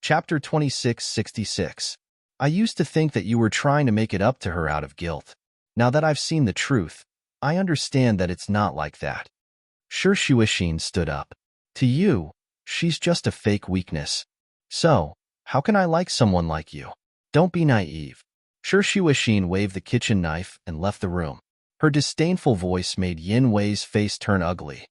Chapter 2666. I used to think that you were trying to make it up to her out of guilt. Now that I've seen the truth, I understand that it's not like that. Shuishin stood up. To you, she's just a fake weakness. So, how can I like someone like you? Don't be naive. Shuishin waved the kitchen knife and left the room. Her disdainful voice made Yin Wei's face turn ugly.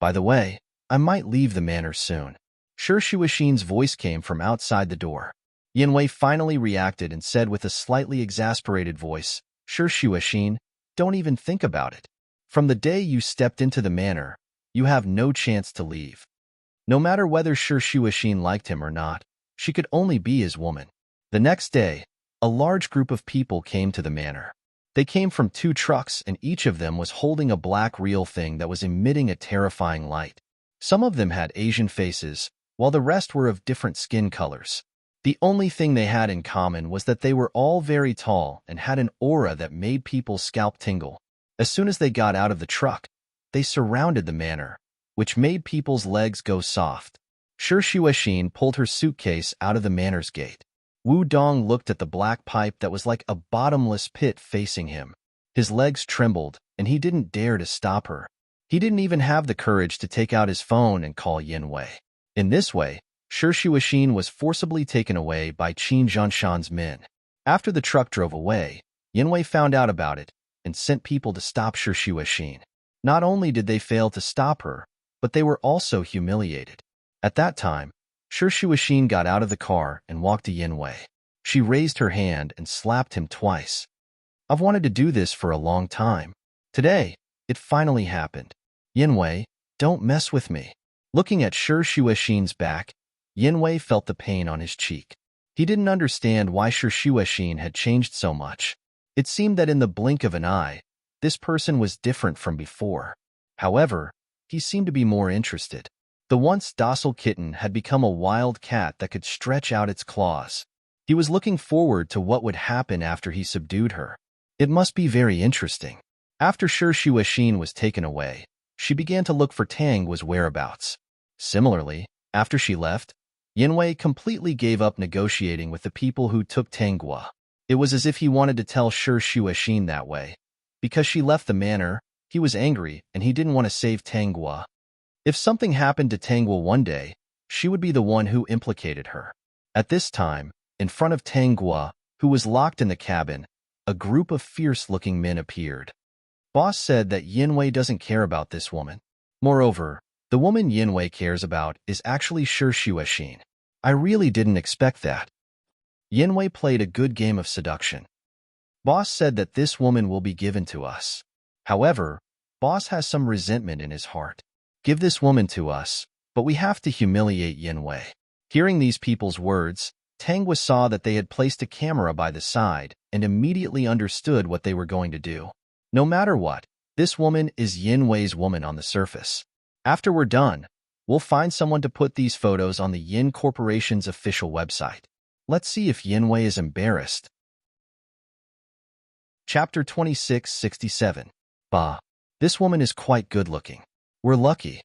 By the way, I might leave the manor soon. Shuishin's voice came from outside the door. Yin Wei finally reacted and said with a slightly exasperated voice, Shuishin, don't even think about it. From the day you stepped into the manor, you have no chance to leave. No matter whether Shuishin liked him or not, she could only be his woman. The next day, a large group of people came to the manor. They came from 2 trucks and each of them was holding a black real thing that was emitting a terrifying light. Some of them had Asian faces, while the rest were of different skin colors. The only thing they had in common was that they were all very tall and had an aura that made people's scalp tingle. As soon as they got out of the truck, they surrounded the manor, which made people's legs go soft. Shuishin pulled her suitcase out of the manor's gate. Wu Dong looked at the black pipe that was like a bottomless pit facing him. His legs trembled, and he didn't dare to stop her. He didn't even have the courage to take out his phone and call Yin Wei. In this way, Shuishin was forcibly taken away by Qin Zhanshan's men. After the truck drove away, Yin Wei found out about it and sent people to stop Shuishin. Not only did they fail to stop her, but they were also humiliated. At that time, Shuishin got out of the car and walked to Yin Wei. She raised her hand and slapped him twice. I've wanted to do this for a long time. Today, it finally happened. Yin Wei, don't mess with me. Looking at Shuishin's back, Yin Wei felt the pain on his cheek. He didn't understand why Shuishin had changed so much. It seemed that in the blink of an eye, this person was different from before. However, he seemed to be more interested. The once docile kitten had become a wild cat that could stretch out its claws. He was looking forward to what would happen after he subdued her. It must be very interesting. After Shuishin was taken away, she began to look for Tang's whereabouts. Similarly, after she left, Yin Wei completely gave up negotiating with the people who took Tanghua. It was as if he wanted to tell Shuishin that way. Because she left the manor, he was angry and he didn't want to save Tanghua. If something happened to Tanghua one day, she would be the one who implicated her. At this time, in front of Tanghua, who was locked in the cabin, a group of fierce-looking men appeared. Boss said that Yin Wei doesn't care about this woman. Moreover, the woman Yin Wei cares about is actually Shuishin. I really didn't expect that. Yin Wei played a good game of seduction. Boss said that this woman will be given to us. However, Boss has some resentment in his heart. Give this woman to us, but we have to humiliate Yin Wei. Hearing these people's words, Tanghua saw that they had placed a camera by the side and immediately understood what they were going to do. No matter what, this woman is Yin Wei's woman on the surface. After we're done, we'll find someone to put these photos on the Yin Corporation's official website. Let's see if Yin Wei is embarrassed. Chapter 2667. Bah. This woman is quite good-looking. We're lucky.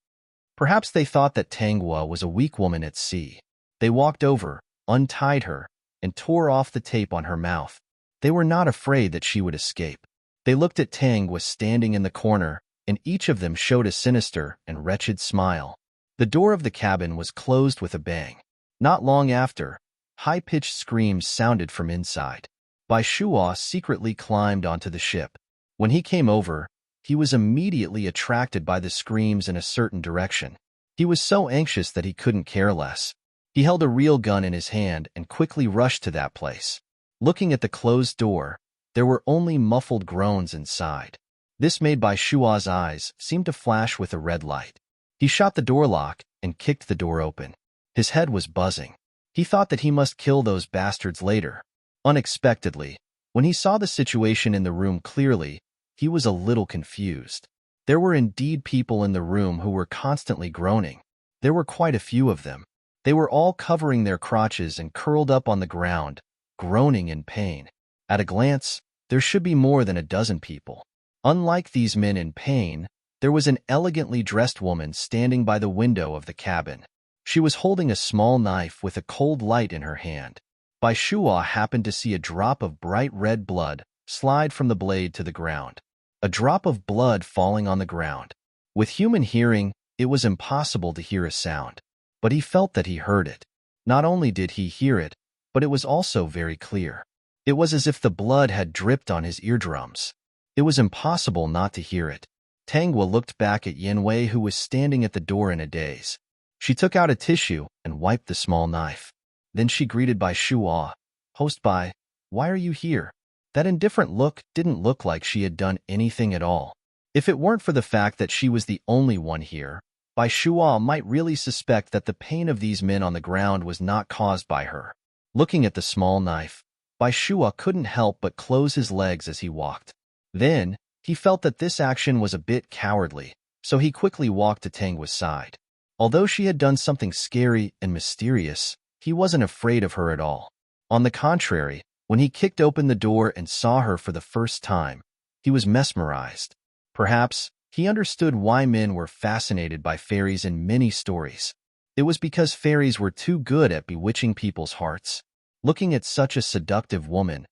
Perhaps they thought that Tanghua was a weak woman at sea. They walked over, untied her, and tore off the tape on her mouth. They were not afraid that she would escape. They looked at Tanghua standing in the corner, and each of them showed a sinister and wretched smile. The door of the cabin was closed with a bang. Not long after, high-pitched screams sounded from inside. Bai Shuo secretly climbed onto the ship. When he came over, he was immediately attracted by the screams in a certain direction. He was so anxious that he couldn't care less. He held a real gun in his hand and quickly rushed to that place. Looking at the closed door, there were only muffled groans inside. This made Bai Shuo's eyes seem to flash with a red light. He shot the door lock and kicked the door open. His head was buzzing. He thought that he must kill those bastards later. Unexpectedly, when he saw the situation in the room clearly, he was a little confused. There were indeed people in the room who were constantly groaning. There were quite a few of them. They were all covering their crotches and curled up on the ground, groaning in pain. At a glance, there should be more than a dozen people. Unlike these men in pain, there was an elegantly dressed woman standing by the window of the cabin. She was holding a small knife with a cold light in her hand. Bai Shuo happened to see a drop of bright red blood slide from the blade to the ground. A drop of blood falling on the ground. With human hearing, it was impossible to hear a sound. But he felt that he heard it. Not only did he hear it, but it was also very clear. It was as if the blood had dripped on his eardrums. It was impossible not to hear it. Tanghua looked back at Yanwei, who was standing at the door in a daze. She took out a tissue and wiped the small knife. Then she greeted Bai Shuo. "Host Bai, why are you here?" That indifferent look didn't look like she had done anything at all. If it weren't for the fact that she was the only one here, Bai Shuo might really suspect that the pain of these men on the ground was not caused by her. Looking at the small knife, Bai Shuo couldn't help but close his legs as he walked. Then, he felt that this action was a bit cowardly, so he quickly walked to Tanghua's side. Although she had done something scary and mysterious, he wasn't afraid of her at all. On the contrary, when he kicked open the door and saw her for the first time, he was mesmerized. Perhaps, he understood why men were fascinated by fairies in many stories. It was because fairies were too good at bewitching people's hearts. Looking at such a seductive woman,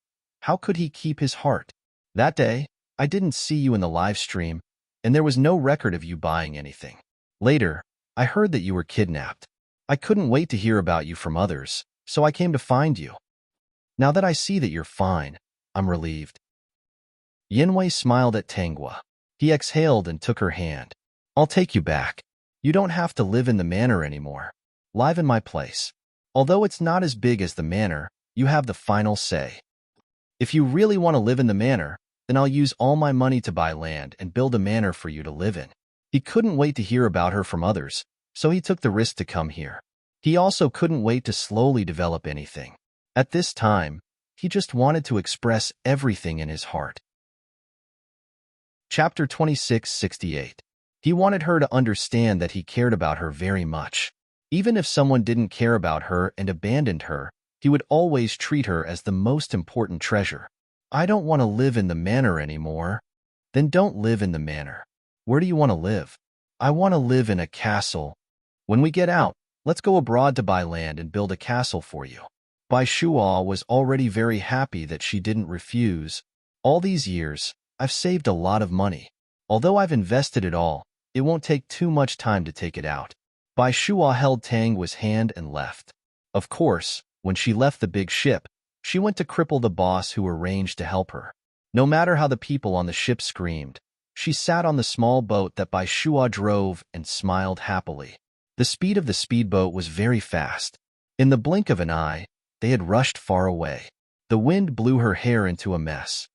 how could he keep his heart? That day, I didn't see you in the live stream, and there was no record of you buying anything. Later, I heard that you were kidnapped. I couldn't wait to hear about you from others, so I came to find you. Now that I see that you're fine, I'm relieved. Yanwei smiled at Tanghua. He exhaled and took her hand. I'll take you back. You don't have to live in the manor anymore. Live in my place. Although it's not as big as the manor, you have the final say. If you really want to live in the manor, then I'll use all my money to buy land and build a manor for you to live in. He couldn't wait to hear about her from others, so he took the risk to come here. He also couldn't wait to slowly develop anything. At this time, he just wanted to express everything in his heart. Chapter 2668. He wanted her to understand that he cared about her very much. Even if someone didn't care about her and abandoned her, he would always treat her as the most important treasure. I don't want to live in the manor anymore. Then don't live in the manor. Where do you want to live? I want to live in a castle. When we get out, let's go abroad to buy land and build a castle for you. Bai Shuo was already very happy that she didn't refuse. All these years, I've saved a lot of money. Although I've invested it all, it won't take too much time to take it out. Bai Shuo held Tanghua's hand and left. Of course, when she left the big ship, she went to cripple the boss who arranged to help her. No matter how the people on the ship screamed, she sat on the small boat that Bai Shuo drove and smiled happily. The speed of the speedboat was very fast. In the blink of an eye, they had rushed far away. The wind blew her hair into a mess.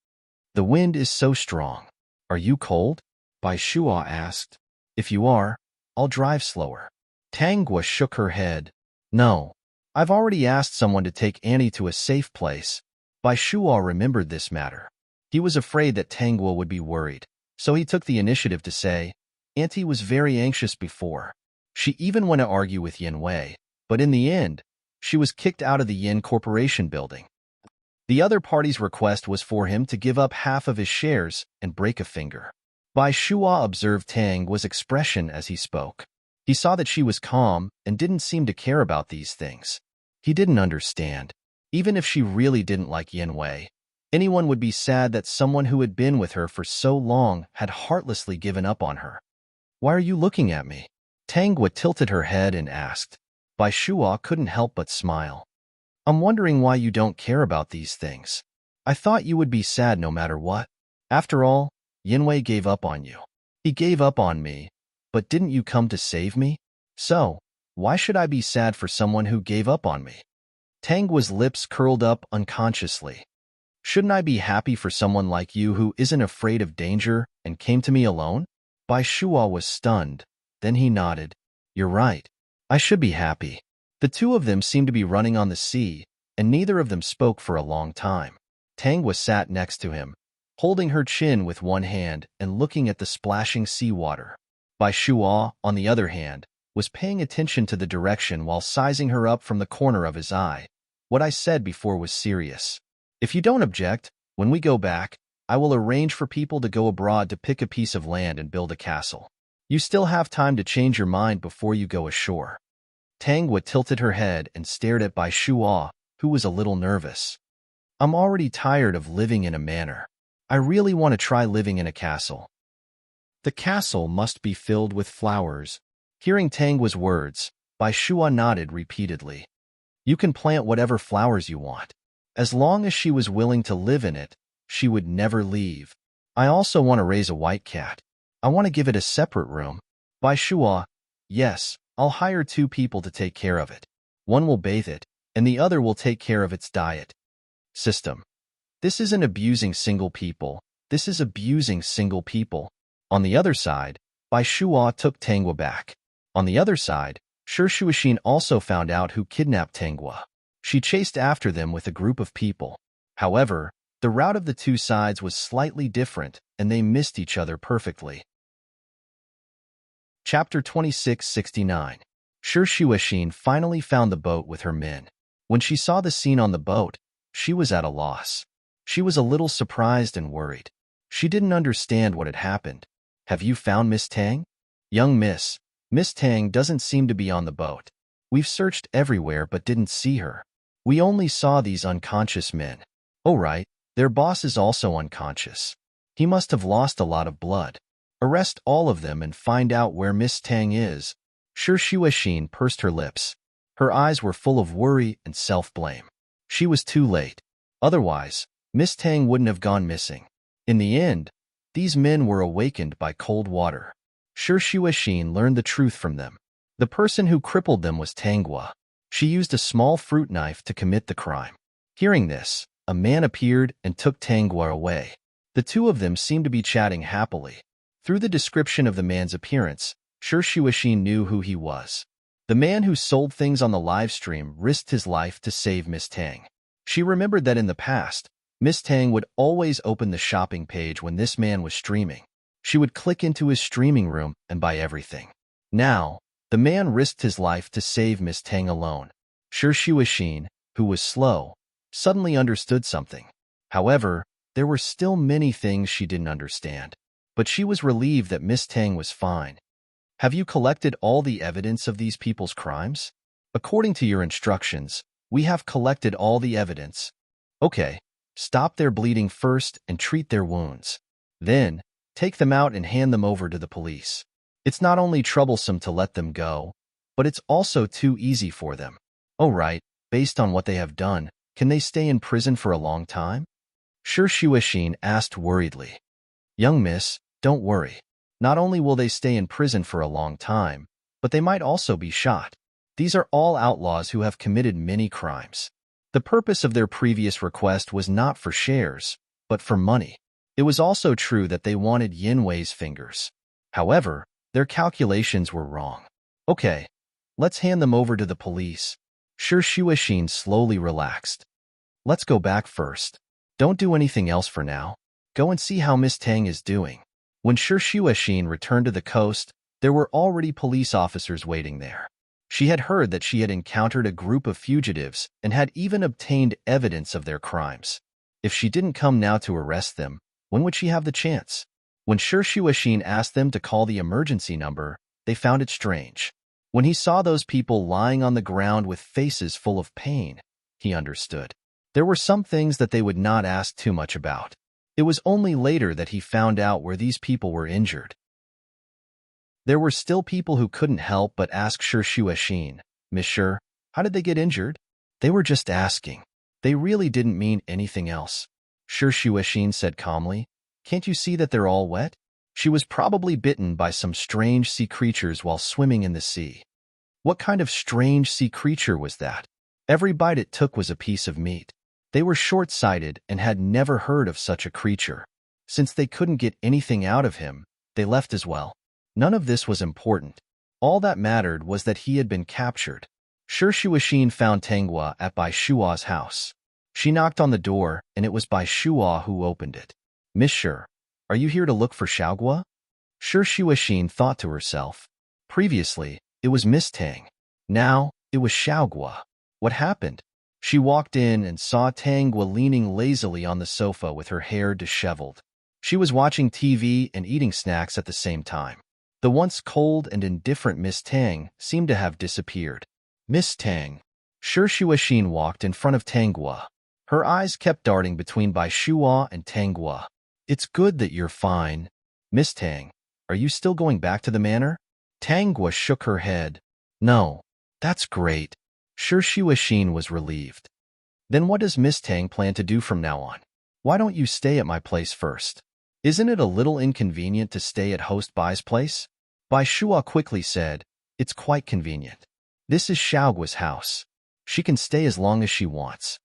The wind is so strong. Are you cold? Bai Shuo asked. If you are, I'll drive slower. Tanghua shook her head. No. I've already asked someone to take Annie to a safe place. Bai Shuo remembered this matter. He was afraid that Tanghua would be worried, so he took the initiative to say, Auntie was very anxious before. She even went to argue with Yanwei, but in the end, she was kicked out of the Yin Corporation building. The other party's request was for him to give up half of his shares and break a finger. Bai Shuo observed Tanghua's expression as he spoke. He saw that she was calm and didn't seem to care about these things. He didn't understand. Even if she really didn't like Yanwei, anyone would be sad that someone who had been with her for so long had heartlessly given up on her. Why are you looking at me? Tanghua tilted her head and asked. Bai Shuo couldn't help but smile. I'm wondering why you don't care about these things. I thought you would be sad no matter what. After all, Yanwei gave up on you. He gave up on me, but didn't you come to save me? So, why should I be sad for someone who gave up on me? Tanghua's lips curled up unconsciously. Shouldn't I be happy for someone like you who isn't afraid of danger and came to me alone? Bai Shuo was stunned. Then he nodded. You're right. I should be happy. The two of them seemed to be running on the sea, and neither of them spoke for a long time. Tanghua sat next to him, holding her chin with one hand and looking at the splashing seawater. Bai Shuo, on the other hand, was paying attention to the direction while sizing her up from the corner of his eye. What I said before was serious. If you don't object, when we go back, I will arrange for people to go abroad to pick a piece of land and build a castle. You still have time to change your mind before you go ashore. Tangwa tilted her head and stared at Bai Shuo, who was a little nervous. I'm already tired of living in a manor. I really want to try living in a castle. The castle must be filled with flowers. Hearing Tangwa's words, Bai Shuo nodded repeatedly. You can plant whatever flowers you want. As long as she was willing to live in it, she would never leave. I also want to raise a white cat. I want to give it a separate room. Bai Shuo, yes, I'll hire 2 people to take care of it. One will bathe it, and the other will take care of its diet. System. This isn't abusing single people. This is abusing single people. On the other side, Bai Shuo took Tangwa back. On the other side, Shi Shuixin also found out who kidnapped Tangwa. She chased after them with a group of people. However, the route of the 2 sides was slightly different, and they missed each other perfectly. Chapter 2669. Shi Shuixin finally found the boat with her men. When she saw the scene on the boat, she was at a loss. She was a little surprised and worried. She didn't understand what had happened. Have you found Miss Tang? Young Miss Tang doesn't seem to be on the boat. We've searched everywhere but didn't see her. We only saw these unconscious men. Oh right, their boss is also unconscious. He must have lost a lot of blood. Arrest all of them and find out where Miss Tang is. Shi Shuixin pursed her lips. Her eyes were full of worry and self-blame. She was too late. Otherwise, Miss Tang wouldn't have gone missing. In the end, these men were awakened by cold water. Shi Shuixin learned the truth from them. The person who crippled them was Tangwa. She used a small fruit knife to commit the crime. Hearing this, a man appeared and took Tangwa away. The 2 of them seemed to be chatting happily. Through the description of the man's appearance, Shi Shuixin knew who he was. The man who sold things on the live stream risked his life to save Miss Tang. She remembered that in the past, Miss Tang would always open the shopping page when this man was streaming. She would click into his streaming room and buy everything. Now, the man risked his life to save Miss Tang alone. Shi Shuixin, who was slow, suddenly understood something. However, there were still many things she didn't understand. But she was relieved that Miss Tang was fine. Have you collected all the evidence of these people's crimes? According to your instructions, we have collected all the evidence. Okay, stop their bleeding first and treat their wounds. Then, take them out and hand them over to the police. It's not only troublesome to let them go, but it's also too easy for them. Oh right, based on what they have done, can they stay in prison for a long time? Shi Shuixin asked worriedly. Young miss, don't worry. Not only will they stay in prison for a long time, but they might also be shot. These are all outlaws who have committed many crimes. The purpose of their previous request was not for shares, but for money. It was also true that they wanted Yin Wei's fingers. However, their calculations were wrong. Okay, let's hand them over to the police. Shi Shuixin slowly relaxed. Let's go back first. Don't do anything else for now. Go and see how Miss Tang is doing. When Shi Shuixin returned to the coast, there were already police officers waiting there. She had heard that she had encountered a group of fugitives and had even obtained evidence of their crimes. If she didn't come now to arrest them, when would she have the chance? When Shi Shuixin asked them to call the emergency number, they found it strange. When he saw those people lying on the ground with faces full of pain, he understood. There were some things that they would not ask too much about. It was only later that he found out where these people were injured. There were still people who couldn't help but ask Shi Shuixin, Monsieur, how did they get injured? They were just asking. They really didn't mean anything else. Shi Shuixin said calmly, can't you see that they're all wet? She was probably bitten by some strange sea creatures while swimming in the sea. What kind of strange sea creature was that? Every bite it took was a piece of meat. They were short-sighted and had never heard of such a creature. Since they couldn't get anything out of him, they left as well. None of this was important. All that mattered was that he had been captured. Shi Shuixin found Tangwa at Bai Shuo's house. She knocked on the door, and it was Bai Shuo who opened it. Monsieur, are you here to look for Xiaogua? Shi Shuixin thought to herself. Previously, it was Miss Tang. Now, it was Xiaogua. What happened? She walked in and saw Tangwa leaning lazily on the sofa with her hair disheveled. She was watching TV and eating snacks at the same time. The once cold and indifferent Miss Tang seemed to have disappeared. Miss Tang. Shi Shuixin walked in front of Tanghua. Her eyes kept darting between Bai Shuo and Tanghua. It's good that you're fine. Miss Tang, are you still going back to the manor? Tanghua shook her head. No. That's great. Shi Shuixin was relieved. Then what does Miss Tang plan to do from now on? Why don't you stay at my place first? Isn't it a little inconvenient to stay at host Bai's place? Bai Shuo quickly said, it's quite convenient. This is Xiaoguo's house. She can stay as long as she wants.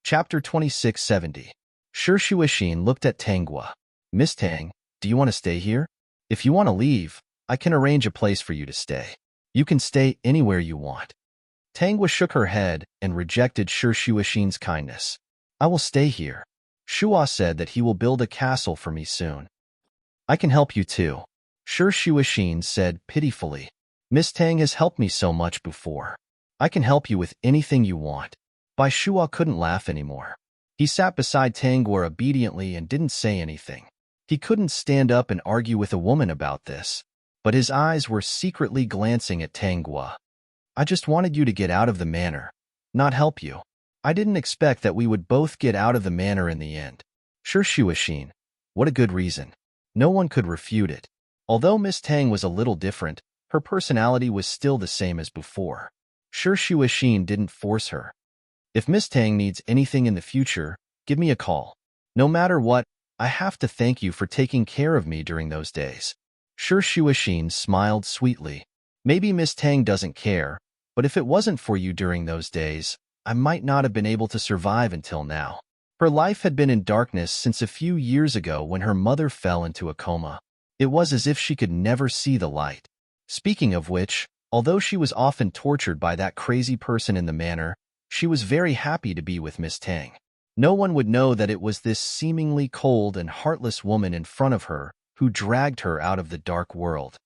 Chapter 2670. Shi Shuixin looked at Tanghua. Miss Tang, do you want to stay here? If you want to leave, I can arrange a place for you to stay. You can stay anywhere you want. Tanghua shook her head and rejected Shi Shuixin's kindness. I will stay here. Shuo said that he will build a castle for me soon. I can help you too. Shi Shuixin said pitifully. Miss Tang has helped me so much before. I can help you with anything you want. Bai Shuo couldn't laugh anymore. He sat beside Tanghua obediently and didn't say anything. He couldn't stand up and argue with a woman about this, but his eyes were secretly glancing at Tanghua. I just wanted you to get out of the manor, not help you. I didn't expect that we would both get out of the manor in the end. Shi Shuixin, what a good reason. No one could refute it. Although Miss Tang was a little different, her personality was still the same as before. Shi Shuixin didn't force her. If Miss Tang needs anything in the future, give me a call. No matter what, I have to thank you for taking care of me during those days. Shi Shuixin smiled sweetly. Maybe Miss Tang doesn't care, but if it wasn't for you during those days, I might not have been able to survive until now. Her life had been in darkness since a few years ago when her mother fell into a coma. It was as if she could never see the light. Speaking of which, although she was often tortured by that crazy person in the manor, she was very happy to be with Miss Tang. No one would know that it was this seemingly cold and heartless woman in front of her who dragged her out of the dark world.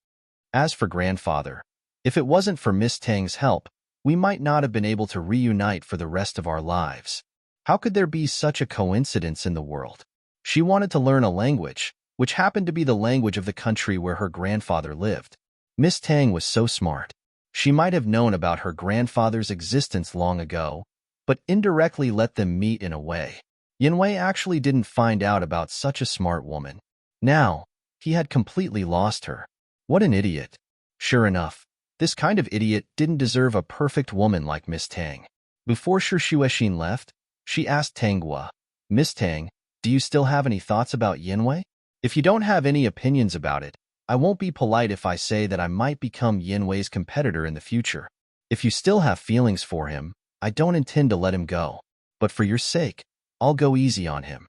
As for grandfather, if it wasn't for Miss Tang's help, we might not have been able to reunite for the rest of our lives. How could there be such a coincidence in the world? She wanted to learn a language, which happened to be the language of the country where her grandfather lived. Miss Tang was so smart. She might have known about her grandfather's existence long ago, but indirectly let them meet in a way. Yanwei actually didn't find out about such a smart woman. Now, he had completely lost her. What an idiot. Sure enough, this kind of idiot didn't deserve a perfect woman like Miss Tang. Before Shi Shuixin left, she asked Tanghua, Miss Tang, do you still have any thoughts about Yanwei? If you don't have any opinions about it, I won't be polite if I say that I might become Yanwei's competitor in the future. If you still have feelings for him, I don't intend to let him go. But for your sake, I'll go easy on him.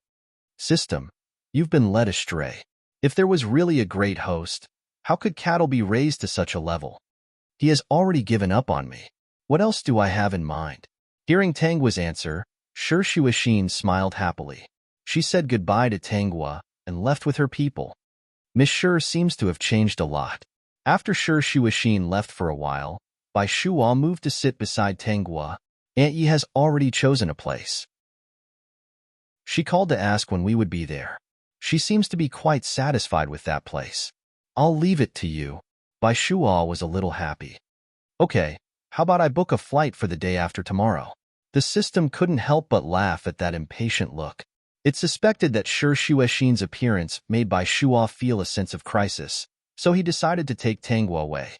System, you've been led astray. If there was really a great host, how could cattle be raised to such a level? He has already given up on me. What else do I have in mind? Hearing Tanghua's answer, Shi Shuixin smiled happily. She said goodbye to Tanghua and left with her people. Miss Shi seems to have changed a lot. After Shi Shuixin left for a while, Bai Shuo moved to sit beside Tanghua. Aunt Yi has already chosen a place. She called to ask when we would be there. She seems to be quite satisfied with that place. I'll leave it to you. Bai Shuo was a little happy. Okay, how about I book a flight for the day after tomorrow? The system couldn't help but laugh at that impatient look. It suspected that Shi Shuixin's appearance made Bai Shuo feel a sense of crisis, so he decided to take Tanghua away.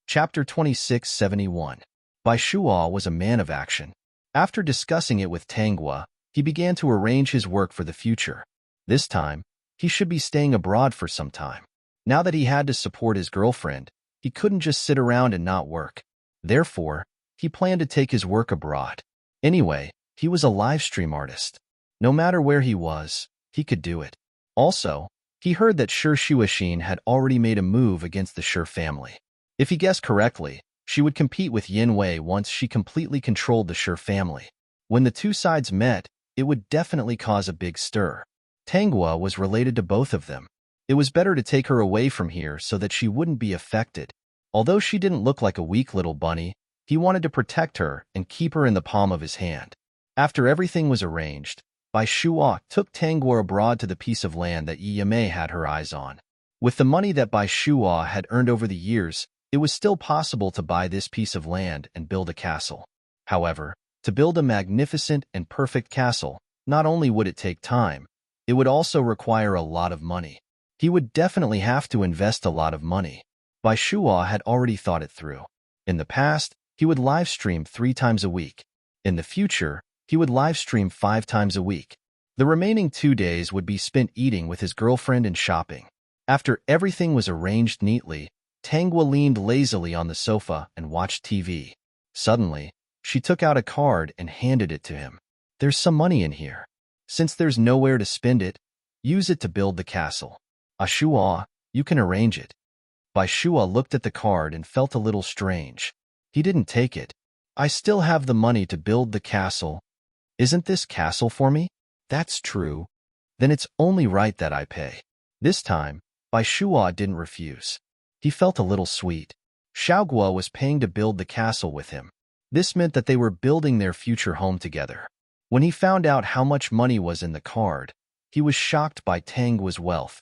Chapter 2671. Bai Shuo was a man of action. After discussing it with Tanghua, he began to arrange his work for the future. This time, he should be staying abroad for some time. Now that he had to support his girlfriend, he couldn't just sit around and not work. Therefore, he planned to take his work abroad. Anyway, he was a live stream artist. No matter where he was, he could do it. Also, he heard that Shi Shuixin had already made a move against the Shi family. If he guessed correctly, she would compete with Yanwei once she completely controlled the Shi family. When the two sides met, it would definitely cause a big stir. Tanghua was related to both of them. It was better to take her away from here so that she wouldn't be affected. Although she didn't look like a weak little bunny, he wanted to protect her and keep her in the palm of his hand. After everything was arranged, Bai Shuo took Tanghua abroad to the piece of land that Yi Yimei had her eyes on. With the money that Bai Shuo had earned over the years, it was still possible to buy this piece of land and build a castle. However, to build a magnificent and perfect castle, not only would it take time, it would also require a lot of money. He would definitely have to invest a lot of money. Bai Shuo had already thought it through. In the past, he would live stream 3 times a week. In the future, he would live stream 5 times a week. The remaining 2 days would be spent eating with his girlfriend and shopping. After everything was arranged neatly, Tanghua leaned lazily on the sofa and watched TV. Suddenly, she took out a card and handed it to him. There's some money in here. Since there's nowhere to spend it, use it to build the castle. Shuo, you can arrange it. Bai Shuo looked at the card and felt a little strange. He didn't take it. I still have the money to build the castle. Isn't this castle for me? That's true. Then it's only right that I pay. This time, Bai Shuo didn't refuse. He felt a little sweet. Xiaoguo was paying to build the castle with him. This meant that they were building their future home together. When he found out how much money was in the card, he was shocked by Tanghua's wealth.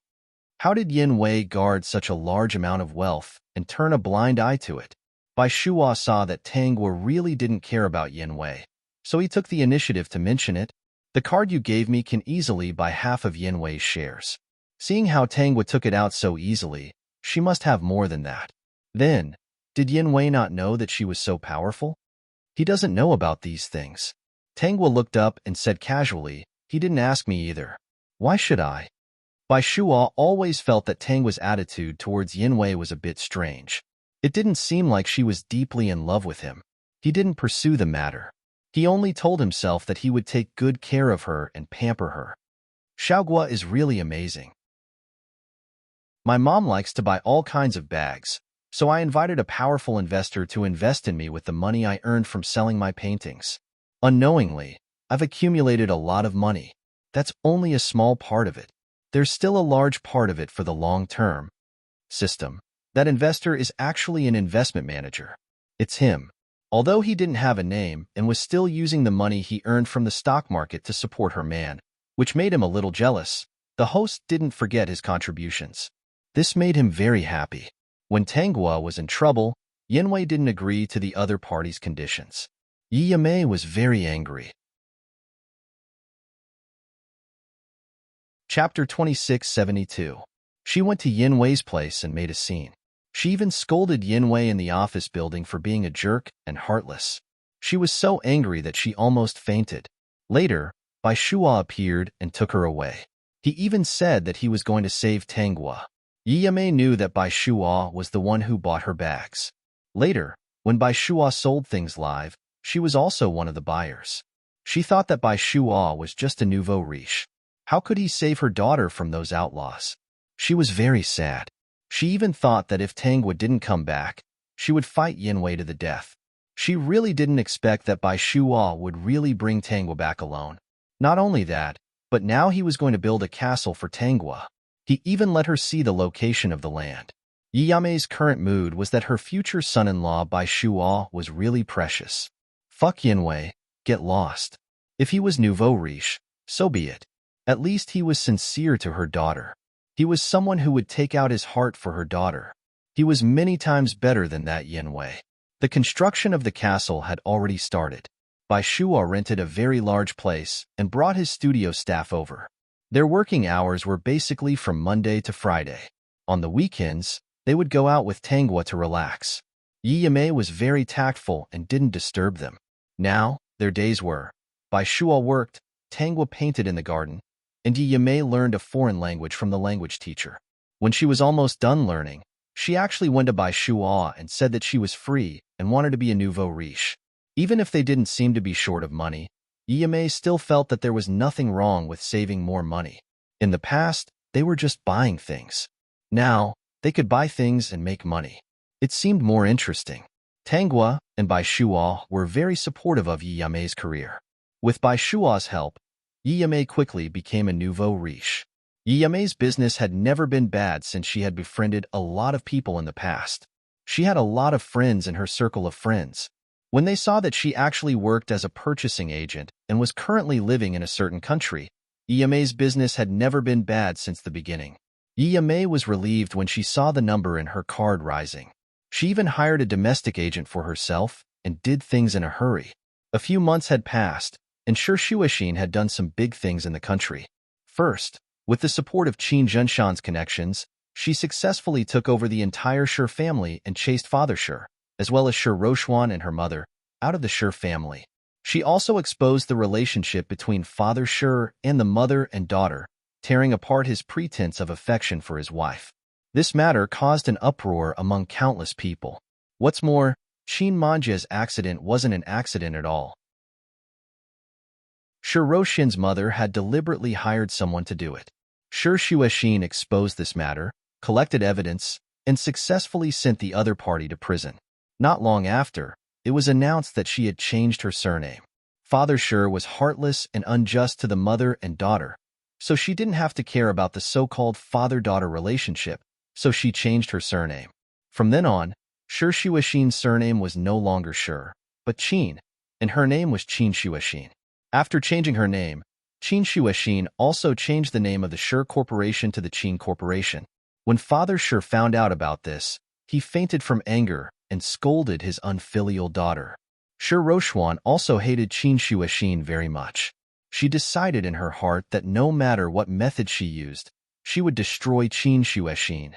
How did Yin Wei guard such a large amount of wealth and turn a blind eye to it? Bai Shuo saw that Tanghua really didn't care about Yin Wei, so he took the initiative to mention it. The card you gave me can easily buy half of Yin Wei's shares. Seeing how Tanghua took it out so easily, she must have more than that. Then, did Yin Wei not know that she was so powerful? He doesn't know about these things. Tanghua looked up and said casually, he didn't ask me either. Why should I? Bai Shuo always felt that Tanghua's attitude towards Yin Wei was a bit strange. It didn't seem like she was deeply in love with him. He didn't pursue the matter. He only told himself that he would take good care of her and pamper her. Xiaoguo is really amazing. My mom likes to buy all kinds of bags, so I invited a powerful investor to invest in me with the money I earned from selling my paintings. Unknowingly, I've accumulated a lot of money. That's only a small part of it. There's still a large part of it for the long-term system. That investor is actually an investment manager. It's him. Although he didn't have a name and was still using the money he earned from the stock market to support her man, which made him a little jealous, the host didn't forget his contributions. This made him very happy. When Tanghua was in trouble, Yin Wei didn't agree to the other party's conditions. Yi Yamei was very angry. Chapter 2672. She went to Yin Wei's place and made a scene. She even scolded Yin Wei in the office building for being a jerk and heartless. She was so angry that she almost fainted. Later, Bai Shuo appeared and took her away. He even said that he was going to save Tanghua. Yi Yamei knew that Bai Shuo was the one who bought her bags. Later, when Bai Shuo sold things live, she was also one of the buyers. She thought that Bai Shuo was just a nouveau riche. How could he save her daughter from those outlaws? She was very sad. She even thought that if Tanghua didn't come back, she would fight Yin Wei to the death. She really didn't expect that Bai Shuo would really bring Tanghua back alone. Not only that, but now he was going to build a castle for Tanghua. He even let her see the location of the land. Yi Yamei's current mood was that her future son-in-law Bai Shuo was really precious. Fuck Yin Wei, get lost. If he was nouveau riche, so be it. At least he was sincere to her daughter. He was someone who would take out his heart for her daughter. He was many times better than that Yin Wei. The construction of the castle had already started. Bai Shuo rented a very large place and brought his studio staff over. Their working hours were basically from Monday to Friday. On the weekends, they would go out with Tanghua to relax. Yi Yamei was very tactful and didn't disturb them. Now, their days were. Bai Shuo worked, Tanghua painted in the garden, and Yi Yamei learned a foreign language from the language teacher. When she was almost done learning, she actually went to Bai Shuo and said that she was free and wanted to be a nouveau riche. Even if they didn't seem to be short of money, Yi Yamei still felt that there was nothing wrong with saving more money. In the past, they were just buying things. Now, they could buy things and make money. It seemed more interesting. Tanghua and Bai Shuo were very supportive of Yi Yamei's career. With Bai Shuo's help, Yi Yamei quickly became a nouveau riche. Yi Yamei's business had never been bad since she had befriended a lot of people in the past. She had a lot of friends in her circle of friends. When they saw that she actually worked as a purchasing agent and was currently living in a certain country, Yi Yamei's business had never been bad since the beginning. Yi Mei was relieved when she saw the number in her card rising. She even hired a domestic agent for herself and did things in a hurry. A few months had passed, and Shi Shuixin had done some big things in the country. First, with the support of Qin Zhenshan's connections, she successfully took over the entire Shi family and chased Father Shi, as well as Shi Roxuan and her mother, out of the Shi family. She also exposed the relationship between Father Shi and the mother and daughter, tearing apart his pretense of affection for his wife. This matter caused an uproar among countless people. What's more, Qin Manjie's accident wasn't an accident at all. Shi Roxuan's mother had deliberately hired someone to do it. Shi Shuixin exposed this matter, collected evidence, and successfully sent the other party to prison. Not long after, it was announced that she had changed her surname. Father Shi was heartless and unjust to the mother and daughter, so she didn't have to care about the so-called father-daughter relationship, so she changed her surname. From then on, Shi Shuixin's surname was no longer Shi, but Qin, and her name was Qin Shuixin. After changing her name, Qin Shuixin also changed the name of the Shi Corporation to the Qin Corporation. When Father Shi found out about this, he fainted from anger and scolded his unfilial daughter. Shi Roxuan also hated Qin Shuixin very much. She decided in her heart that no matter what method she used, she would destroy Qin Shuixin.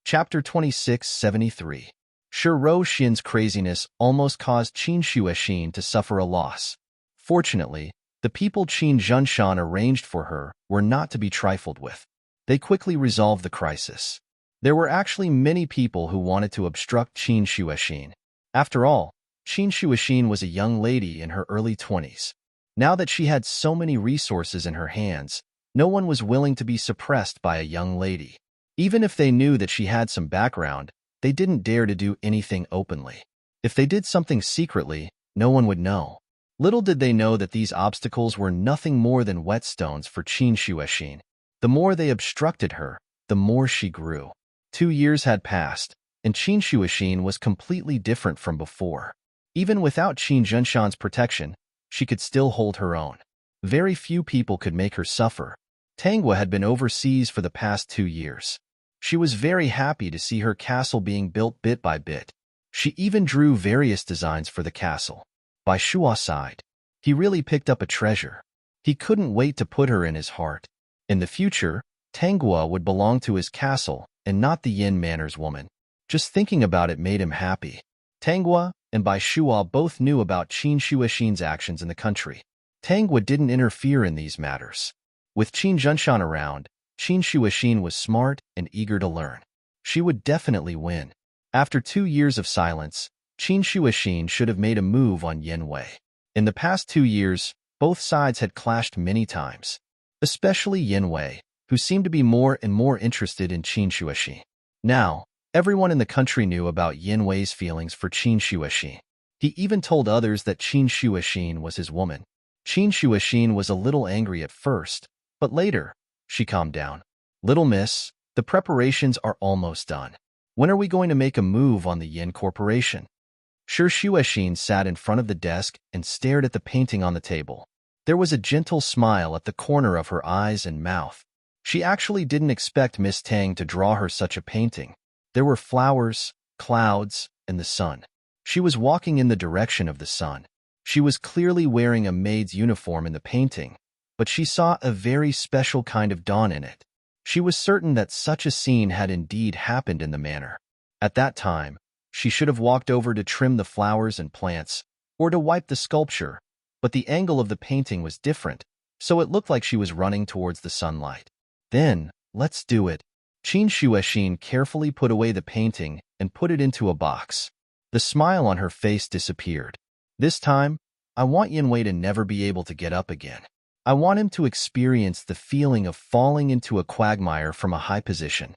Chapter 2673. Shi Roxuan's craziness almost caused Qin Shuixin to suffer a loss. Fortunately, the people Qin Zhenshan arranged for her were not to be trifled with. They quickly resolved the crisis. There were actually many people who wanted to obstruct Qin Shuixin. After all, Qin Shuixin was a young lady in her early 20s. Now that she had so many resources in her hands, no one was willing to be suppressed by a young lady. Even if they knew that she had some background, they didn't dare to do anything openly. If they did something secretly, no one would know. Little did they know that these obstacles were nothing more than whetstones for Qin Shuixin. The more they obstructed her, the more she grew. 2 years had passed, and Qin Shuixin was completely different from before. Even without Qin Zhenshan's protection, she could still hold her own. Very few people could make her suffer. Tanghua had been overseas for the past 2 years. She was very happy to see her castle being built bit by bit. She even drew various designs for the castle. By Shua's side, he really picked up a treasure. He couldn't wait to put her in his heart. In the future, Tanghua would belong to his castle and not the Yin Manners woman. Just thinking about it made him happy. Tanghua and Bai Shua both knew about Qin Shuixin's actions in the country. Tanghua didn't interfere in these matters. With Qin Zhenshan around, Qin Shuixin was smart and eager to learn. She would definitely win. After 2 years of silence, Qin Shuixin should have made a move on Yin Wei. In the past 2 years, both sides had clashed many times. Especially Yin Wei, who seemed to be more and more interested in Qin Shuixin. Now, everyone in the country knew about Yin Wei's feelings for Qin Shuixin. He even told others that Qin Shuixin was his woman. Qin Shuixin was a little angry at first, but later, she calmed down. "Little miss, the preparations are almost done. When are we going to make a move on the Yin Corporation?" Shi Shuixin sat in front of the desk and stared at the painting on the table. There was a gentle smile at the corner of her eyes and mouth. She actually didn't expect Miss Tang to draw her such a painting. There were flowers, clouds, and the sun. She was walking in the direction of the sun. She was clearly wearing a maid's uniform in the painting, but she saw a very special kind of dawn in it. She was certain that such a scene had indeed happened in the manor. At that time, she should have walked over to trim the flowers and plants, or to wipe the sculpture, but the angle of the painting was different, so it looked like she was running towards the sunlight. "Then, let's do it." Qin Shuixin carefully put away the painting and put it into a box. The smile on her face disappeared. "This time, I want Yin Wei to never be able to get up again. I want him to experience the feeling of falling into a quagmire from a high position."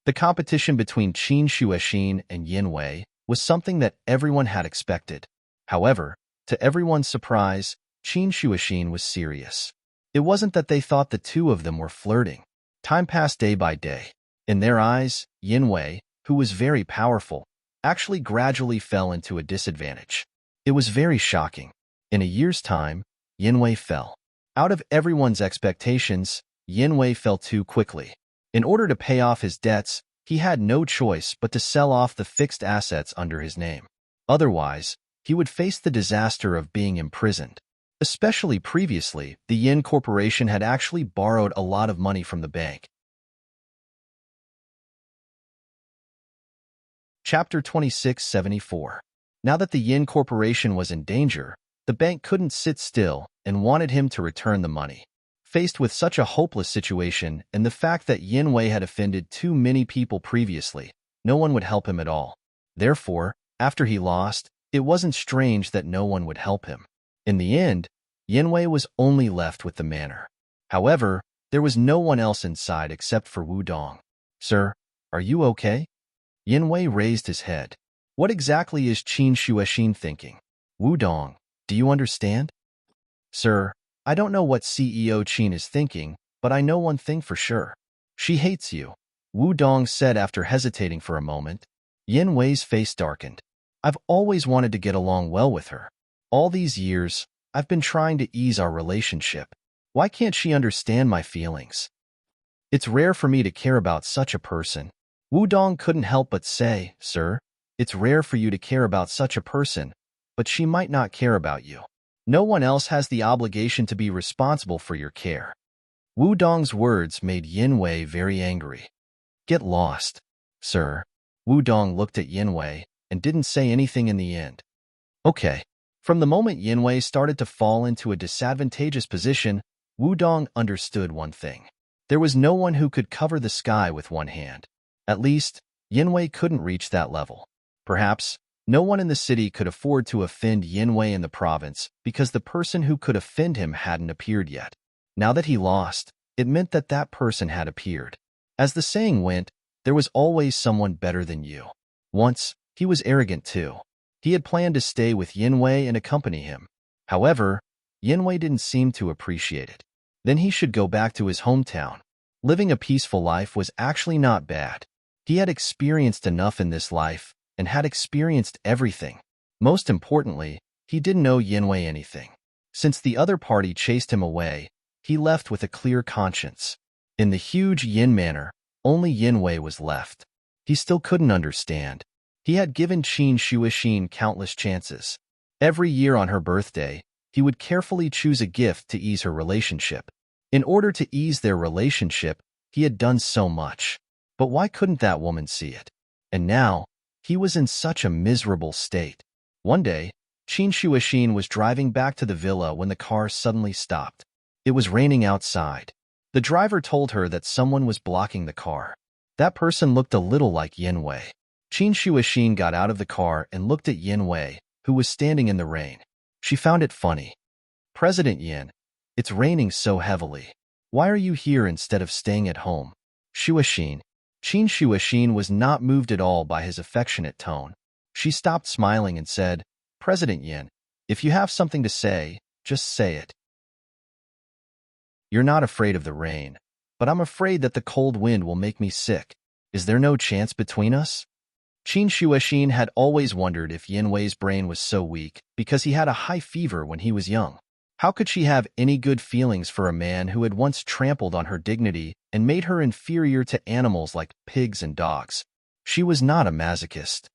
The competition between Qin Shuixin and Yin Wei was something that everyone had expected. However, to everyone's surprise, Qin Shuixin was serious. It wasn't that they thought the two of them were flirting. Time passed day by day. In their eyes, Yin Wei, who was very powerful, actually gradually fell into a disadvantage. It was very shocking. In a year's time, Yin Wei fell. Out of everyone's expectations, Yin Wei fell too quickly. In order to pay off his debts, he had no choice but to sell off the fixed assets under his name. Otherwise, he would face the disaster of being imprisoned. Especially previously, the Yin Corporation had actually borrowed a lot of money from the bank. Chapter 2674. Now that the Yin Corporation was in danger, the bank couldn't sit still and wanted him to return the money. Faced with such a hopeless situation and the fact that Yin Wei had offended too many people previously, no one would help him at all. Therefore, after he lost, it wasn't strange that no one would help him. In the end, Yin Wei was only left with the manor. However, there was no one else inside except for Wu Dong. "Sir, are you okay?" Yin Wei raised his head. "What exactly is Qin Shuexin thinking?" "Wu Dong, do you understand?" "Sir, I don't know what CEO Qin is thinking, but I know one thing for sure. She hates you," Wu Dong said after hesitating for a moment. Yin Wei's face darkened. "I've always wanted to get along well with her. All these years, I've been trying to ease our relationship. Why can't she understand my feelings? It's rare for me to care about such a person." Wu Dong couldn't help but say, "Sir, it's rare for you to care about such a person, but she might not care about you. No one else has the obligation to be responsible for your care." Wu Dong's words made Yin Wei very angry. "Get lost, sir." Wu Dong looked at Yin Wei and didn't say anything in the end. Okay. From the moment Yin Wei started to fall into a disadvantageous position, Wu Dong understood one thing. There was no one who could cover the sky with one hand. At least, Yin Wei couldn't reach that level. Perhaps, no one in the city could afford to offend Yin Wei in the province because the person who could offend him hadn't appeared yet. Now that he lost, it meant that that person had appeared. As the saying went, there was always someone better than you. Once, he was arrogant too. He had planned to stay with Yin Wei and accompany him. However, Yin Wei didn't seem to appreciate it. Then he should go back to his hometown. Living a peaceful life was actually not bad. He had experienced enough in this life and had experienced everything. Most importantly, he didn't owe Yin Wei anything. Since the other party chased him away, he left with a clear conscience. In the huge Yin manor, only Yin Wei was left. He still couldn't understand. He had given Qin Shuexin countless chances. Every year on her birthday, he would carefully choose a gift to ease her relationship. In order to ease their relationship, he had done so much. But why couldn't that woman see it? And now, he was in such a miserable state. One day, Qin Shuexin was driving back to the villa when the car suddenly stopped. It was raining outside. The driver told her that someone was blocking the car. That person looked a little like Yin Wei. Qin Shuexin got out of the car and looked at Yin Wei, who was standing in the rain. She found it funny. "President Yin, it's raining so heavily. Why are you here instead of staying at home?" Shuexin. Qin Shuexin was not moved at all by his affectionate tone. She stopped smiling and said, "President Yin, if you have something to say, just say it. You're not afraid of the rain, but I'm afraid that the cold wind will make me sick. Is there no chance between us?" Qin Shuexin had always wondered if Yin Wei's brain was so weak because he had a high fever when he was young. How could she have any good feelings for a man who had once trampled on her dignity and made her inferior to animals like pigs and dogs? She was not a masochist.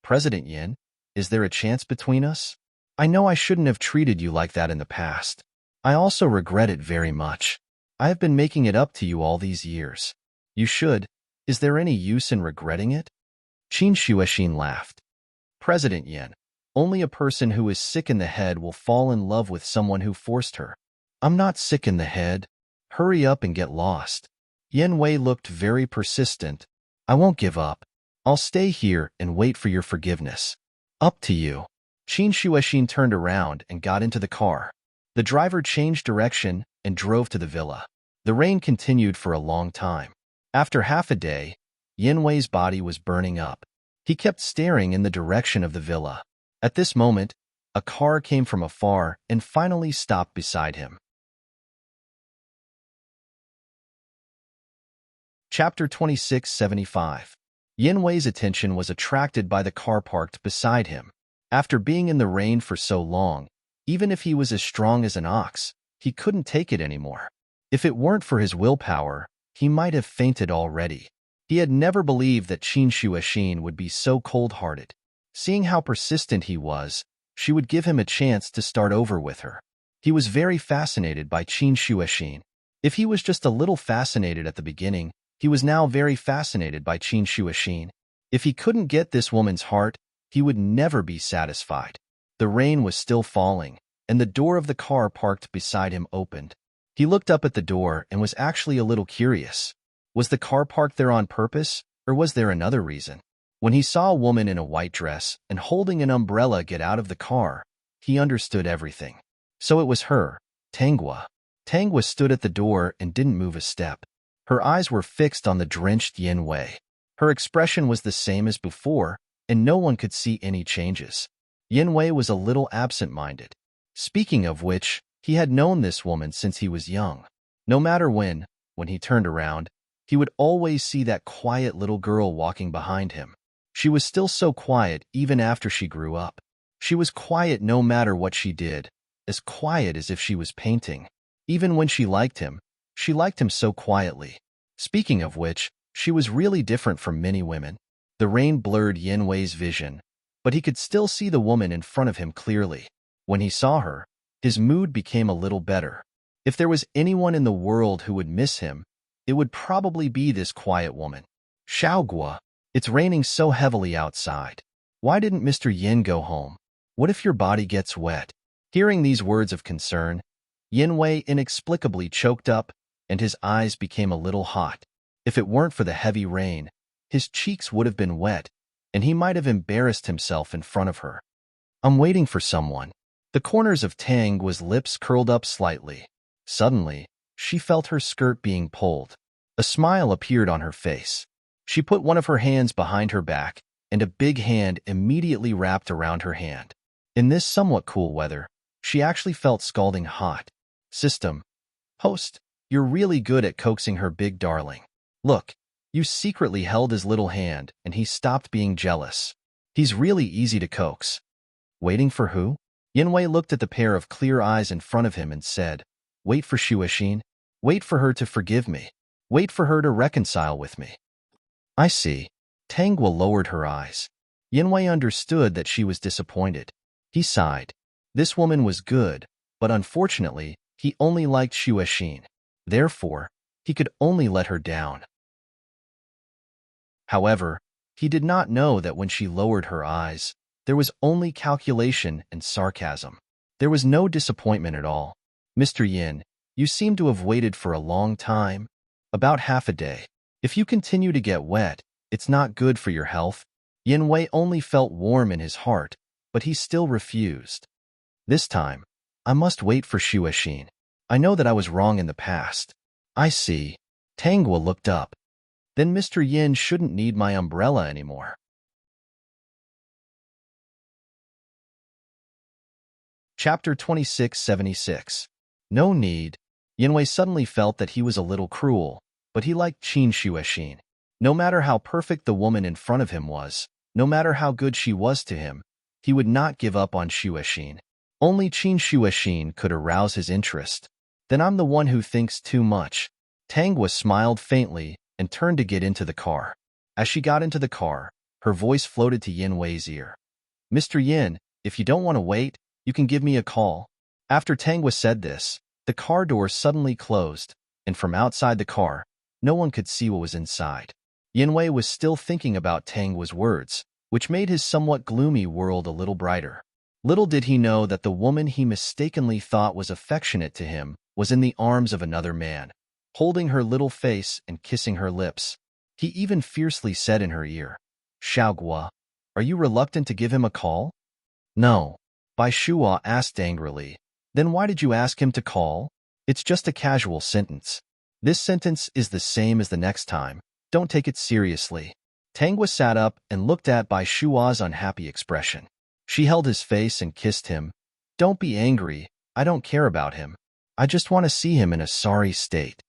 "President Yin, is there a chance between us? I know I shouldn't have treated you like that in the past. I also regret it very much. I have been making it up to you all these years. You should. Is there any use in regretting it?" Qin Shuexin laughed. "President Yin, only a person who is sick in the head will fall in love with someone who forced her. I'm not sick in the head. Hurry up and get lost." Yin Wei looked very persistent. "I won't give up. I'll stay here and wait for your forgiveness." "Up to you." Qin Shuexin turned around and got into the car. The driver changed direction and drove to the villa. The rain continued for a long time. After half a day, Yin Wei's body was burning up. He kept staring in the direction of the villa. At this moment, a car came from afar and finally stopped beside him. Chapter 2675. Yin Wei's attention was attracted by the car parked beside him. After being in the rain for so long, even if he was as strong as an ox, He couldn't take it anymore. If it weren't for his willpower, he might have fainted already. He had never believed that Qin Shuoxin would be so cold-hearted. Seeing how persistent he was, she would give him a chance to start over with her. He was very fascinated by Qin Shuoxin. If he was just a little fascinated at the beginning, he was now very fascinated by Qin Shuoxin. If he couldn't get this woman's heart, he would never be satisfied. The rain was still falling, and the door of the car parked beside him opened. He looked up at the door and was actually a little curious. Was the car parked there on purpose, or was there another reason? When he saw a woman in a white dress and holding an umbrella get out of the car, he understood everything. So it was her, Tanghua. Tanghua stood at the door and didn't move a step. Her eyes were fixed on the drenched Yin Wei. Her expression was the same as before, and no one could see any changes. Yin Wei was a little absent-minded. Speaking of which, he had known this woman since he was young. No matter when he turned around, he would always see that quiet little girl walking behind him. She was still so quiet even after she grew up. She was quiet no matter what she did, as quiet as if she was painting. Even when she liked him so quietly. Speaking of which, she was really different from many women. The rain blurred Yin Wei's vision, but he could still see the woman in front of him clearly. When he saw her, his mood became a little better. If there was anyone in the world who would miss him, it would probably be this quiet woman. Xiaogua, it's raining so heavily outside. Why didn't Mr. Yin go home? What if your body gets wet? Hearing these words of concern, Yin Wei inexplicably choked up, and his eyes became a little hot. If it weren't for the heavy rain, his cheeks would have been wet, and he might have embarrassed himself in front of her. I'm waiting for someone. The corners of Tangua's lips curled up slightly. Suddenly, she felt her skirt being pulled. A smile appeared on her face. She put one of her hands behind her back, and a big hand immediately wrapped around her hand. In this somewhat cool weather, she actually felt scalding hot. System. Host, you're really good at coaxing her big darling. Look, you secretly held his little hand, and he stopped being jealous. He's really easy to coax. Waiting for who? Yin Wei looked at the pair of clear eyes in front of him and said, Wait for Shuoxin. Wait for her to forgive me. Wait for her to reconcile with me. I see. Tanghua lowered her eyes. Yin Wei understood that she was disappointed. He sighed. This woman was good, but unfortunately, he only liked Shuoxin. Therefore, he could only let her down. However, he did not know that when she lowered her eyes, there was only calculation and sarcasm. There was no disappointment at all. Mr. Yin, you seem to have waited for a long time. About half a day. If you continue to get wet, it's not good for your health. Yin Wei only felt warm in his heart, but he still refused. This time, I must wait for Shuoxin. I know that I was wrong in the past. I see. Tanghua looked up. Then Mr. Yin shouldn't need my umbrella anymore. Chapter 2676. No need. Yin Wei suddenly felt that he was a little cruel, but he liked Qin Shuoxin. No matter how perfect the woman in front of him was, no matter how good she was to him, he would not give up on Shuoxin. Only Qin Shuoxin could arouse his interest. Then I'm the one who thinks too much. Tanghua smiled faintly and turned to get into the car. As she got into the car, her voice floated to Yin Wei's ear. Mr. Yin, if you don't want to wait, you can give me a call. After Tanghua said this, the car door suddenly closed, and from outside the car, no one could see what was inside. Yin Wei was still thinking about Tanghua's words, which made his somewhat gloomy world a little brighter. Little did he know that the woman he mistakenly thought was affectionate to him was in the arms of another man, holding her little face and kissing her lips. He even fiercely said in her ear, Xiaogua, are you reluctant to give him a call? No. Bai Shuo asked angrily. Then why did you ask him to call? It's just a casual sentence. This sentence is the same as the next time. Don't take it seriously. Tanghua sat up and looked at Bai Shuo's unhappy expression. She held his face and kissed him. Don't be angry. I don't care about him. I just want to see him in a sorry state.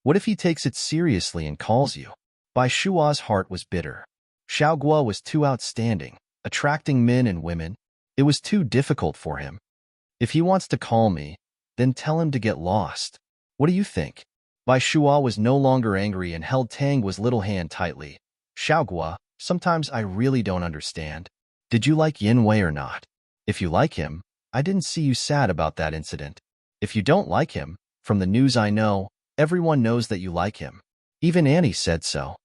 What if he takes it seriously and calls you? Bai Shuo's heart was bitter. Xiaogua was too outstanding, attracting men and women. It was too difficult for him. If he wants to call me, then tell him to get lost. What do you think? Bai Shuo was no longer angry and held Tanggua's little hand tightly. Xiaogua, sometimes I really don't understand. Did you like Yinwei or not? If you like him, I didn't see you sad about that incident. If you don't like him, from the news I know, everyone knows that you like him. Even Annie said so.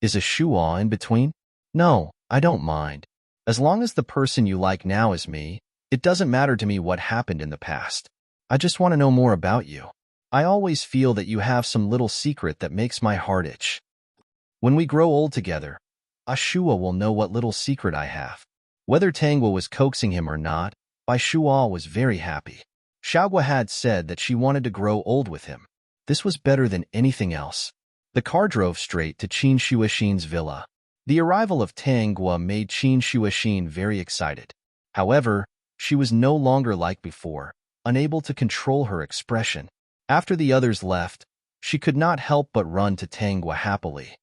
Is a Shuo in between? No, I don't mind. As long as the person you like now is me, it doesn't matter to me what happened in the past. I just want to know more about you. I always feel that you have some little secret that makes my heart itch. When we grow old together, Ashua will know what little secret I have. Whether Tanggua was coaxing him or not, Bai Shuo was very happy. Xiaogua had said that she wanted to grow old with him. This was better than anything else. The car drove straight to Qin Shuixin's villa. The arrival of Tanggua made Qin Shuixin very excited. However, she was no longer like before, unable to control her expression. After the others left, she could not help but run to Tanggua happily.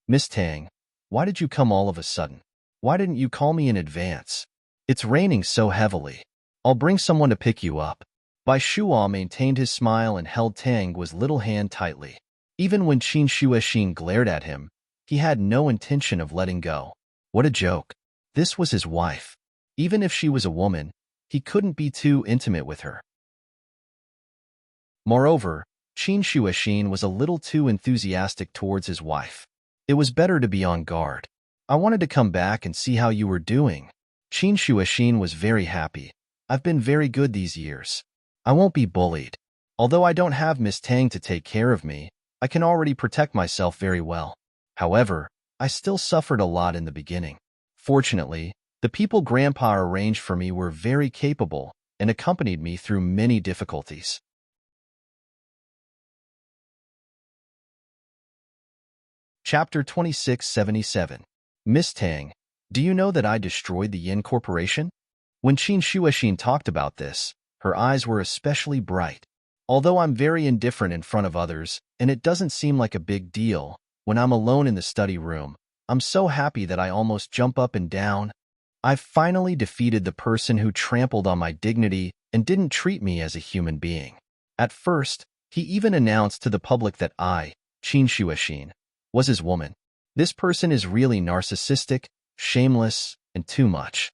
Miss Tang, why did you come all of a sudden? Why didn't you call me in advance? It's raining so heavily. I'll bring someone to pick you up. Bai Shuo maintained his smile and held Tanggua's little hand tightly. Even when Qin Shuixin glared at him, he had no intention of letting go. What a joke. This was his wife. Even if she was a woman, he couldn't be too intimate with her. Moreover, Qin Shuixin was a little too enthusiastic towards his wife. It was better to be on guard. I wanted to come back and see how you were doing. Qin Shuixin was very happy. I've been very good these years. I won't be bullied. Although I don't have Miss Tang to take care of me, I can already protect myself very well. However, I still suffered a lot in the beginning. Fortunately, the people Grandpa arranged for me were very capable and accompanied me through many difficulties. Chapter 2677. Miss Tang, do you know that I destroyed the Yin Corporation? When Qin Shuixin talked about this, her eyes were especially bright. Although I'm very indifferent in front of others, and it doesn't seem like a big deal, when I'm alone in the study room, I'm so happy that I almost jump up and down. I've finally defeated the person who trampled on my dignity and didn't treat me as a human being. At first, he even announced to the public that I, Qin Shuixin, was his woman. This person is really narcissistic, shameless, and too much.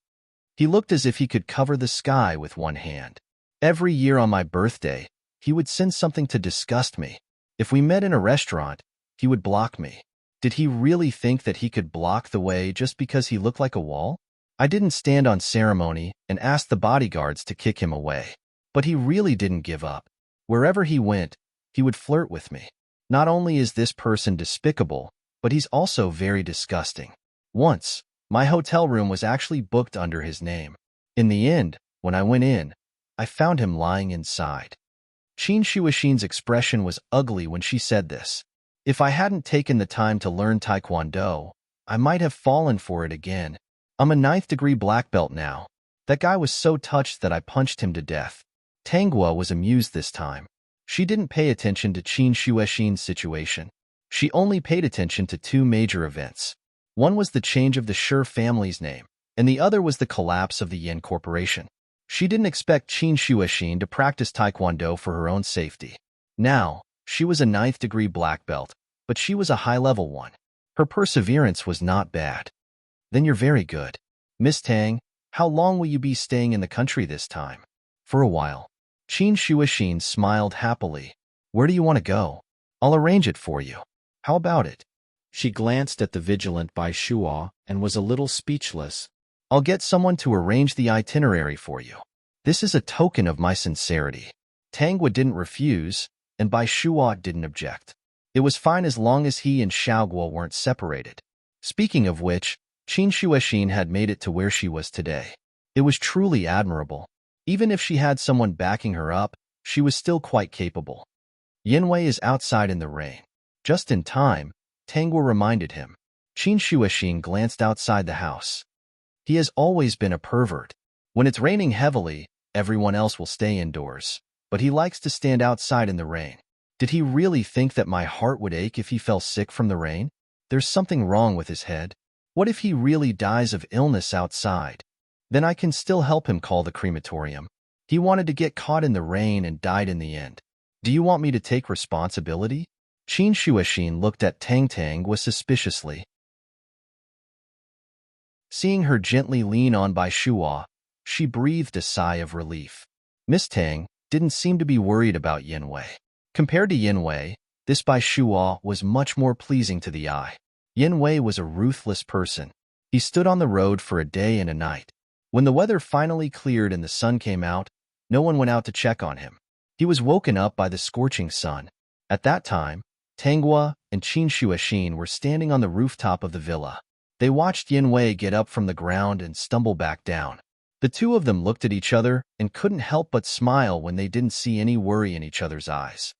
He looked as if he could cover the sky with one hand. Every year on my birthday, he would send something to disgust me. If we met in a restaurant, he would block me. Did he really think that he could block the way just because he looked like a wall? I didn't stand on ceremony and asked the bodyguards to kick him away. But he really didn't give up. Wherever he went, he would flirt with me. Not only is this person despicable, but he's also very disgusting. Once, my hotel room was actually booked under his name. In the end, when I went in, I found him lying inside. Qin Shuixin's expression was ugly when she said this. If I hadn't taken the time to learn Taekwondo, I might have fallen for it again. I'm a 9th degree black belt now. That guy was so touched that I punched him to death. Tanggua was amused this time. She didn't pay attention to Qin Shuixin's situation. She only paid attention to two major events. One was the change of the Shi family's name, and the other was the collapse of the Yin Corporation. She didn't expect Qin Shuixin to practice Taekwondo for her own safety. Now, she was a 9th degree black belt, but she was a high-level one. Her perseverance was not bad. Then you're very good. Miss Tang, how long will you be staying in the country this time? For a while. Qin Shuixin smiled happily. Where do you want to go? I'll arrange it for you. How about it? She glanced at the vigilant Bai Shuo and was a little speechless. I'll get someone to arrange the itinerary for you. This is a token of my sincerity. Tanggua didn't refuse, and Bai Shuo didn't object. It was fine as long as he and Xiaogua weren't separated. Speaking of which, Qin Shuixin had made it to where she was today. It was truly admirable. Even if she had someone backing her up, she was still quite capable. Yinwei is outside in the rain. Just in time, Tanggua reminded him. Qin Shuixin glanced outside the house. He has always been a pervert. When it's raining heavily, everyone else will stay indoors. But he likes to stand outside in the rain. Did he really think that my heart would ache if he fell sick from the rain? There's something wrong with his head. What if he really dies of illness outside? Then I can still help him call the crematorium. He wanted to get caught in the rain and died in the end. Do you want me to take responsibility? Qin Shuoxin looked at Tang Tangwa suspiciously. Seeing her gently lean on by Shuo, she breathed a sigh of relief. Miss Tang didn't seem to be worried about Yin Wei. Compared to Yin Wei, this Bai Shuo was much more pleasing to the eye. Yin Wei was a ruthless person. He stood on the road for a day and a night. When the weather finally cleared and the sun came out, no one went out to check on him. He was woken up by the scorching sun. At that time, Tanghua and Qin Shuoxin were standing on the rooftop of the villa. They watched Yin Wei get up from the ground and stumble back down. The two of them looked at each other and couldn't help but smile when they didn't see any worry in each other's eyes.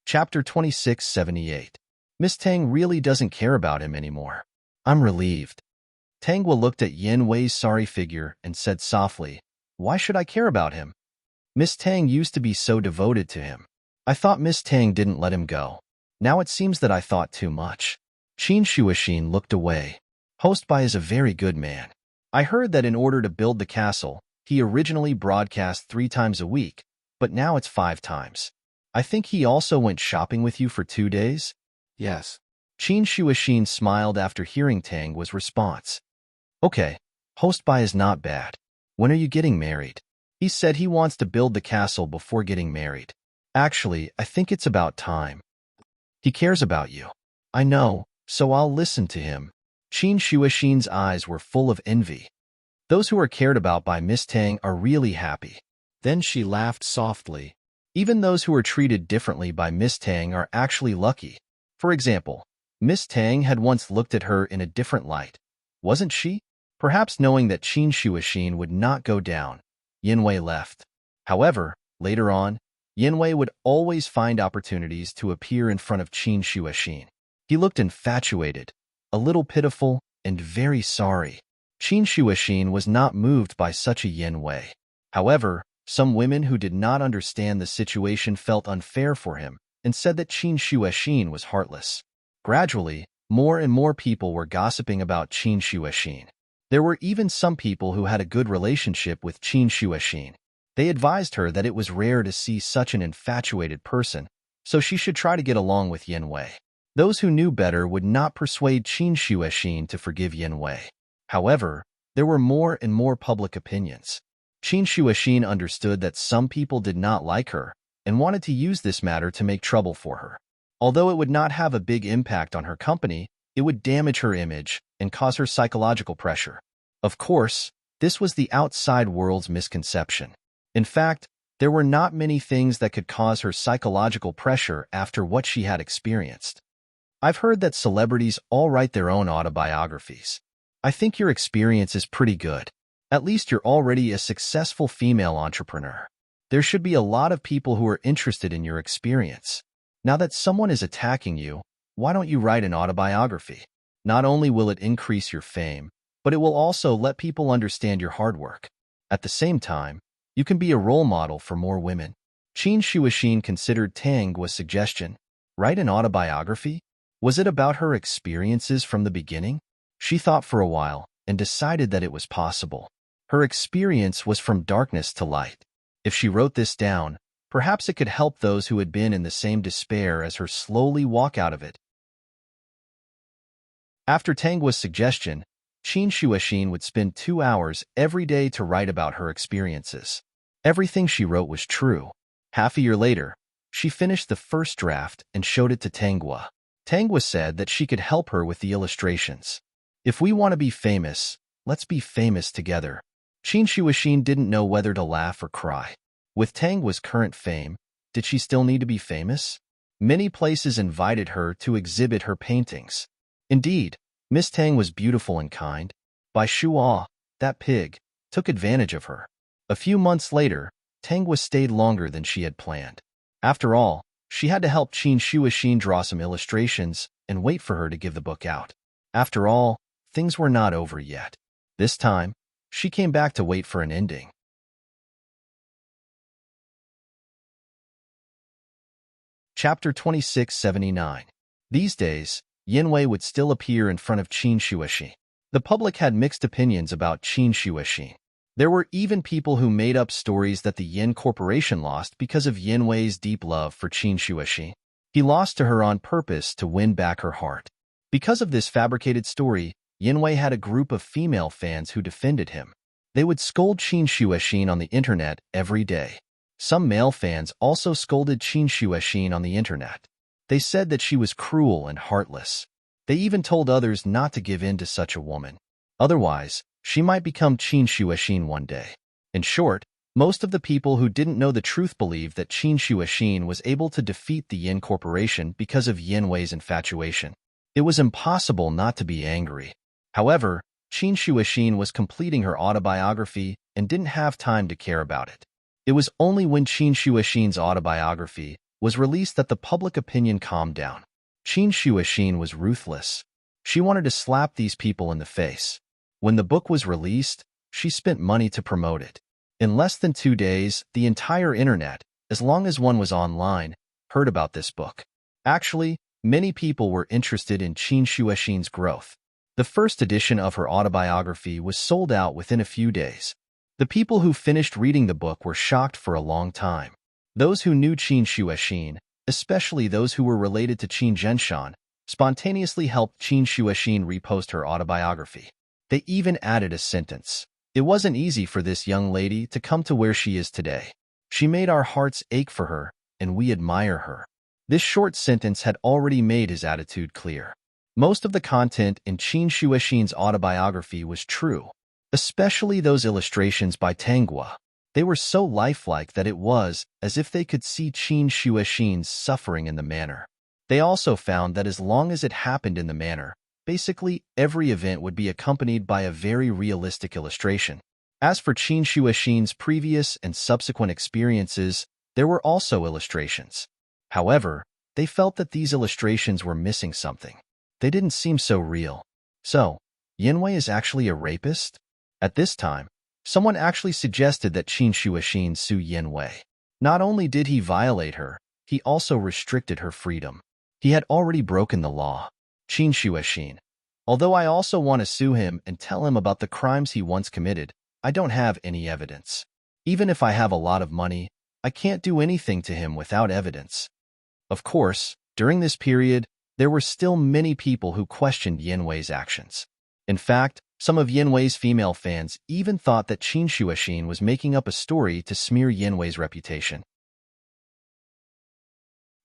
Chapter 2678. Miss Tang really doesn't care about him anymore. I'm relieved. Tanghua looked at Yin Wei's sorry figure and said softly, Why should I care about him? Miss Tang used to be so devoted to him. I thought Miss Tang didn't let him go. Now it seems that I thought too much. Qin Shuoxin looked away. Host Bai is a very good man. I heard that in order to build the castle, he originally broadcast 3 times a week, but now it's 5 times. I think he also went shopping with you for 2 days? Yes. Qin Shuoxin smiled after hearing Tangua's response. Okay, Host Bai is not bad. When are you getting married? He said he wants to build the castle before getting married. Actually, I think it's about time. He cares about you. I know, so I'll listen to him. Qin Shuoxin's eyes were full of envy. Those who are cared about by Miss Tang are really happy. Then she laughed softly. Even those who are treated differently by Miss Tang are actually lucky. For example, Miss Tang had once looked at her in a different light, wasn't she? Perhaps knowing that Qin Shuoxin would not go down, Yin Wei left. However, later on, Yin Wei would always find opportunities to appear in front of Qin Shuoxin. He looked infatuated, a little pitiful, and very sorry. Qin Shuoxin was not moved by such a Yin Wei. However, some women who did not understand the situation felt unfair for him and said that Qin Shuoxin was heartless. Gradually, more and more people were gossiping about Qin Shuoxin. There were even some people who had a good relationship with Qin Shuoxin. They advised her that it was rare to see such an infatuated person, so she should try to get along with Yin Wei. Those who knew better would not persuade Qin Shuoxin to forgive Yin Wei. However, there were more and more public opinions. Qin Shuoxin understood that some people did not like her and wanted to use this matter to make trouble for her. Although it would not have a big impact on her company, it would damage her image and cause her psychological pressure. Of course, this was the outside world's misconception. In fact, there were not many things that could cause her psychological pressure after what she had experienced. I've heard that celebrities all write their own autobiographies. I think your experience is pretty good. At least you're already a successful female entrepreneur. There should be a lot of people who are interested in your experience. Now that someone is attacking you, why don't you write an autobiography? Not only will it increase your fame, but it will also let people understand your hard work. At the same time, you can be a role model for more women. Qin Shuoxin considered Tangua's suggestion. Write an autobiography? Was it about her experiences from the beginning? She thought for a while and decided that it was possible. Her experience was from darkness to light. If she wrote this down, perhaps it could help those who had been in the same despair as her slowly walk out of it. After Tangua's suggestion, Qin Shuoxin would spend 2 hours every day to write about her experiences. Everything she wrote was true. Half a year later, she finished the first draft and showed it to Tanghua. Tanghua said that she could help her with the illustrations. If we want to be famous, let's be famous together. Qin Shuoxin didn't know whether to laugh or cry. With Tanghua's current fame, did she still need to be famous? Many places invited her to exhibit her paintings. Indeed, Miss Tang was beautiful and kind. Bai Shuo, that pig, took advantage of her. A few months later, Tanghua stayed longer than she had planned. After all, she had to help Qin Shuoxin draw some illustrations and wait for her to give the book out. After all, things were not over yet. This time, she came back to wait for an ending. Chapter 2679. These days, Yin Wei would still appear in front of Qin Shuoxin. The public had mixed opinions about Qin Shuixin. There were even people who made up stories that the Yin Corporation lost because of Yin Wei's deep love for Qin Shuixin. He lost to her on purpose to win back her heart. Because of this fabricated story, Yin Wei had a group of female fans who defended him. They would scold Qin Shuixin on the internet every day. Some male fans also scolded Qin Shuixin on the internet. They said that she was cruel and heartless. They even told others not to give in to such a woman. Otherwise, she might become Qin Shuixin one day. In short, most of the people who didn't know the truth believed that Qin Shuixin was able to defeat the Yin Corporation because of Yin Wei's infatuation. It was impossible not to be angry. However, Qin Shuixin was completing her autobiography and didn't have time to care about it. It was only when Qin Shuixin's autobiography was released that the public opinion calmed down. Qin Shuixin was ruthless. She wanted to slap these people in the face. When the book was released, she spent money to promote it. In less than 2 days, the entire internet, as long as one was online, heard about this book. Actually, many people were interested in Qin Shuixin's growth. The first edition of her autobiography was sold out within a few days. The people who finished reading the book were shocked for a long time. Those who knew Qin Shuixin, especially those who were related to Qin Zhenshan, spontaneously helped Qin Shuixin repost her autobiography. They even added a sentence. It wasn't easy for this young lady to come to where she is today. She made our hearts ache for her, and we admire her. This short sentence had already made his attitude clear. Most of the content in Qin Shuixin's autobiography was true, especially those illustrations by Tanghua. They were so lifelike that it was as if they could see Qin Shuixin's suffering in the manner. They also found that as long as it happened in the manner, basically every event would be accompanied by a very realistic illustration. As for Qin Shuixin's previous and subsequent experiences, there were also illustrations. However, they felt that these illustrations were missing something. They didn't seem so real. So, Yin Wei is actually a rapist? At this time, someone actually suggested that Qin Shuixin sue Yin Wei. Not only did he violate her, he also restricted her freedom. He had already broken the law. Qin Shuixin. Although I also want to sue him and tell him about the crimes he once committed, I don't have any evidence. Even if I have a lot of money, I can't do anything to him without evidence. Of course, during this period, there were still many people who questioned Yin Wei's actions. In fact, some of Yin Wei's female fans even thought that Qin Shuixin was making up a story to smear Yin Wei's reputation.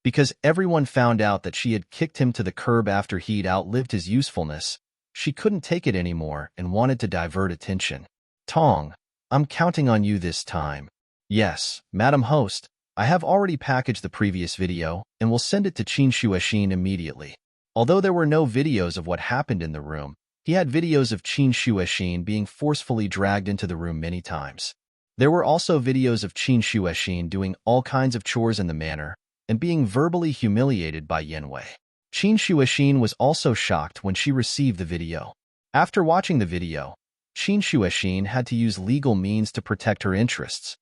Because everyone found out that she had kicked him to the curb after he'd outlived his usefulness, she couldn't take it anymore and wanted to divert attention. Tong, I'm counting on you this time. Yes, Madam Host, I have already packaged the previous video and will send it to Qin Shuixin immediately. Although there were no videos of what happened in the room, he had videos of Qin Shuixin being forcefully dragged into the room many times. There were also videos of Qin Shuixin doing all kinds of chores in the manor and being verbally humiliated by Yin Wei. Qin Shuixin was also shocked when she received the video. After watching the video, Qin Shuixin had to use legal means to protect her interests.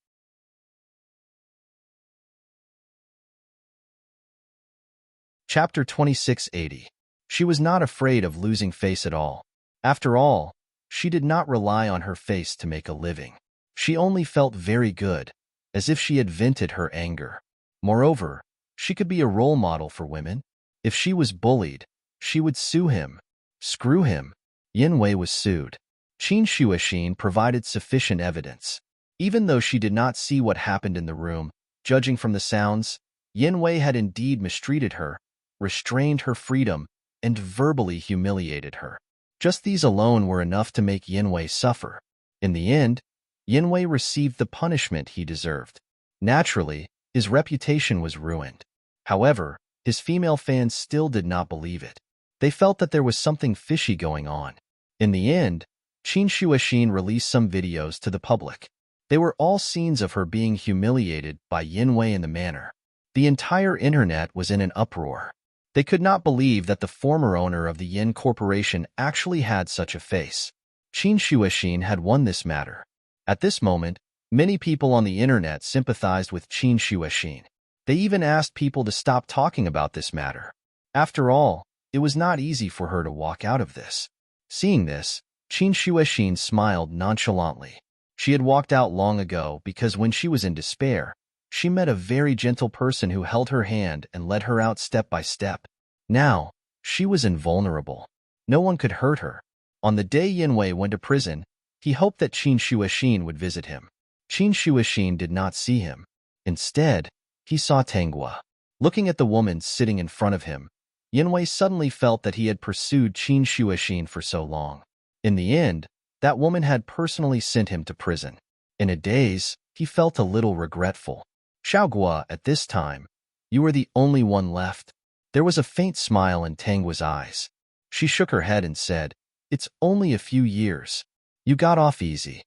Chapter 2680. She was not afraid of losing face at all. After all, she did not rely on her face to make a living. She only felt very good, as if she had vented her anger. Moreover, she could be a role model for women. If she was bullied, she would sue him. Screw him. Yin Wei was sued. Qin Shuixin provided sufficient evidence. Even though she did not see what happened in the room, judging from the sounds, Yin Wei had indeed mistreated her, restrained her freedom, and verbally humiliated her. Just these alone were enough to make Yin Wei suffer. In the end, Yin Wei received the punishment he deserved. Naturally, his reputation was ruined. However, his female fans still did not believe it. They felt that there was something fishy going on. In the end, Qin Shuixin released some videos to the public. They were all scenes of her being humiliated by Yin Wei in the manor. The entire internet was in an uproar. They could not believe that the former owner of the Yin Corporation actually had such a face. Qin Shuixin had won this matter. At this moment, many people on the internet sympathized with Qin Shuixin. They even asked people to stop talking about this matter. After all, it was not easy for her to walk out of this. Seeing this, Qin Shuixin smiled nonchalantly. She had walked out long ago because when she was in despair, she met a very gentle person who held her hand and led her out step by step. Now, she was invulnerable. No one could hurt her. On the day Yanwei went to prison, he hoped that Qin Shuixin would visit him. Qin Shuixin did not see him. Instead, he saw Tanghua. Looking at the woman sitting in front of him, Yanwei suddenly felt that he had pursued Qin Shuixin for so long. In the end, that woman had personally sent him to prison. In a daze, he felt a little regretful. Xiaogua, at this time, you were the only one left. There was a faint smile in Tanghua's eyes. She shook her head and said, "It's only a few years. You got off easy."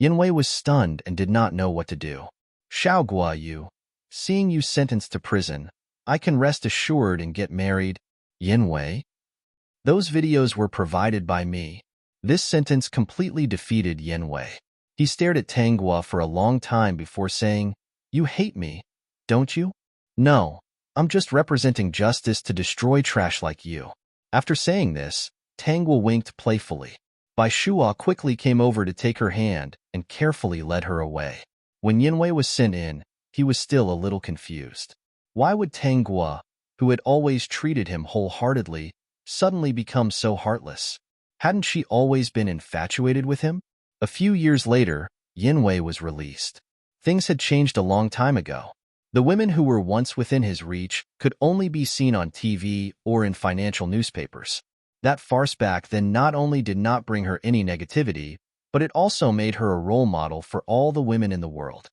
Yanwei was stunned and did not know what to do. Xiaogua, seeing you sentenced to prison, I can rest assured and get married. Yanwei? Those videos were provided by me. This sentence completely defeated Yanwei. He stared at Tanghua for a long time before saying, "You hate me, don't you?" "No, I'm just representing justice to destroy trash like you." After saying this, Tanghua winked playfully. Bai Shuo quickly came over to take her hand and carefully led her away. When Yanwei was sent in, he was still a little confused. Why would Tanghua, who had always treated him wholeheartedly, suddenly become so heartless? Hadn't she always been infatuated with him? A few years later, Yanwei was released. Things had changed a long time ago. The women who were once within his reach could only be seen on TV or in financial newspapers. That farce back then not only did not bring her any negativity, but it also made her a role model for all the women in the world.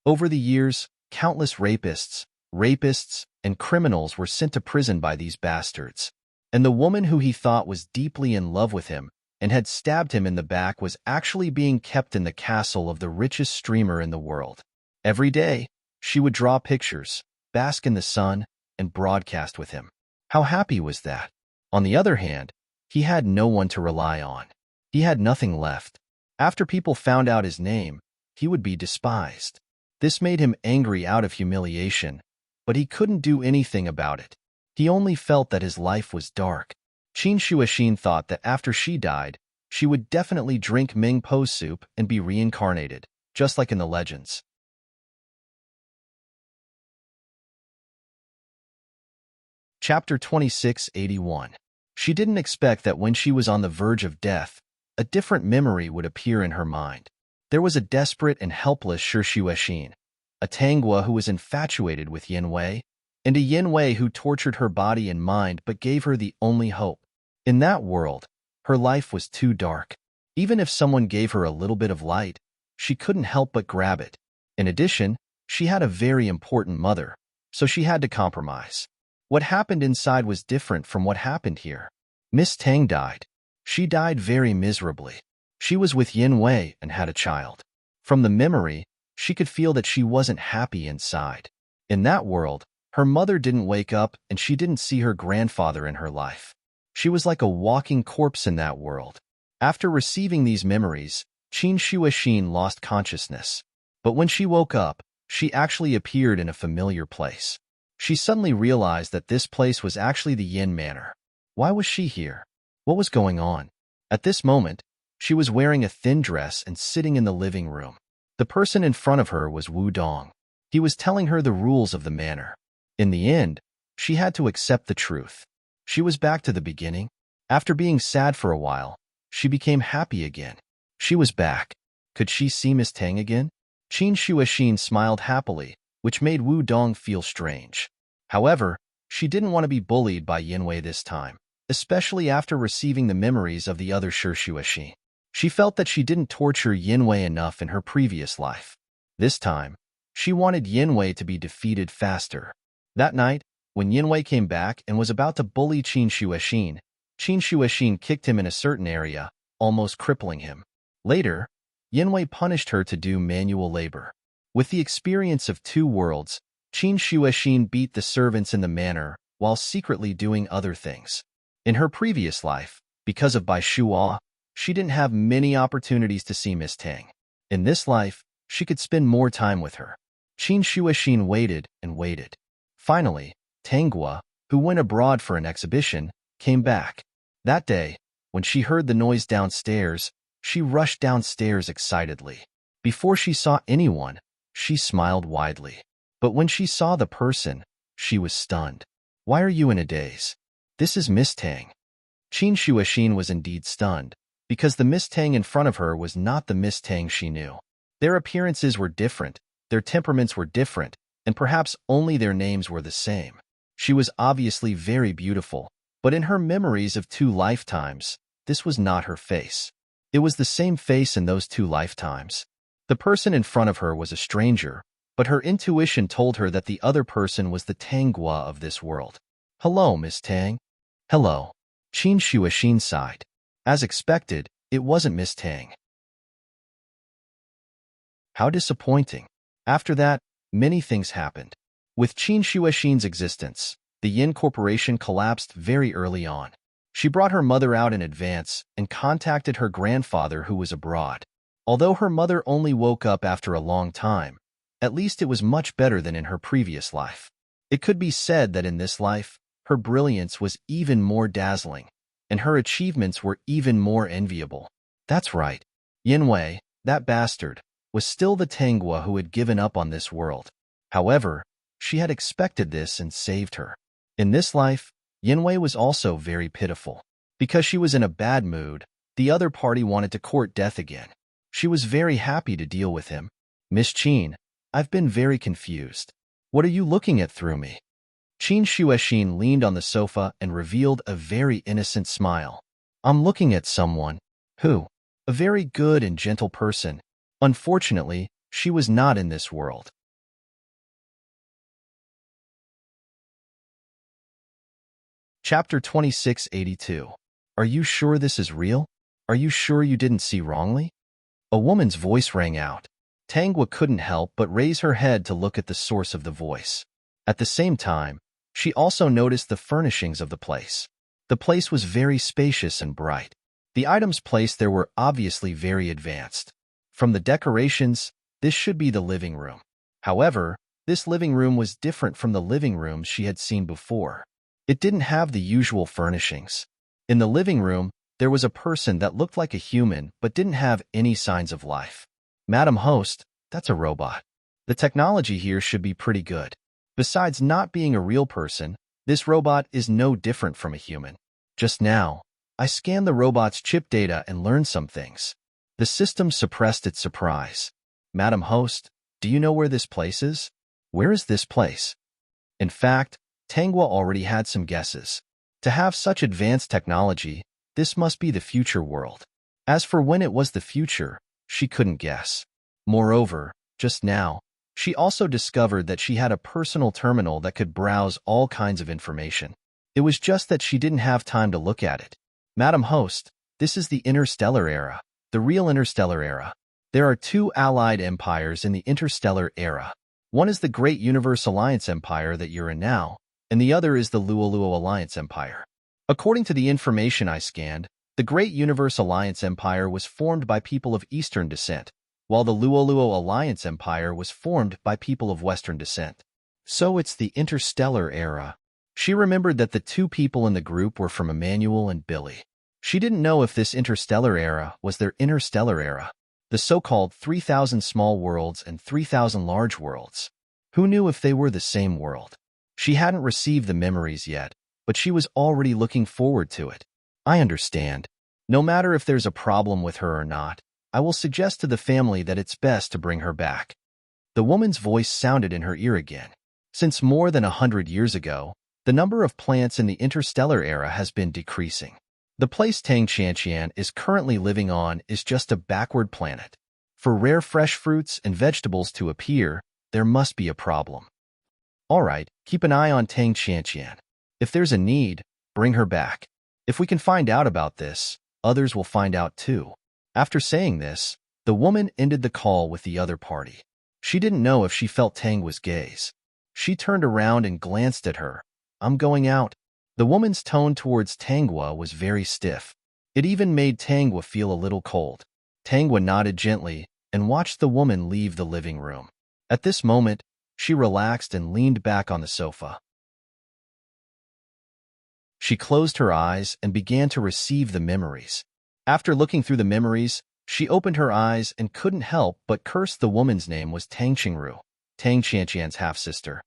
Over the years, countless rapists, and criminals were sent to prison by these bastards. And the woman who he thought was deeply in love with him and had stabbed him in the back was actually being kept in the castle of the richest streamer in the world. Every day, she would draw pictures, bask in the sun, and broadcast with him. How happy was that? On the other hand, he had no one to rely on. He had nothing left. After people found out his name, he would be despised. This made him angry out of humiliation, but he couldn't do anything about it. He only felt that his life was dark. Qin Shuixin thought that after she died, she would definitely drink Ming Po soup and be reincarnated, just like in the legends. Chapter 2681. She didn't expect that when she was on the verge of death, a different memory would appear in her mind. There was a desperate and helpless Shi Shuixin, a Tanghua who was infatuated with Yanwei, and a Yanwei who tortured her body and mind but gave her the only hope. In that world, her life was too dark. Even if someone gave her a little bit of light, she couldn't help but grab it. In addition, she had a very important mother, so she had to compromise. What happened inside was different from what happened here. Miss Tang died. She died very miserably. She was with Yanwei and had a child. From the memory, she could feel that she wasn't happy inside. In that world, her mother didn't wake up and she didn't see her grandfather in her life. She was like a walking corpse in that world. After receiving these memories, Qin Shuixin lost consciousness. But when she woke up, she actually appeared in a familiar place. She suddenly realized that this place was actually the Yin Manor. Why was she here? What was going on? At this moment, she was wearing a thin dress and sitting in the living room. The person in front of her was Wu Dong. He was telling her the rules of the manor. In the end, she had to accept the truth. She was back to the beginning. After being sad for a while, she became happy again. She was back. Could she see Miss Tang again? Qin Shuixin smiled happily, which made Wu Dong feel strange. However, she didn't want to be bullied by Yanwei this time, especially after receiving the memories of the other Shi Shuixin. She felt that she didn't torture Yanwei enough in her previous life. This time, she wanted Yanwei to be defeated faster. That night, when Yanwei came back and was about to bully Qin Shuixin kicked him in a certain area, almost crippling him. Later, Yanwei punished her to do manual labor. With the experience of two worlds, Qin Shuixin beat the servants in the manor while secretly doing other things. In her previous life, because of Bai Shuo, she didn't have many opportunities to see Miss Tang. In this life, she could spend more time with her. Qin Shuixin waited and waited. Finally, Tanghua, who went abroad for an exhibition, came back. That day, when she heard the noise downstairs, she rushed downstairs excitedly. Before she saw anyone, she smiled widely. But when she saw the person, she was stunned. Why are you in a daze? This is Miss Tang. Qin Shuixin was indeed stunned, because the Miss Tang in front of her was not the Miss Tang she knew. Their appearances were different, their temperaments were different, and perhaps only their names were the same. She was obviously very beautiful, but in her memories of 2 lifetimes, this was not her face. It was the same face in those 2 lifetimes. The person in front of her was a stranger, but her intuition told her that the other person was the Tanghua of this world. Hello, Miss Tang. Hello. Qin Shuixin sighed. As expected, it wasn't Miss Tang. How disappointing. After that, many things happened. With Qin Shuixin's existence, the Yin Corporation collapsed very early on. She brought her mother out in advance and contacted her grandfather who was abroad. Although her mother only woke up after a long time, at least it was much better than in her previous life. It could be said that in this life, her brilliance was even more dazzling, and her achievements were even more enviable. That's right. Yinwei, that bastard, was still the Tanghua who had given up on this world. However, she had expected this and saved her. In this life, Yinwei was also very pitiful. Because she was in a bad mood, the other party wanted to court death again. She was very happy to deal with him. Miss Qin, I've been very confused. What are you looking at through me? Qin Shuixin leaned on the sofa and revealed a very innocent smile. I'm looking at someone. Who? A very good and gentle person. Unfortunately, she was not in this world. Chapter 2682. Are you sure this is real? Are you sure you didn't see wrongly? A woman's voice rang out. Tanghua couldn't help but raise her head to look at the source of the voice. At the same time, she also noticed the furnishings of the place. The place was very spacious and bright. The items placed there were obviously very advanced. From the decorations, this should be the living room. However, this living room was different from the living rooms she had seen before. It didn't have the usual furnishings. In the living room, there was a person that looked like a human but didn't have any signs of life. Madam Host, that's a robot. The technology here should be pretty good. Besides not being a real person, this robot is no different from a human. Just now, I scanned the robot's chip data and learned some things. The system suppressed its surprise. Madam Host, do you know where this place is? Where is this place? In fact, Tanghua already had some guesses. To have such advanced technology, this must be the future world. As for when it was the future, she couldn't guess. Moreover, just now, she also discovered that she had a personal terminal that could browse all kinds of information. It was just that she didn't have time to look at it. Madam Host, this is the interstellar era, the real interstellar era. There are 2 allied empires in the interstellar era. One is the Great Universe Alliance Empire that you're in now, and the other is the Luoluo Alliance Empire. According to the information I scanned, the Great Universe Alliance Empire was formed by people of Eastern descent, while the Luoluo Alliance Empire was formed by people of Western descent. So it's the interstellar era. She remembered that the 2 people in the group were from Emmanuel and Billy. She didn't know if this interstellar era was their interstellar era, the so-called 3,000 small worlds and 3,000 large worlds. Who knew if they were the same world? She hadn't received the memories yet, but she was already looking forward to it. I understand. No matter if there's a problem with her or not, I will suggest to the family that it's best to bring her back. The woman's voice sounded in her ear again. Since more than 100 years ago, the number of plants in the interstellar era has been decreasing. The place Tang Qianqian is currently living on is just a backward planet. For rare fresh fruits and vegetables to appear, there must be a problem. All right, keep an eye on Tang Qianqian. If there's a need, bring her back. If we can find out about this, others will find out too. After saying this, the woman ended the call with the other party. She didn't know if she felt Tanghua's gaze. She turned around and glanced at her. I'm going out. The woman's tone towards Tanghua was very stiff. It even made Tanghua feel a little cold. Tanghua nodded gently and watched the woman leave the living room. At this moment, she relaxed and leaned back on the sofa. She closed her eyes and began to receive the memories. After looking through the memories, she opened her eyes and couldn't help but curse. The woman's name was Tang Qingru, Tang Qianqian's half-sister.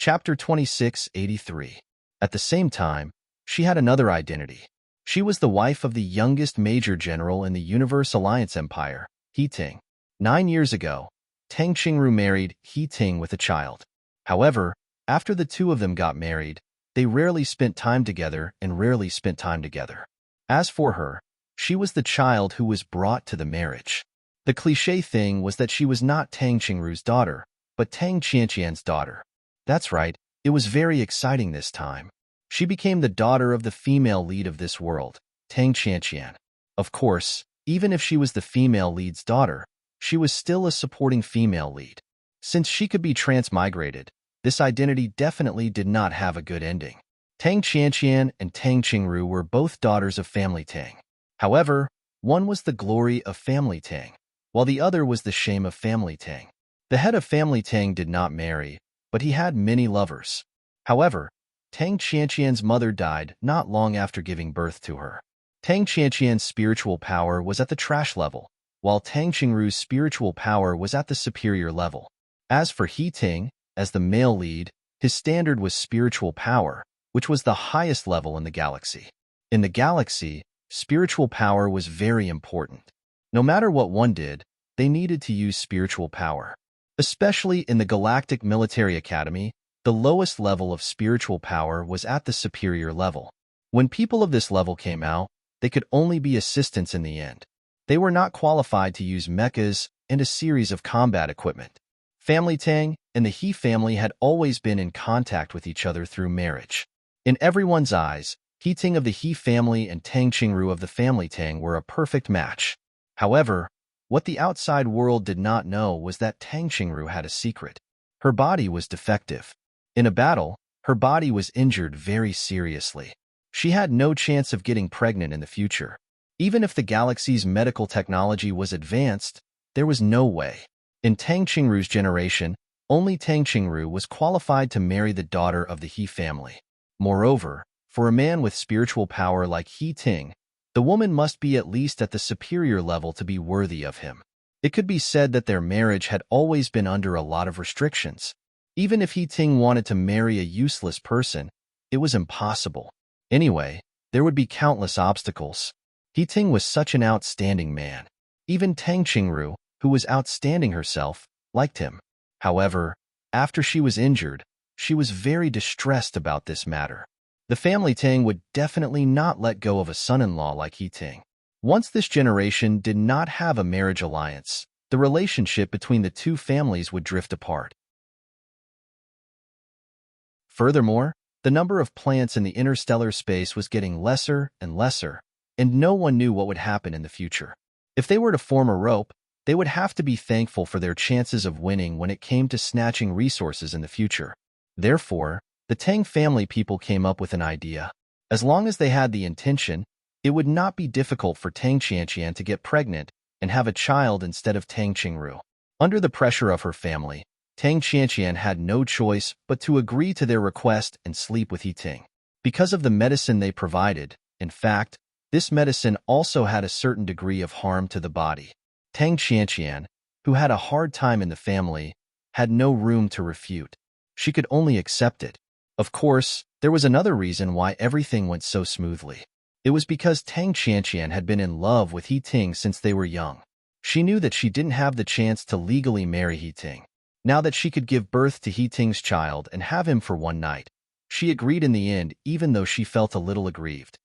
Chapter 2683. At the same time, she had another identity. She was the wife of the youngest major general in the Universe Alliance Empire, He Ting. 9 years ago, Tang Qingru married He Ting with a child. However, after the two of them got married, they rarely spent time together. As for her, she was the child who was brought to the marriage. The cliché thing was that she was not Tang Qingru's daughter, but Tang Qianqian's daughter. That's right, it was very exciting this time. She became the daughter of the female lead of this world, Tang Qianqian. Of course, even if she was the female lead's daughter, she was still a supporting female lead. Since she could be transmigrated, this identity definitely did not have a good ending. Tang Qianqian and Tang Qingru were both daughters of family Tang. However, one was the glory of family Tang, while the other was the shame of family Tang. The head of family Tang did not marry, but he had many lovers. However, Tang Qianqian's mother died not long after giving birth to her. Tang Qianqian's spiritual power was at the trash level, while Tang Qingru's spiritual power was at the superior level. As for He Ting, as the male lead, his standard was spiritual power, which was the highest level in the galaxy. In the galaxy, spiritual power was very important. No matter what one did, they needed to use spiritual power. Especially in the Galactic Military Academy, the lowest level of spiritual power was at the superior level. When people of this level came out, they could only be assistants in the end. They were not qualified to use mechas and a series of combat equipment. Family Tang and the He family had always been in contact with each other through marriage. In everyone's eyes, He Ting of the He family and Tang Qingru of the family Tang were a perfect match. However, what the outside world did not know was that Tang Qingru had a secret. Her body was defective. In a battle, her body was injured very seriously. She had no chance of getting pregnant in the future. Even if the galaxy's medical technology was advanced, there was no way. In Tang Qingru's generation, only Tang Qingru was qualified to marry the daughter of the He family. Moreover, for a man with spiritual power like He Ting, the woman must be at least at the superior level to be worthy of him. It could be said that their marriage had always been under a lot of restrictions. Even if He Ting wanted to marry a useless person, it was impossible. Anyway, there would be countless obstacles. He Ting was such an outstanding man. Even Tang Qingru, who was outstanding herself, liked him. However, after she was injured, she was very distressed about this matter. The family Tang would definitely not let go of a son-in-law like He Ting. Once this generation did not have a marriage alliance, the relationship between the two families would drift apart. Furthermore, the number of plants in the interstellar space was getting lesser and lesser, and no one knew what would happen in the future. If they were to form a rope, they would have to be thankful for their chances of winning when it came to snatching resources in the future. Therefore, the Tang family people came up with an idea. As long as they had the intention, it would not be difficult for Tang Qianqian to get pregnant and have a child instead of Tang Qingru. Under the pressure of her family, Tang Qianqian had no choice but to agree to their request and sleep with He Ting. Because of the medicine they provided, in fact, this medicine also had a certain degree of harm to the body. Tang Qianqian, who had a hard time in the family, had no room to refute. She could only accept it. Of course, there was another reason why everything went so smoothly. It was because Tang Qianqian had been in love with He Ting since they were young. She knew that she didn't have the chance to legally marry He Ting. Now that she could give birth to He Ting's child and have him for one night, she agreed in the end even though she felt a little aggrieved.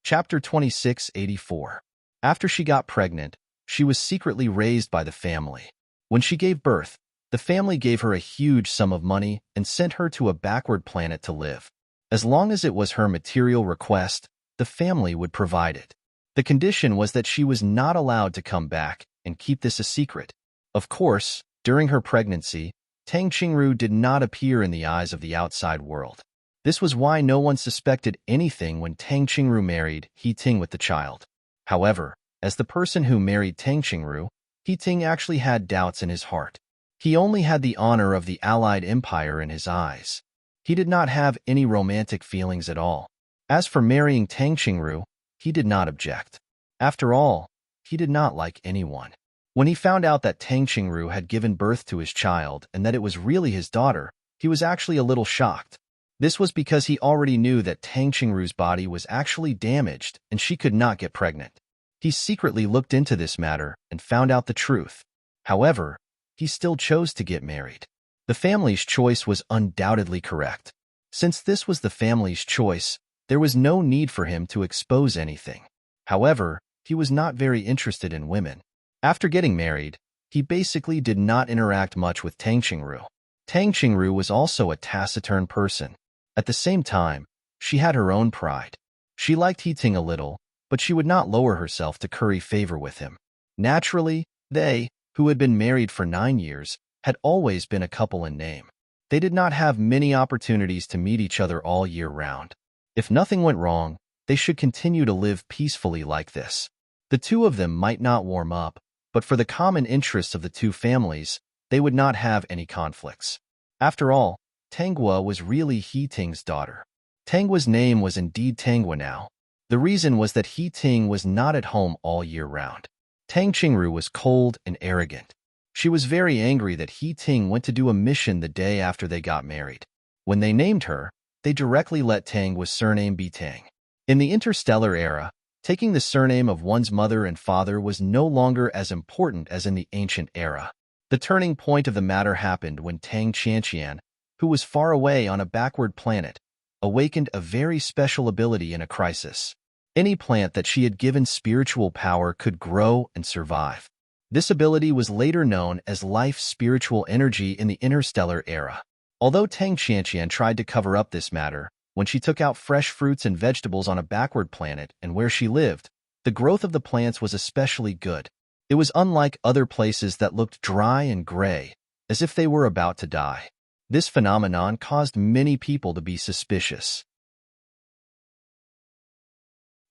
Chapter 2684. After she got pregnant, she was secretly raised by the family. When she gave birth, the family gave her a huge sum of money and sent her to a backward planet to live. As long as it was her material request, the family would provide it. The condition was that she was not allowed to come back and keep this a secret. Of course, during her pregnancy, Tang Qingru did not appear in the eyes of the outside world. This was why no one suspected anything when Tang Qingru married He Ting with the child. However, As the person who married Tang Qingru, He Ting actually had doubts in his heart. He only had the honor of the Allied Empire in his eyes. He did not have any romantic feelings at all. As for marrying Tang Qingru, he did not object. After all, he did not like anyone. When he found out that Tang Qingru had given birth to his child and that it was really his daughter, he was actually a little shocked. This was because he already knew that Tang Qingru's body was actually damaged and she could not get pregnant. He secretly looked into this matter and found out the truth. However, he still chose to get married. The family's choice was undoubtedly correct. Since this was the family's choice, there was no need for him to expose anything. However, he was not very interested in women. After getting married, he basically did not interact much with Tang Qingru. Tang Qingru was also a taciturn person. At the same time, she had her own pride. She liked He Ting a little, but she would not lower herself to curry favor with him. Naturally, they, who had been married for 9 years, had always been a couple in name. They did not have many opportunities to meet each other all year round. If nothing went wrong, they should continue to live peacefully like this. The two of them might not warm up, but for the common interests of the two families, they would not have any conflicts. After all, Tanghua was really He Ting's daughter. Tanghua's name was indeed Tanghua now. The reason was that He Ting was not at home all year round. Tang Qingru was cold and arrogant. She was very angry that He Ting went to do a mission the day after they got married. When they named her, they directly let Tanghua's surname be Tang. In the interstellar era, taking the surname of one's mother and father was no longer as important as in the ancient era. The turning point of the matter happened when Tang Qianqian, who was far away on a backward planet, awakened a very special ability in a crisis. Any plant that she had given spiritual power could grow and survive. This ability was later known as life spiritual energy in the interstellar era. Although Tang Qianqian tried to cover up this matter, when she took out fresh fruits and vegetables on a backward planet and where she lived, the growth of the plants was especially good. It was unlike other places that looked dry and gray, as if they were about to die. This phenomenon caused many people to be suspicious.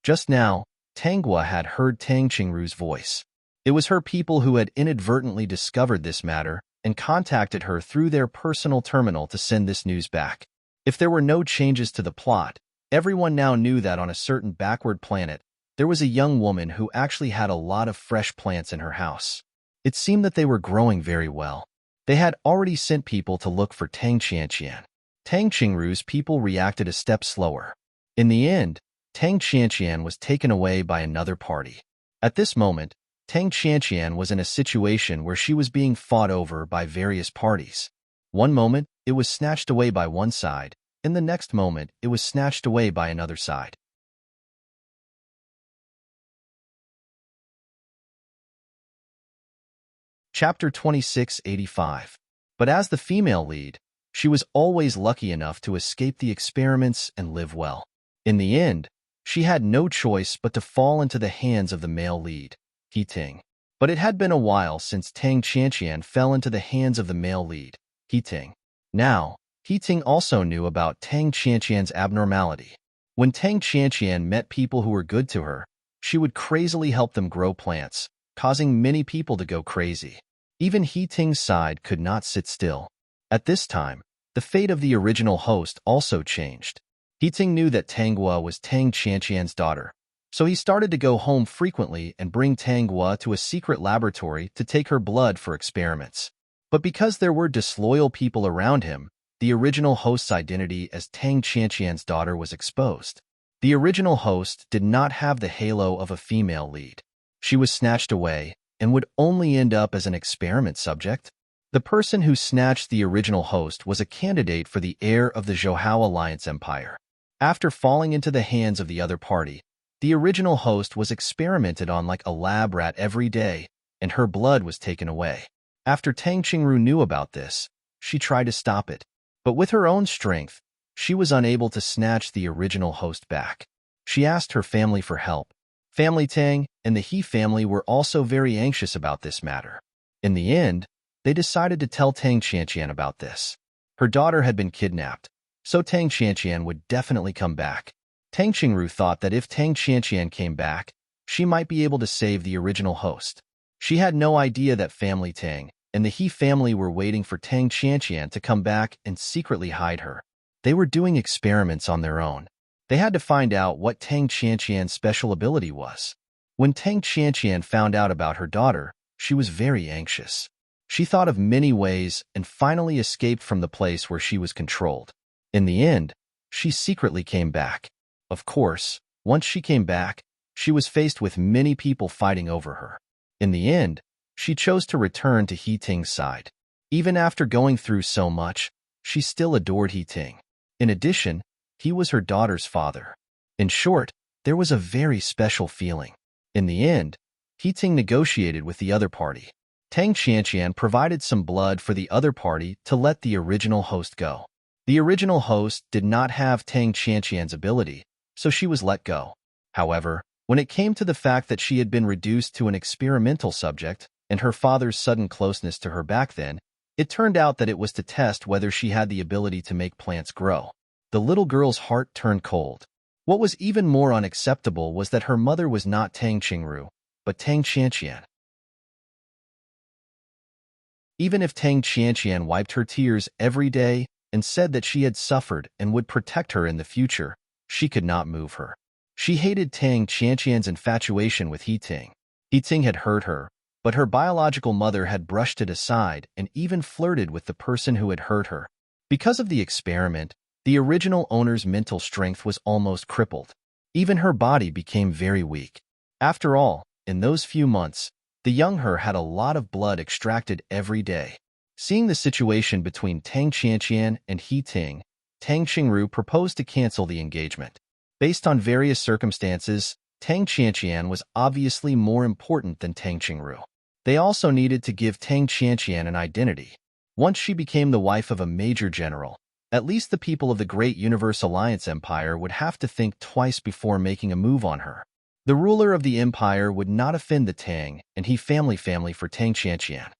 Just now, Tanghua had heard Tang Qingru's voice. It was her people who had inadvertently discovered this matter and contacted her through their personal terminal to send this news back. If there were no changes to the plot, everyone now knew that on a certain backward planet, there was a young woman who actually had a lot of fresh plants in her house. It seemed that they were growing very well. They had already sent people to look for Tang Qianqian. Tang Qingru's people reacted a step slower. In the end, Tang Qianqian was taken away by another party. At this moment, Tang Qianqian was in a situation where she was being fought over by various parties. One moment, it was snatched away by one side, and the next moment, it was snatched away by another side. Chapter 2685. But as the female lead, she was always lucky enough to escape the experiments and live well. In the end, she had no choice but to fall into the hands of the male lead, He Ting. But it had been a while since Tang Qianqian fell into the hands of the male lead, He Ting. Now, He Ting also knew about Tang Qianqian's abnormality. When Tang Qianqian met people who were good to her, she would crazily help them grow plants, causing many people to go crazy. Even He Ting's side could not sit still. At this time, the fate of the original host also changed. He Ting knew that Tanghua was Tang Qianqian's daughter, so he started to go home frequently and bring Tanghua to a secret laboratory to take her blood for experiments. But because there were disloyal people around him, the original host's identity as Tang Qianqian's daughter was exposed. The original host did not have the halo of a female lead. She was snatched away and would only end up as an experiment subject. The person who snatched the original host was a candidate for the heir of the Zhouhao Alliance Empire. After falling into the hands of the other party, the original host was experimented on like a lab rat every day, and her blood was taken away. After Tang Qingru knew about this, she tried to stop it. But with her own strength, she was unable to snatch the original host back. She asked her family for help. Family Tang and the He family were also very anxious about this matter. In the end, they decided to tell Tang Qianqian about this. Her daughter had been kidnapped, so Tang Qianqian would definitely come back. Tang Qingru thought that if Tang Qianqian came back, she might be able to save the original host. She had no idea that Family Tang and the He family were waiting for Tang Qianqian to come back and secretly hide her. They were doing experiments on their own. They had to find out what Tang Qianqian's special ability was. When Tang Qianqian found out about her daughter, she was very anxious. She thought of many ways and finally escaped from the place where she was controlled. In the end, she secretly came back. Of course, once she came back, she was faced with many people fighting over her. In the end, she chose to return to He Ting's side. Even after going through so much, she still adored He Ting. In addition, he was her daughter's father. In short, there was a very special feeling. In the end, He Ting negotiated with the other party. Tang Qianqian provided some blood for the other party to let the original host go. The original host did not have Tang Qianqian's ability, so she was let go. However, when it came to the fact that she had been reduced to an experimental subject and her father's sudden closeness to her back then, it turned out that it was to test whether she had the ability to make plants grow. The little girl's heart turned cold. What was even more unacceptable was that her mother was not Tang Qingru, but Tang Qianqian. Even if Tang Qianqian wiped her tears every day and said that she had suffered and would protect her in the future, she could not move her. She hated Tang Qianqian's infatuation with He Ting. He Ting had hurt her, but her biological mother had brushed it aside and even flirted with the person who had hurt her. Because of the experiment, the original owner's mental strength was almost crippled. Even her body became very weak. After all, in those few months, the young her had a lot of blood extracted every day. Seeing the situation between Tang Qianqian and He Ting, Tang Qingru proposed to cancel the engagement. Based on various circumstances, Tang Qianqian was obviously more important than Tang Qingru. They also needed to give Tang Qianqian an identity. Once she became the wife of a major general, at least the people of the Great Universe Alliance Empire would have to think twice before making a move on her. The ruler of the empire would not offend the Tang and He family for Tang Qianqian.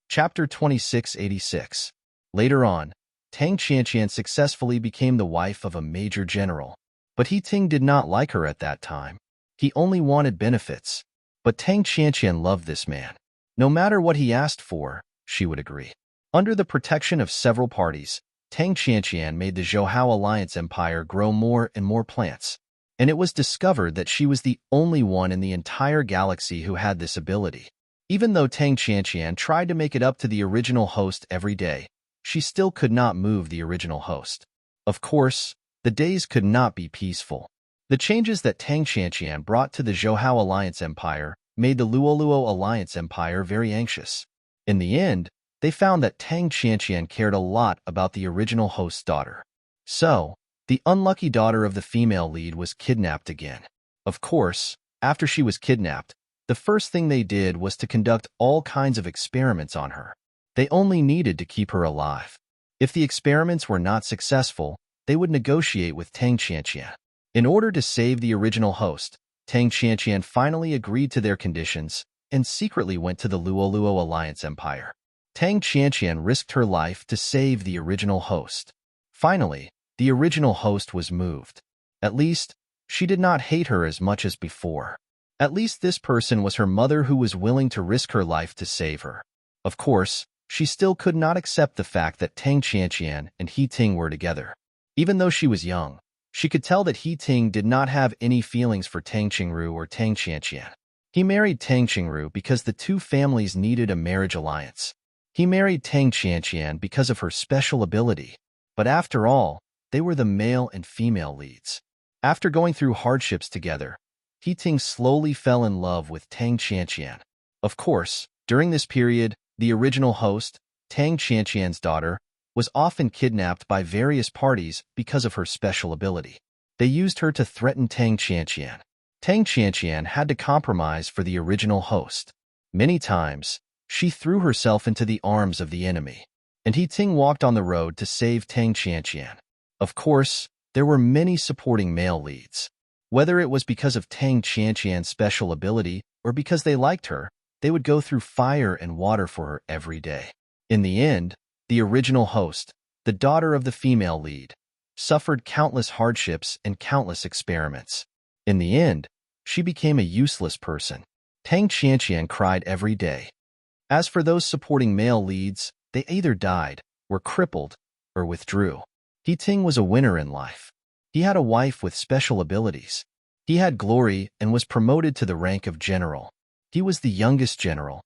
Chapter 2686. Later on, Tang Qianqian successfully became the wife of a major general. But He Ting did not like her at that time. He only wanted benefits. But Tang Qianqian loved this man. No matter what he asked for, she would agree. Under the protection of several parties, Tang Qianqian made the Zhouhao Alliance Empire grow more and more plants. And it was discovered that she was the only one in the entire galaxy who had this ability. Even though Tang Qianqian tried to make it up to the original host every day, she still could not move the original host. Of course, the days could not be peaceful. The changes that Tang Qianqian brought to the Zhouhao Alliance Empire made the Luoluo Alliance Empire very anxious. In the end, they found that Tang Qianqian cared a lot about the original host's daughter. So, the unlucky daughter of the female lead was kidnapped again. Of course, after she was kidnapped, the first thing they did was to conduct all kinds of experiments on her. They only needed to keep her alive. If the experiments were not successful, they would negotiate with Tang Qianqian. In order to save the original host, Tang Qianqian finally agreed to their conditions and secretly went to the Luoluo Alliance Empire. Tang Qianqian risked her life to save the original host. Finally, the original host was moved. At least, she did not hate her as much as before. At least this person was her mother who was willing to risk her life to save her. Of course, she still could not accept the fact that Tang Qianqian and He Ting were together. Even though she was young, she could tell that He Ting did not have any feelings for Tang Qingru or Tang Qianqian. He married Tang Qingru because the two families needed a marriage alliance. He married Tang Qianqian because of her special ability. But after all, they were the male and female leads. After going through hardships together, He Ting slowly fell in love with Tang Qianqian. Of course, during this period, the original host, Tang Qianqian's daughter, was often kidnapped by various parties because of her special ability. They used her to threaten Tang Qianqian. Tang Qianqian had to compromise for the original host. Many times, she threw herself into the arms of the enemy, and He Ting walked on the road to save Tang Qianqian. Of course, there were many supporting male leads. Whether it was because of Tang Qianqian's special ability or because they liked her, they would go through fire and water for her every day. In the end, the original host, the daughter of the female lead, suffered countless hardships and countless experiments. In the end, she became a useless person. Tang Qianqian cried every day. As for those supporting male leads, they either died, were crippled, or withdrew. He Ting was a winner in life. He had a wife with special abilities. He had glory and was promoted to the rank of general. He was the youngest general.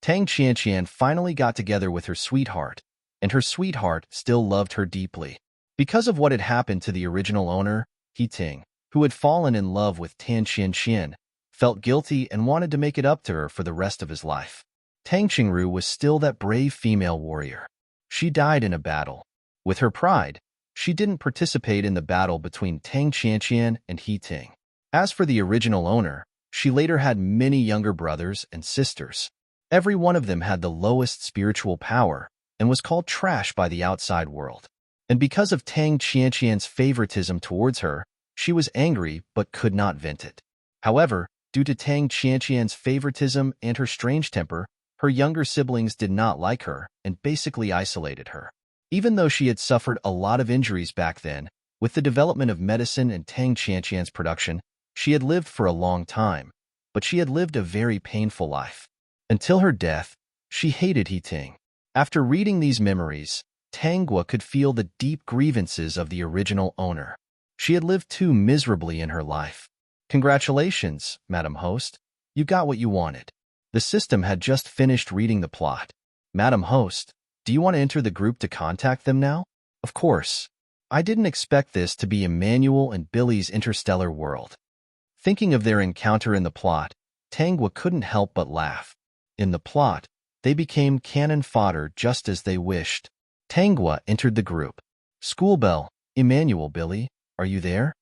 Tang Qianqian finally got together with her sweetheart, and her sweetheart still loved her deeply. Because of what had happened to the original owner, He Ting, who had fallen in love with Tan Qianqian, felt guilty and wanted to make it up to her for the rest of his life. Tang Qingru was still that brave female warrior. She died in a battle. With her pride, she didn't participate in the battle between Tang Qianqian and He Ting. As for the original owner, she later had many younger brothers and sisters. Every one of them had the lowest spiritual power and was called trash by the outside world. And because of Tang Qianqian's favoritism towards her, she was angry but could not vent it. However, due to Tang Qianqian's favoritism and her strange temper, her younger siblings did not like her and basically isolated her. Even though she had suffered a lot of injuries back then, with the development of medicine and Tang Qianqian's production, she had lived for a long time, but she had lived a very painful life. Until her death, she hated He Ting. After reading these memories, Tang Gua could feel the deep grievances of the original owner. She had lived too miserably in her life. Congratulations, Madam Host. You got what you wanted. The system had just finished reading the plot. Madam Host, do you want to enter the group to contact them now? Of course. I didn't expect this to be Emmanuel and Billy's interstellar world. Thinking of their encounter in the plot, Tang Gua couldn't help but laugh. In the plot, they became cannon fodder just as they wished. Tang Gua entered the group. School bell, Emmanuel, Billy, are you there?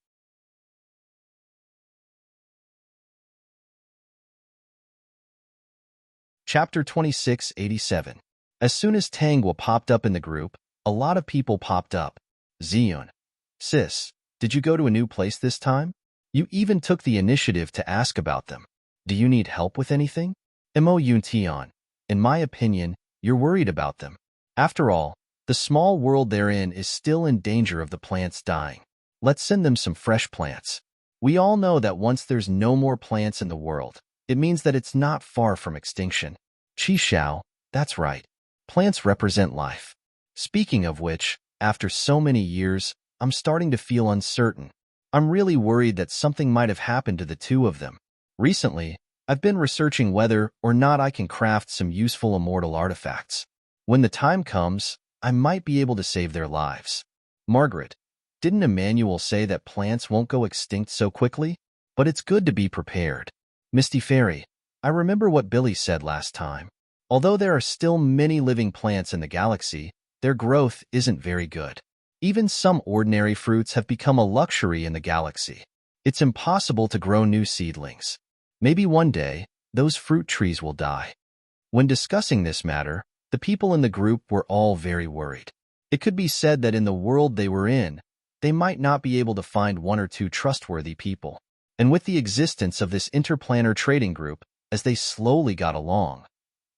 Chapter 2687. As soon as Tang Gua popped up in the group, a lot of people popped up. Ziyun. Sis, did you go to a new place this time? You even took the initiative to ask about them. Do you need help with anything? Mo Yuntian. In my opinion, you're worried about them. After all, the small world they're in is still in danger of the plants dying. Let's send them some fresh plants. We all know that once there's no more plants in the world, it means that it's not far from extinction. Qi Xiao, that's right. Plants represent life. Speaking of which, after so many years, I'm starting to feel uncertain. I'm really worried that something might have happened to the two of them. Recently, I've been researching whether or not I can craft some useful immortal artifacts. When the time comes, I might be able to save their lives. Margaret, didn't Emmanuel say that plants won't go extinct so quickly? But it's good to be prepared. Misty Fairy, I remember what Billy said last time. Although there are still many living plants in the galaxy, their growth isn't very good. Even some ordinary fruits have become a luxury in the galaxy. It's impossible to grow new seedlings. Maybe one day, those fruit trees will die. When discussing this matter, the people in the group were all very worried. It could be said that in the world they were in, they might not be able to find one or two trustworthy people. And with the existence of this interplanar trading group, as they slowly got along,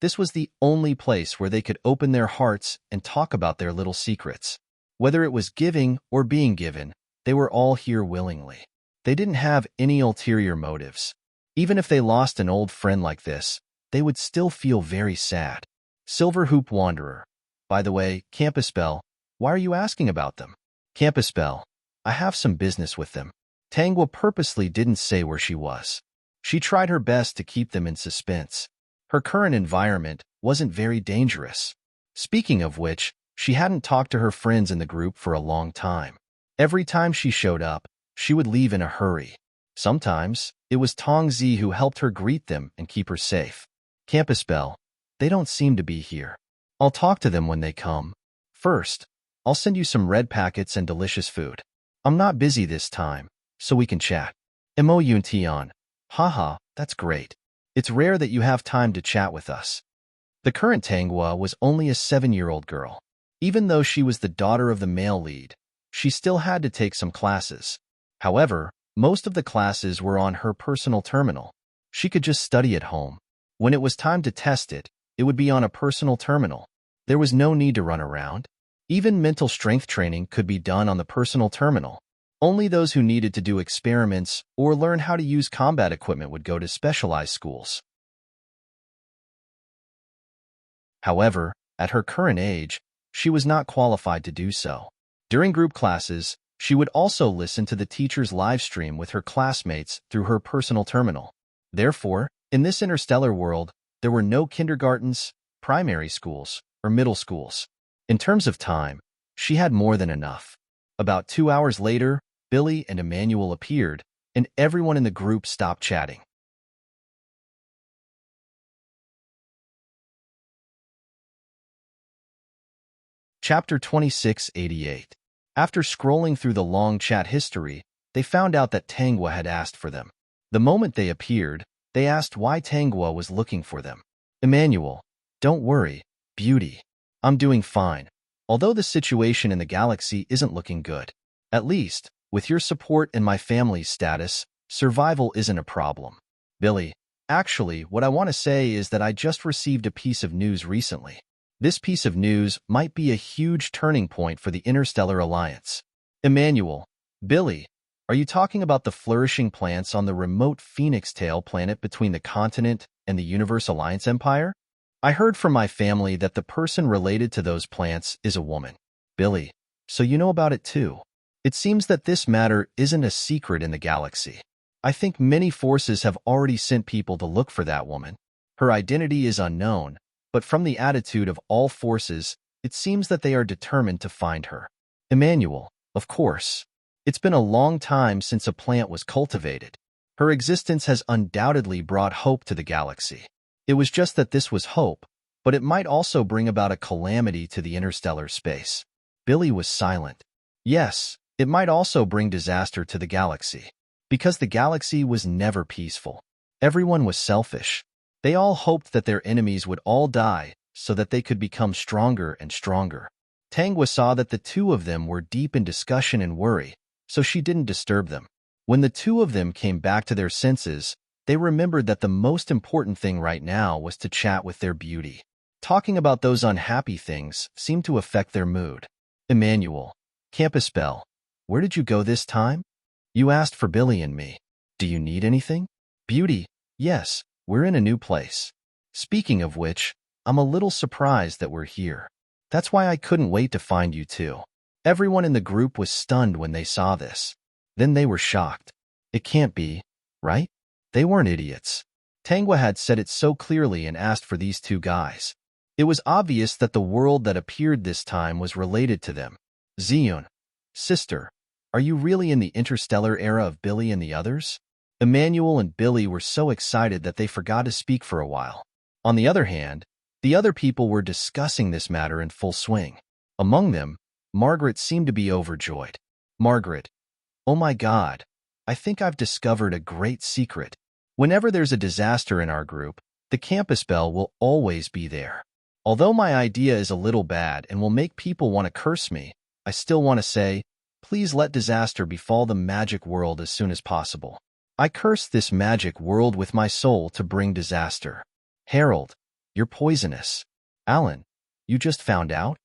this was the only place where they could open their hearts and talk about their little secrets. Whether it was giving or being given, they were all here willingly. They didn't have any ulterior motives. Even if they lost an old friend like this, they would still feel very sad. Silver Hoop Wanderer. By the way, Campus Bell, why are you asking about them? Campus Bell, I have some business with them. Tang Gua purposely didn't say where she was. She tried her best to keep them in suspense. Her current environment wasn't very dangerous. Speaking of which, she hadn't talked to her friends in the group for a long time. Every time she showed up, she would leave in a hurry. Sometimes, it was Tong Zi who helped her greet them and keep her safe. Campus Bell, they don't seem to be here. I'll talk to them when they come. First, I'll send you some red packets and delicious food. I'm not busy this time, so we can chat. Mo Yuntian. Haha, that's great. It's rare that you have time to chat with us. The current Tang Gua was only a 7-year-old girl. Even though she was the daughter of the male lead, she still had to take some classes. However, most of the classes were on her personal terminal. She could just study at home. When it was time to test it, it would be on a personal terminal. There was no need to run around. Even mental strength training could be done on the personal terminal. Only those who needed to do experiments or learn how to use combat equipment would go to specialized schools. However, at her current age, she was not qualified to do so. During group classes, she would also listen to the teacher's live stream with her classmates through her personal terminal. Therefore, in this interstellar world, there were no kindergartens, primary schools, or middle schools. In terms of time, she had more than enough. About 2 hours later, Billy and Emmanuel appeared, and everyone in the group stopped chatting. Chapter 2688. After scrolling through the long chat history, they found out that Tangwa had asked for them. The moment they appeared, they asked why Tangwa was looking for them. Emmanuel, don't worry, beauty. I'm doing fine, although the situation in the galaxy isn't looking good. At least, with your support and my family's status, survival isn't a problem. Billy, actually, what I want to say is that I just received a piece of news recently. This piece of news might be a huge turning point for the Interstellar Alliance. Emmanuel, Billy, are you talking about the flourishing plants on the remote Phoenix Tail planet between the continent and the Universe Alliance Empire? I heard from my family that the person related to those plants is a woman. Billy, so you know about it too. It seems that this matter isn't a secret in the galaxy. I think many forces have already sent people to look for that woman. Her identity is unknown, but from the attitude of all forces, it seems that they are determined to find her. Emmanuel, of course. It's been a long time since a plant was cultivated. Her existence has undoubtedly brought hope to the galaxy. It was just that this was hope, but it might also bring about a calamity to the interstellar space. Billy was silent. Yes, it might also bring disaster to the galaxy. Because the galaxy was never peaceful. Everyone was selfish. They all hoped that their enemies would all die so that they could become stronger and stronger. Tangwa saw that the two of them were deep in discussion and worry, so she didn't disturb them. When the two of them came back to their senses, they remembered that the most important thing right now was to chat with their beauty. Talking about those unhappy things seemed to affect their mood. Emmanuel, Campus Bell, where did you go this time? You asked for Billy and me. Do you need anything? Beauty, yes, we're in a new place. Speaking of which, I'm a little surprised that we're here. That's why I couldn't wait to find you too. Everyone in the group was stunned when they saw this. Then they were shocked. It can't be, right? They weren't idiots. Tangwa had said it so clearly and asked for these two guys. It was obvious that the world that appeared this time was related to them. Ziyun, sister, are you really in the interstellar era of Billy and the others? Emmanuel and Billy were so excited that they forgot to speak for a while. On the other hand, the other people were discussing this matter in full swing. Among them, Margaret seemed to be overjoyed. Margaret, oh my God, I think I've discovered a great secret. Whenever there's a disaster in our group, the campus bell will always be there. Although my idea is a little bad and will make people want to curse me, I still want to say, please let disaster befall the magic world as soon as possible. I curse this magic world with my soul to bring disaster. Harold, you're poisonous. Alan, you just found out?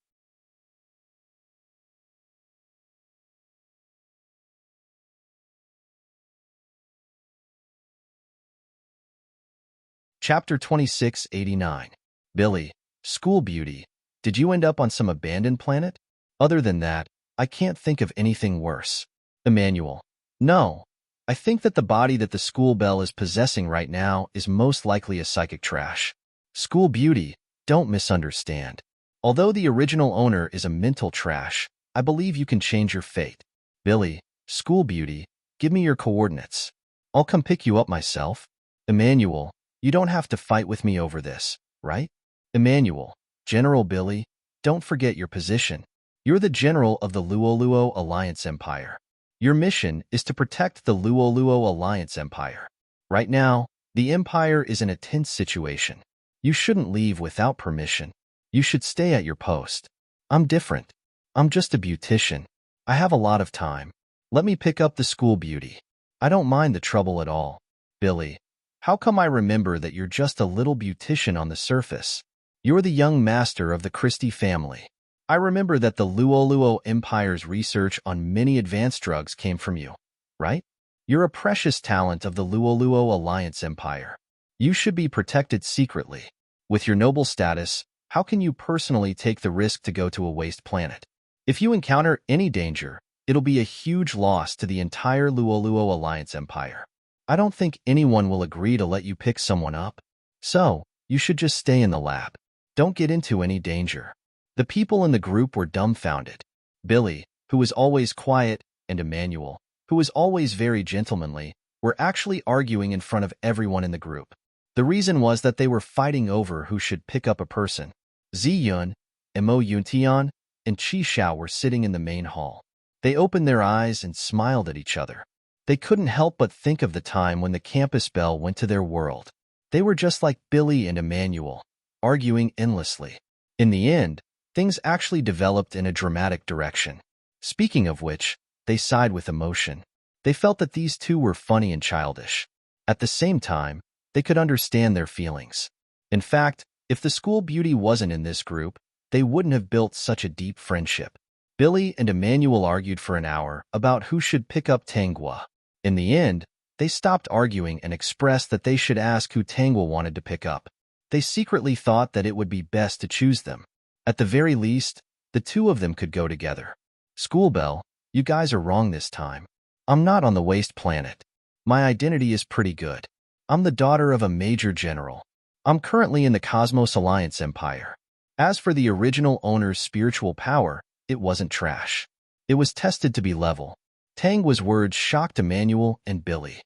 Chapter 2689. Billy, School Beauty, did you end up on some abandoned planet? Other than that, I can't think of anything worse. Emmanuel, no. I think that the body that the school bell is possessing right now is most likely a psychic trash. School Beauty, don't misunderstand. Although the original owner is a mental trash, I believe you can change your fate. Billy, School Beauty, give me your coordinates. I'll come pick you up myself. Emmanuel, you don't have to fight with me over this, right? Emmanuel, General Billy, don't forget your position. You're the general of the Luoluo Alliance Empire. Your mission is to protect the Luoluo Alliance Empire. Right now, the Empire is in a tense situation. You shouldn't leave without permission. You should stay at your post. I'm different. I'm just a beautician. I have a lot of time. Let me pick up the School Beauty. I don't mind the trouble at all. Billy, how come I remember that you're just a little beautician on the surface? You're the young master of the Christie family. I remember that the Luoluo Empire's research on many advanced drugs came from you, right? You're a precious talent of the Luoluo Alliance Empire. You should be protected secretly. With your noble status, how can you personally take the risk to go to a waste planet? If you encounter any danger, it'll be a huge loss to the entire Luoluo Alliance Empire. I don't think anyone will agree to let you pick someone up. So, you should just stay in the lab. Don't get into any danger. The people in the group were dumbfounded. Billy, who was always quiet, and Emmanuel, who was always very gentlemanly, were actually arguing in front of everyone in the group. The reason was that they were fighting over who should pick up a person. Ziyun, Mo Yuntian, and Qi Xiao were sitting in the main hall. They opened their eyes and smiled at each other. They couldn't help but think of the time when the campus bell went to their world. They were just like Billy and Emmanuel, arguing endlessly. In the end, things actually developed in a dramatic direction. Speaking of which, they sighed with emotion. They felt that these two were funny and childish. At the same time, they could understand their feelings. In fact, if the school beauty wasn't in this group, they wouldn't have built such a deep friendship. Billy and Emmanuel argued for an hour about who should pick up Tanghua. In the end, they stopped arguing and expressed that they should ask who Tanghua wanted to pick up. They secretly thought that it would be best to choose them. At the very least, the two of them could go together. School bell, you guys are wrong this time. I'm not on the waste planet. My identity is pretty good. I'm the daughter of a major general. I'm currently in the Cosmos Alliance Empire. As for the original owner's spiritual power, it wasn't trash. It was tested to be level. Tanghua's words shocked Emmanuel and Billy.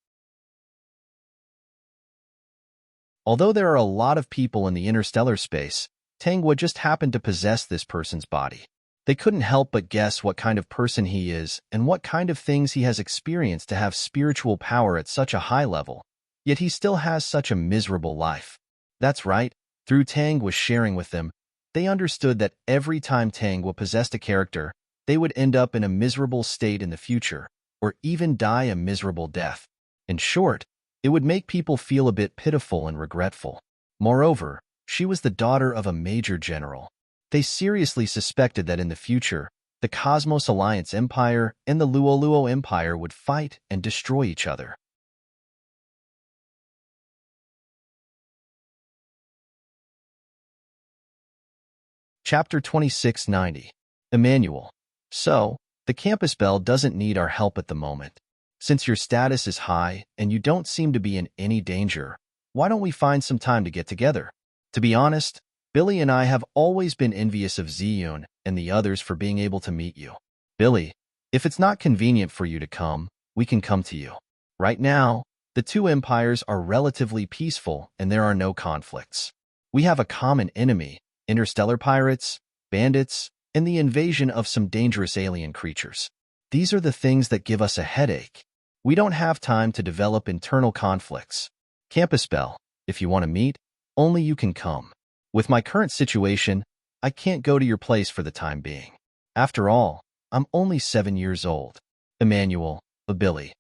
Although there are a lot of people in the interstellar space, Tanghua just happened to possess this person's body. They couldn't help but guess what kind of person he is and what kind of things he has experienced to have spiritual power at such a high level, yet he still has such a miserable life. That's right, through Tanghua sharing with them, they understood that every time Tanghua possessed a character, they would end up in a miserable state in the future, or even die a miserable death. In short, it would make people feel a bit pitiful and regretful. Moreover, she was the daughter of a major general. They seriously suspected that in the future, the Cosmos Alliance Empire and the Luoluo Empire would fight and destroy each other. Chapter 2690. Emmanuel. So, the campus bell doesn't need our help at the moment. Since your status is high and you don't seem to be in any danger, why don't we find some time to get together? To be honest, Billy and I have always been envious of Ziyun and the others for being able to meet you. Billy, if it's not convenient for you to come, we can come to you. Right now, the two empires are relatively peaceful and there are no conflicts. We have a common enemy, interstellar pirates, bandits, and the invasion of some dangerous alien creatures. These are the things that give us a headache. We don't have time to develop internal conflicts. Campus bell, if you want to meet, only you can come. With my current situation, I can't go to your place for the time being. After all, I'm only 7 years old. Emmanuel, Billy.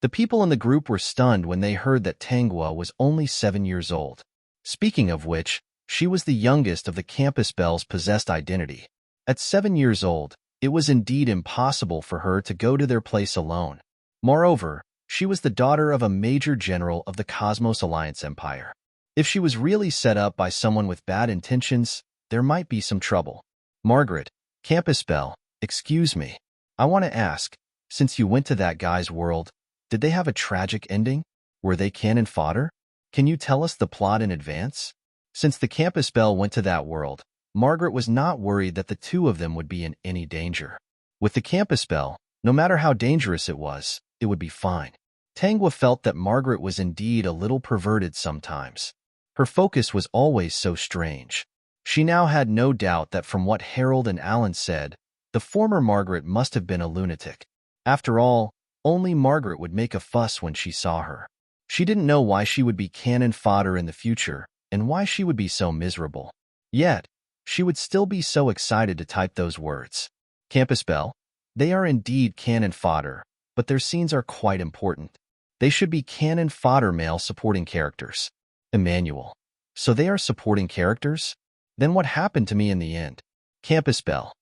The people in the group were stunned when they heard that Tanghua was only 7 years old. Speaking of which, she was the youngest of the campus bell's possessed identity. At 7 years old, it was indeed impossible for her to go to their place alone. Moreover, she was the daughter of a major general of the Cosmos Alliance Empire. If she was really set up by someone with bad intentions, there might be some trouble. Margaret, campus bell, excuse me. I want to ask, since you went to that guy's world, did they have a tragic ending? Were they cannon fodder? Can you tell us the plot in advance? Since the campus bell went to that world, Margaret was not worried that the two of them would be in any danger. With the campus bell, no matter how dangerous it would be fine. Tanghua felt that Margaret was indeed a little perverted sometimes. Her focus was always so strange. She now had no doubt that from what Harold and Alan said, the former Margaret must have been a lunatic. After all, only Margaret would make a fuss when she saw her. She didn't know why she would be cannon fodder in the future and why she would be so miserable. Yet, she would still be so excited to type those words. Campus bell, they are indeed cannon fodder, but their scenes are quite important. They should be cannon fodder male supporting characters. Emmanuel. So they are supporting characters? Then what happened to me in the end? Campus Bell.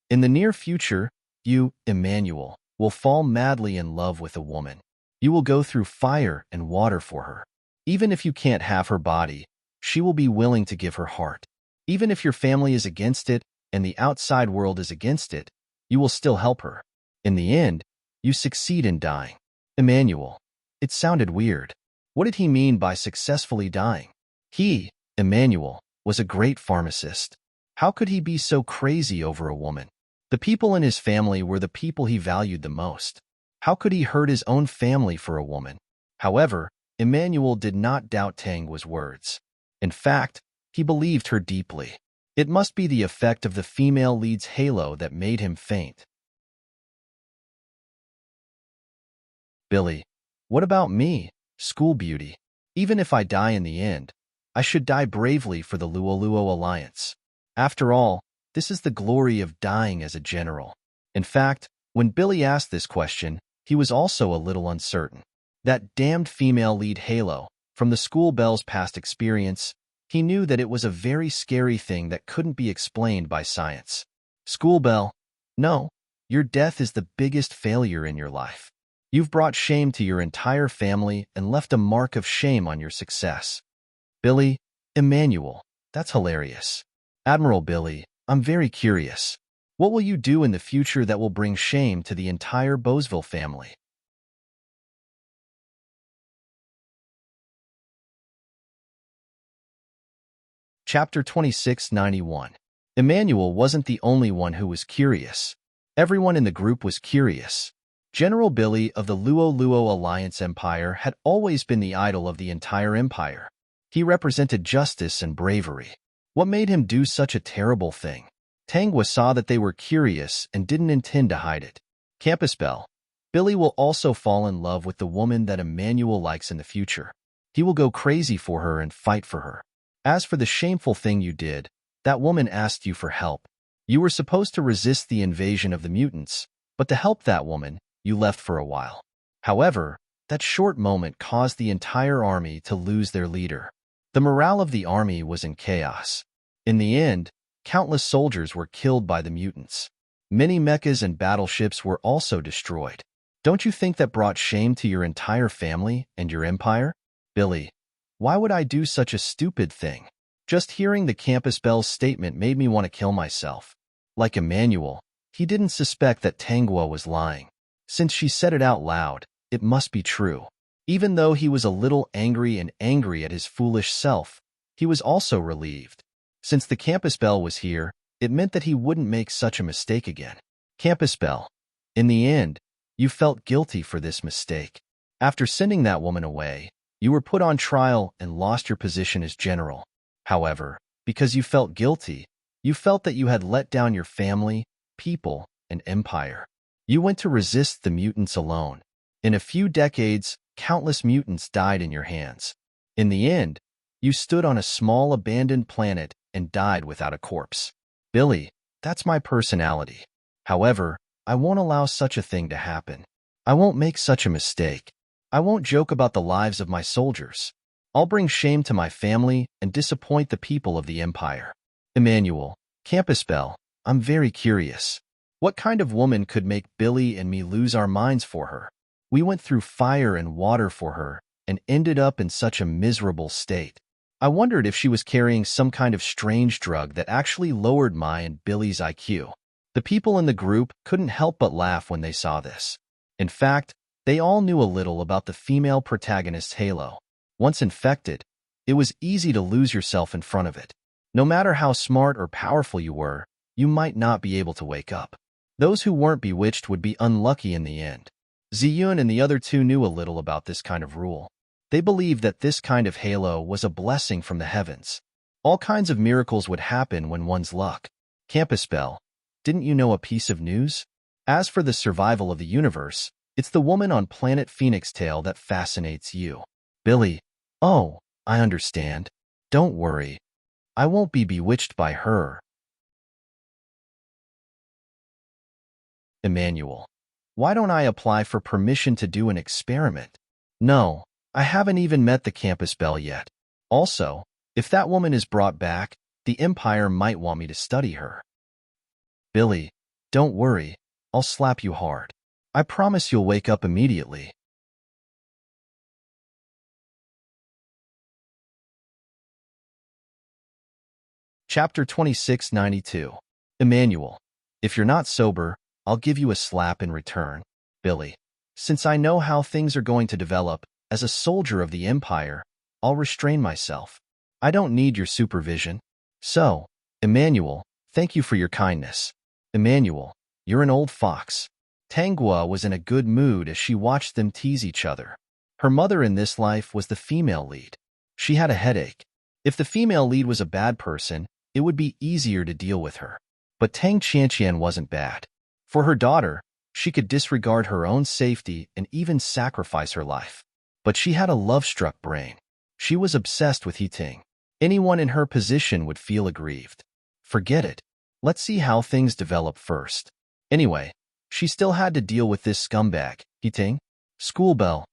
In the near future, you, Emmanuel, will fall madly in love with a woman. You will go through fire and water for her. Even if you can't have her body, she will be willing to give her heart. Even if your family is against it and the outside world is against it, you will still help her. In the end, you succeed in dying. Emmanuel. It sounded weird. What did he mean by successfully dying? He, Emmanuel, was a great pharmacist. How could he be so crazy over a woman? The people in his family were the people he valued the most. How could he hurt his own family for a woman? However, Emmanuel did not doubt Tangua's words. In fact, he believed her deeply. It must be the effect of the female lead's halo that made him faint. Billy. What about me, school beauty? Even if I die in the end, I should die bravely for the Luoluo Alliance. After all, this is the glory of dying as a general. In fact, when Billy asked this question, he was also a little uncertain. That damned female lead halo, from the school bell's past experience, he knew that it was a very scary thing that couldn't be explained by science. School bell, no, your death is the biggest failure in your life. You've brought shame to your entire family and left a mark of shame on your success. Billy, Emmanuel, that's hilarious. Admiral Billy, I'm very curious. What will you do in the future that will bring shame to the entire Boseville family? Chapter 2691. Emmanuel wasn't the only one who was curious. Everyone in the group was curious. General Billy of the Luoluo Alliance Empire had always been the idol of the entire empire. He represented justice and bravery. What made him do such a terrible thing? Tangua saw that they were curious and didn't intend to hide it. Campus Bell. Billy will also fall in love with the woman that Emmanuel likes in the future. He will go crazy for her and fight for her. As for the shameful thing you did, that woman asked you for help. You were supposed to resist the invasion of the mutants, but to help that woman, you left for a while. However, that short moment caused the entire army to lose their leader. The morale of the army was in chaos. In the end, countless soldiers were killed by the mutants. Many mechas and battleships were also destroyed. Don't you think that brought shame to your entire family and your empire? Billy. Why would I do such a stupid thing? Just hearing the Campus Bell's statement made me want to kill myself. Like Emmanuel, he didn't suspect that Tangua was lying. Since she said it out loud, it must be true. Even though he was a little angry at his foolish self, he was also relieved. Since the Campus Bell was here, it meant that he wouldn't make such a mistake again. Campus Bell. In the end, you felt guilty for this mistake. After sending that woman away, you were put on trial and lost your position as general. However, because you felt guilty, you felt that you had let down your family, people, and empire. You went to resist the mutants alone. In a few decades, countless mutants died in your hands. In the end, you stood on a small abandoned planet and died without a corpse. Billy, that's my personality. However, I won't allow such a thing to happen. I won't make such a mistake. I won't joke about the lives of my soldiers. I'll bring shame to my family and disappoint the people of the empire. Emmanuel, Campus Bell, I'm very curious. What kind of woman could make Billy and me lose our minds for her? We went through fire and water for her and ended up in such a miserable state. I wondered if she was carrying some kind of strange drug that actually lowered my and Billy's IQ. The people in the group couldn't help but laugh when they saw this. In fact, they all knew a little about the female protagonist's halo. Once infected, it was easy to lose yourself in front of it. No matter how smart or powerful you were, you might not be able to wake up. Those who weren't bewitched would be unlucky in the end. Ziyun and the other two knew a little about this kind of rule. They believed that this kind of halo was a blessing from the heavens. All kinds of miracles would happen when one's luck. Campus Bell, didn't you know a piece of news? As for the survival of the universe, it's the woman on planet Phoenix Tail that fascinates you. Billy, oh, I understand. Don't worry. I won't be bewitched by her. Emmanuel, why don't I apply for permission to do an experiment? No, I haven't even met the Campus Bell yet. Also, if that woman is brought back, The Empire might want me to study her. Billy, don't worry. I'll slap you hard. I promise you'll wake up immediately. Chapter 2692. Emmanuel. If you're not sober, I'll give you a slap in return. Billy. Since I know how things are going to develop, as a soldier of the Empire, I'll restrain myself. I don't need your supervision. So, Emmanuel, thank you for your kindness. Emmanuel, you're an old fox. Tangua was in a good mood as she watched them tease each other. Her mother in this life was the female lead. She had a headache. If the female lead was a bad person, it would be easier to deal with her. But Tang Qianqian wasn't bad. For her daughter, she could disregard her own safety and even sacrifice her life. But she had a love-struck brain. She was obsessed with Heting. Anyone in her position would feel aggrieved. Forget it. Let's see how things develop first. Anyway, she still had to deal with this scumbag, Heting. School bell.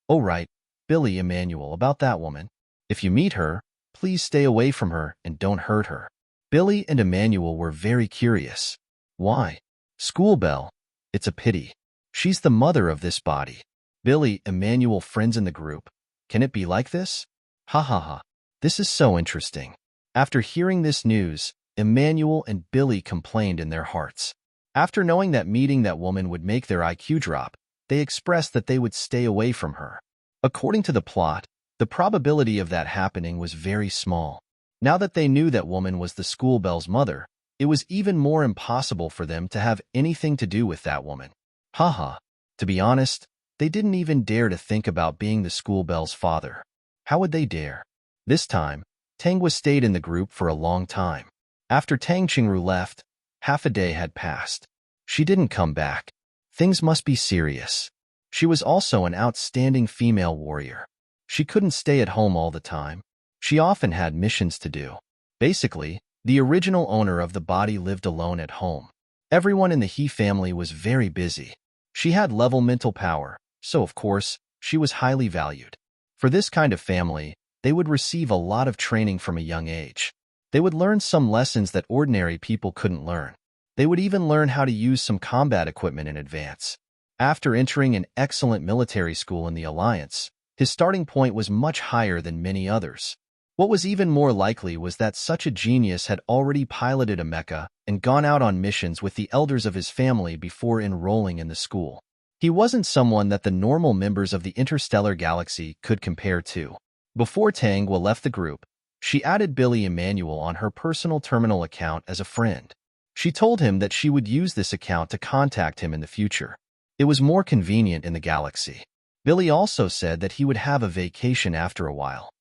Oh right, Billy Emmanuel, about that woman. If you meet her, please stay away from her and don't hurt her. Billy and Emmanuel were very curious. Why? School bell. It's a pity. She's the mother of this body. Billy, Emmanuel, friends in the group. Can it be like this? Ha ha ha. This is so interesting. After hearing this news, Emmanuel and Billy complained in their hearts. After knowing that meeting that woman would make their IQ drop, they expressed that they would stay away from her. According to the plot, the probability of that happening was very small. Now that they knew that woman was the school bell's mother, it was even more impossible for them to have anything to do with that woman. Haha. To be honest, they didn't even dare to think about being the school bell's father. How would they dare? This time, Tangwa stayed in the group for a long time. After Tang Qingru left, half a day had passed. She didn't come back. Things must be serious. She was also an outstanding female warrior. She couldn't stay at home all the time. She often had missions to do. Basically, the original owner of the body lived alone at home. Everyone in the He family was very busy. She had level mental power, so of course, she was highly valued. For this kind of family, they would receive a lot of training from a young age. They would learn some lessons that ordinary people couldn't learn. They would even learn how to use some combat equipment in advance. After entering an excellent military school in the Alliance, his starting point was much higher than many others. What was even more likely was that such a genius had already piloted a mecha and gone out on missions with the elders of his family before enrolling in the school. He wasn't someone that the normal members of the interstellar galaxy could compare to. Before Tangwa left the group, she added Billy Emmanuel on her personal terminal account as a friend. She told him that she would use this account to contact him in the future. It was more convenient in the galaxy. Billy also said that he would have a vacation after a while.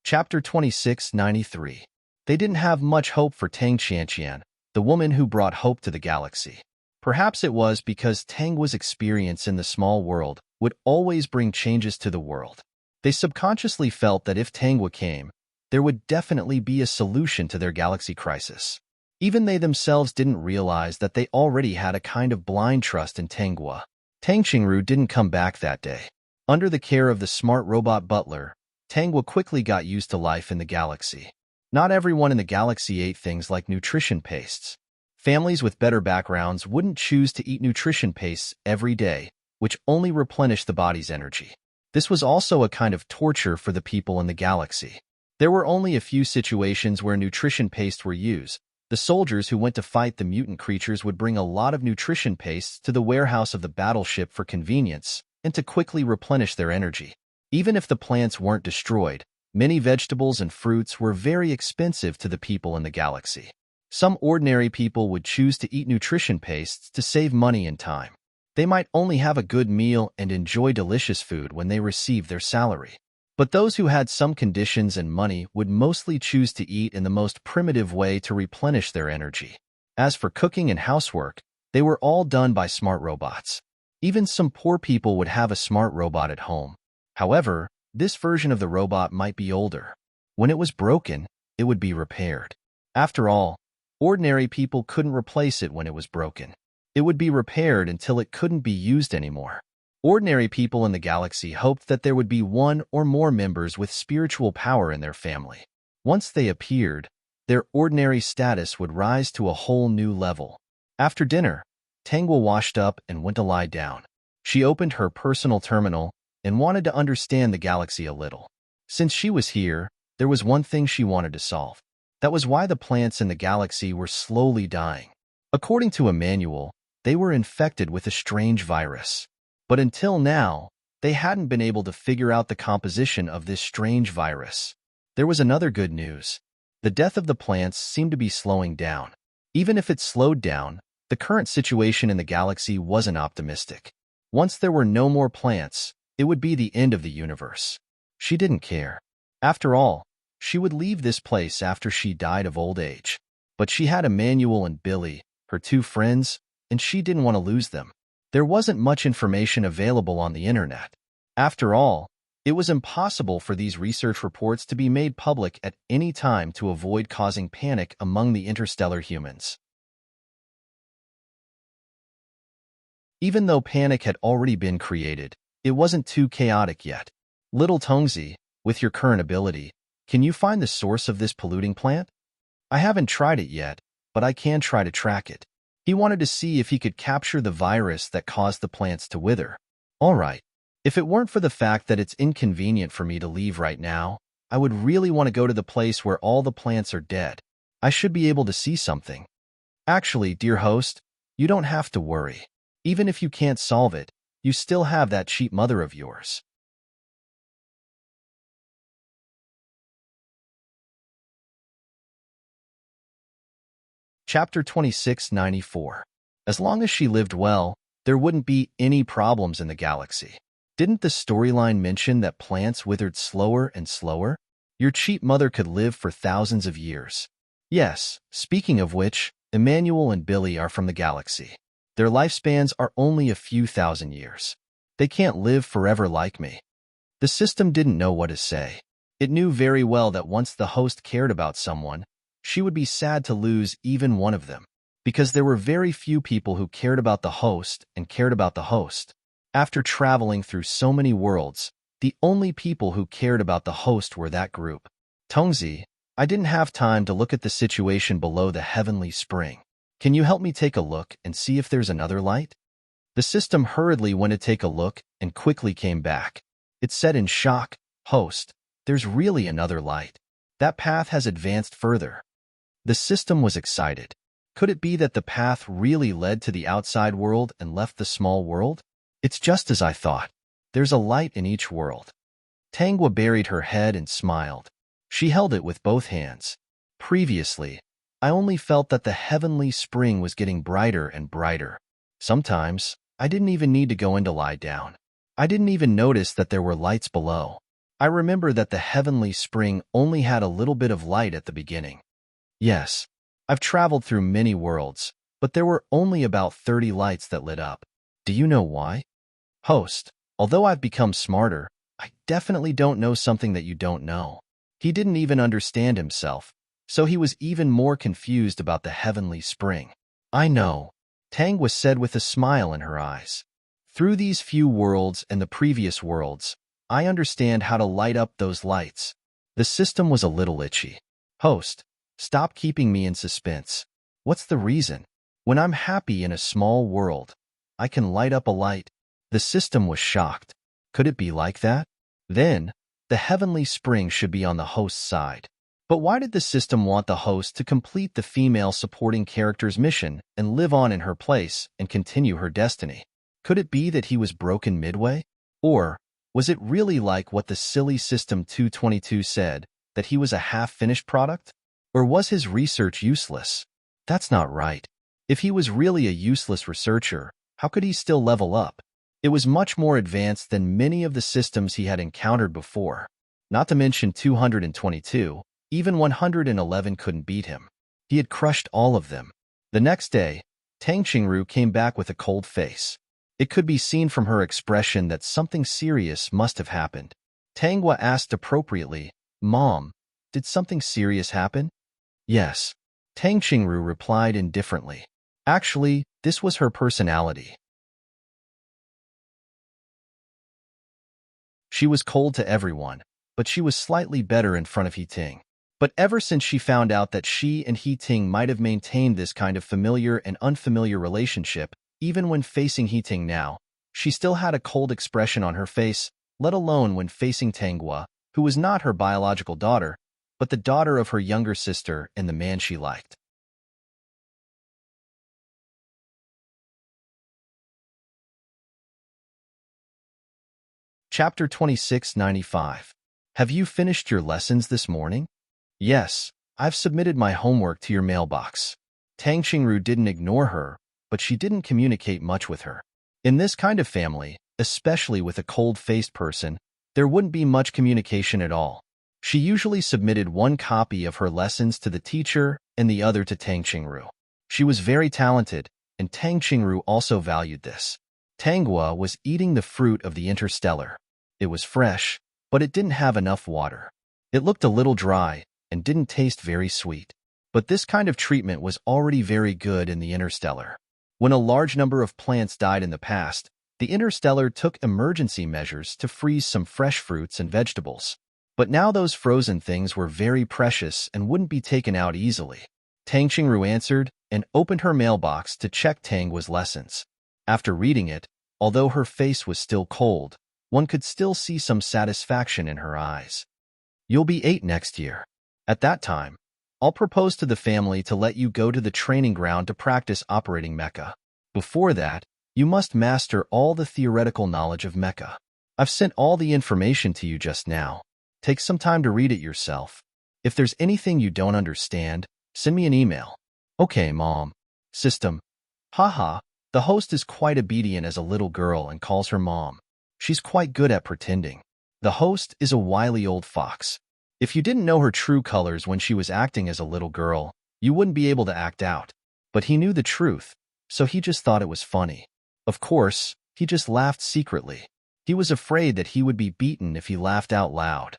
Chapter 2693. They didn't have much hope for Tang Qianqian, the woman who brought hope to the galaxy. Perhaps it was because Tangwa's experience in the small world would always bring changes to the world. They subconsciously felt that if Tangwa came, there would definitely be a solution to their galaxy crisis. Even they themselves didn't realize that they already had a kind of blind trust in Tangwa. Tang Qingru didn't come back that day. Under the care of the smart robot butler, Tangwa quickly got used to life in the galaxy. Not everyone in the galaxy ate things like nutrition pastes. Families with better backgrounds wouldn't choose to eat nutrition pastes every day, which only replenished the body's energy. This was also a kind of torture for the people in the galaxy. There were only a few situations where nutrition pastes were used. The soldiers who went to fight the mutant creatures would bring a lot of nutrition pastes to the warehouse of the battleship for convenience and to quickly replenish their energy. Even if the plants weren't destroyed, many vegetables and fruits were very expensive to the people in the galaxy. Some ordinary people would choose to eat nutrition pastes to save money and time. They might only have a good meal and enjoy delicious food when they receive their salary. But those who had some conditions and money would mostly choose to eat in the most primitive way to replenish their energy. As for cooking and housework, they were all done by smart robots. Even some poor people would have a smart robot at home. However, this version of the robot might be older. When it was broken, it would be repaired. After all, ordinary people couldn't replace it when it was broken. It would be repaired until it couldn't be used anymore. Ordinary people in the galaxy hoped that there would be one or more members with spiritual power in their family. Once they appeared, their ordinary status would rise to a whole new level. After dinner, Tangwa washed up and went to lie down. She opened her personal terminal and wanted to understand the galaxy a little. Since she was here, there was one thing she wanted to solve. That was why the plants in the galaxy were slowly dying. According to a manual, they were infected with a strange virus. But until now, they hadn't been able to figure out the composition of this strange virus. There was another good news. The death of the plants seemed to be slowing down. Even if it slowed down, the current situation in the galaxy wasn't optimistic. Once there were no more plants, it would be the end of the universe. She didn't care. After all, she would leave this place after she died of old age. But she had Emmanuel and Billy, her two friends, and she didn't want to lose them. There wasn't much information available on the internet. After all, it was impossible for these research reports to be made public at any time to avoid causing panic among the interstellar humans. Even though panic had already been created, it wasn't too chaotic yet. Little Tongzi, with your current ability, can you find the source of this polluting plant? I haven't tried it yet, but I can try to track it. He wanted to see if he could capture the virus that caused the plants to wither. All right. If it weren't for the fact that it's inconvenient for me to leave right now, I would really want to go to the place where all the plants are dead. I should be able to see something. Actually, dear host, you don't have to worry. Even if you can't solve it, you still have that cheap mother of yours. Chapter 2694. As long as she lived well, there wouldn't be any problems in the galaxy. Didn't the storyline mention that plants withered slower and slower? Your cheap mother could live for thousands of years. Yes, speaking of which, Emmanuel and Billy are from the galaxy. Their lifespans are only a few thousand years. They can't live forever like me. The system didn't know what to say. It knew very well that once the host cared about someone, she would be sad to lose even one of them, because there were very few people who cared about the host and cared about the host. After traveling through so many worlds, the only people who cared about the host were that group. Tongzi, I didn't have time to look at the situation below the heavenly spring. Can you help me take a look and see if there's another light? The system hurriedly went to take a look and quickly came back. It said in shock, Host, there's really another light. That path has advanced further. The system was excited. Could it be that the path really led to the outside world and left the small world? It's just as I thought. There's a light in each world. Tangwa buried her head and smiled. She held it with both hands. Previously, I only felt that the heavenly spring was getting brighter and brighter. Sometimes, I didn't even need to go in to lie down. I didn't even notice that there were lights below. I remember that the heavenly spring only had a little bit of light at the beginning. Yes, I've traveled through many worlds, but there were only about 30 lights that lit up. Do you know why? Host, although I've become smarter, I definitely don't know something that you don't know. He didn't even understand himself, so he was even more confused about the heavenly spring. I know, Tangwa said with a smile in her eyes. Through these few worlds and the previous worlds, I understand how to light up those lights. The system was a little itchy. Host, stop keeping me in suspense. What's the reason? When I'm happy in a small world, I can light up a light. The system was shocked. Could it be like that? Then, the heavenly spring should be on the host's side. But why did the system want the host to complete the female supporting character's mission and live on in her place and continue her destiny? Could it be that he was broken midway? Or was it really like what the silly System 222 said, that he was a half-finished product? Or was his research useless? That's not right. If he was really a useless researcher, how could he still level up? It was much more advanced than many of the systems he had encountered before. Not to mention 222, even 111 couldn't beat him. He had crushed all of them. The next day, Tang Qingru came back with a cold face. It could be seen from her expression that something serious must have happened. Tangwa asked appropriately, Mom, did something serious happen? Yes. Tang Qingru replied indifferently. Actually, This was her personality. She was cold to everyone, but she was slightly better in front of He Ting. But ever since she found out that she and He Ting might have maintained this kind of familiar and unfamiliar relationship, even when facing He Ting now, she still had a cold expression on her face, let alone when facing Tanghua, who was not her biological daughter, but the daughter of her younger sister and the man she liked. Chapter 2695. Have you finished your lessons this morning? Yes, I've submitted my homework to your mailbox. Tang Qingru didn't ignore her, but she didn't communicate much with her. In this kind of family, especially with a cold-faced person, there wouldn't be much communication at all. She usually submitted one copy of her lessons to the teacher and the other to Tang Qingru. She was very talented, and Tang Qingru also valued this. Tanghua was eating the fruit of the interstellar. It was fresh, but it didn't have enough water. It looked a little dry and didn't taste very sweet. But this kind of treatment was already very good in the interstellar. When a large number of plants died in the past, the interstellar took emergency measures to freeze some fresh fruits and vegetables. But now those frozen things were very precious and wouldn't be taken out easily. Tang Qingru answered and opened her mailbox to check Tanghua's lessons. After reading it, although her face was still cold, one could still see some satisfaction in her eyes. You'll be 8 next year. At that time, I'll propose to the family to let you go to the training ground to practice operating mecha. Before that, you must master all the theoretical knowledge of mecha. I've sent all the information to you just now. Take some time to read it yourself. If there's anything you don't understand, send me an email. Okay, Mom. System. Haha, the host is quite obedient as a little girl and calls her Mom. She's quite good at pretending. The host is a wily old fox. If you didn't know her true colors when she was acting as a little girl, you wouldn't be able to act out. But he knew the truth, so he just thought it was funny. Of course, he just laughed secretly. He was afraid that he would be beaten if he laughed out loud.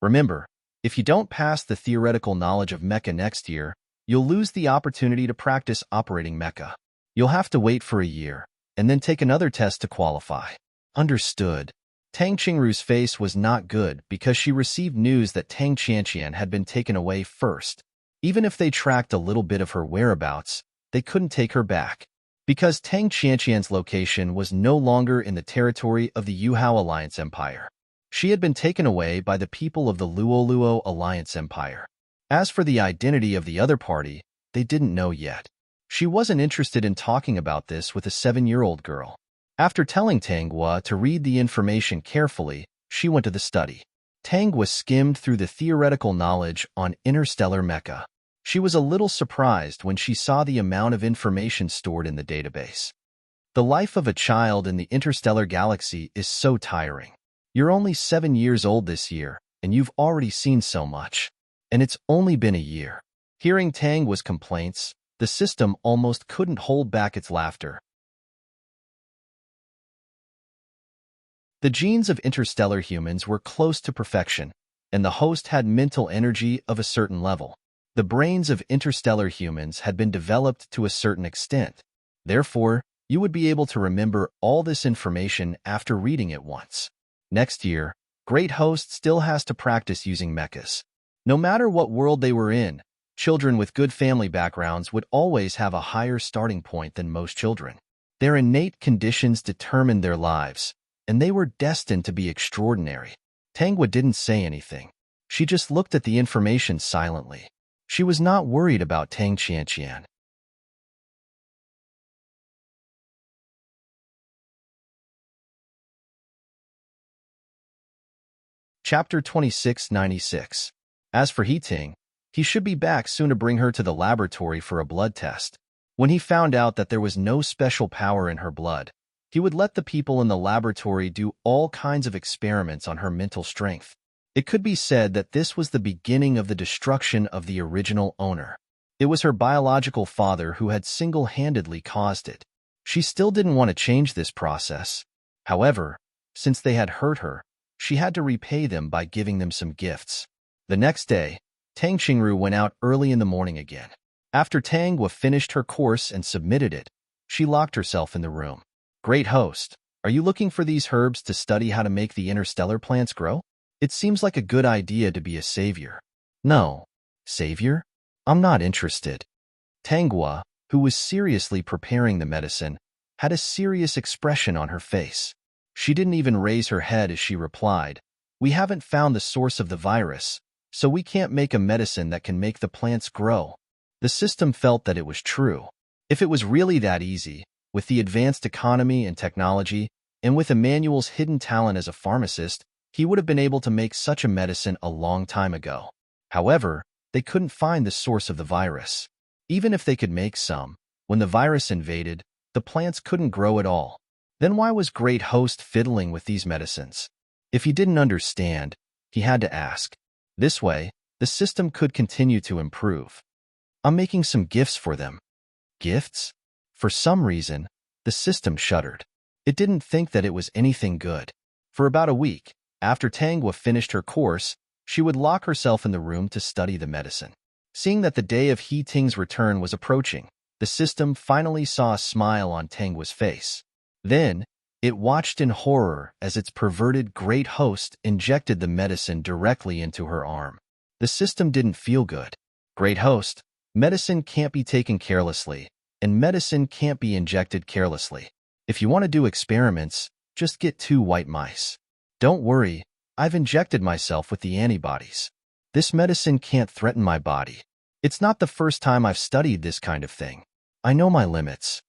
Remember, if you don't pass the theoretical knowledge of mecha next year, you'll lose the opportunity to practice operating mecha. You'll have to wait for a year, and then take another test to qualify. Understood. Tang Qingru's face was not good because she received news that Tang Qianqian had been taken away first. Even if they tracked a little bit of her whereabouts, they couldn't take her back. Because Tang Qianqian's location was no longer in the territory of the Yuhao Alliance Empire. She had been taken away by the people of the Luoluo Alliance Empire. As for the identity of the other party, they didn't know yet. She wasn't interested in talking about this with a 7-year-old girl. After telling Tanghua to read the information carefully, she went to the study. Tanghua skimmed through the theoretical knowledge on interstellar mecha. She was a little surprised when she saw the amount of information stored in the database. The life of a child in the interstellar galaxy is so tiring. You're only 7 years old this year, and you've already seen so much. And it's only been a year. Hearing Tanghua's complaints, the system almost couldn't hold back its laughter. The genes of interstellar humans were close to perfection, and the host had mental energy of a certain level. The brains of interstellar humans had been developed to a certain extent. Therefore, you would be able to remember all this information after reading it once. Next year, Great Host still has to practice using mechas. No matter what world they were in, children with good family backgrounds would always have a higher starting point than most children. Their innate conditions determined their lives, and they were destined to be extraordinary. Tanghua didn't say anything. She just looked at the information silently. She was not worried about Tang Qianqian. Chapter 2696. As for He Ting, he should be back soon to bring her to the laboratory for a blood test. When he found out that there was no special power in her blood, he would let the people in the laboratory do all kinds of experiments on her mental strength. It could be said that this was the beginning of the destruction of the original owner. It was her biological father who had single-handedly caused it. She still didn't want to change this process. However, since they had hurt her, she had to repay them by giving them some gifts. The next day, Tang Qingru went out early in the morning again. After Tanghua finished her course and submitted it, She locked herself in the room. Great host, are you looking for these herbs to study how to make the interstellar plants grow? It seems like a good idea to be a savior. No. Savior? I'm not interested. Tanghua, who was seriously preparing the medicine, had a serious expression on her face. She didn't even raise her head as she replied, "We haven't found the source of the virus, so we can't make a medicine that can make the plants grow." The system felt that it was true. If it was really that easy, with the advanced economy and technology, and with Emmanuel's hidden talent as a pharmacist, he would have been able to make such a medicine a long time ago. However, they couldn't find the source of the virus. Even if they could make some, when the virus invaded, the plants couldn't grow at all. Then why was Great Host fiddling with these medicines? If he didn't understand, he had to ask. This way, the system could continue to improve. I'm making some gifts for them. Gifts? For some reason, the system shuddered. It didn't think that it was anything good. For about a week, after Tanghua finished her course, she would lock herself in the room to study the medicine. Seeing that the day of He Ting's return was approaching, the system finally saw a smile on Tanghua's face. Then, it watched in horror as its perverted great host injected the medicine directly into her arm. The system didn't feel good. Great host, medicine can't be taken carelessly, and medicine can't be injected carelessly. If you want to do experiments, just get 2 white mice. Don't worry, I've injected myself with the antibodies. This medicine can't threaten my body. It's not the first time I've studied this kind of thing. I know my limits.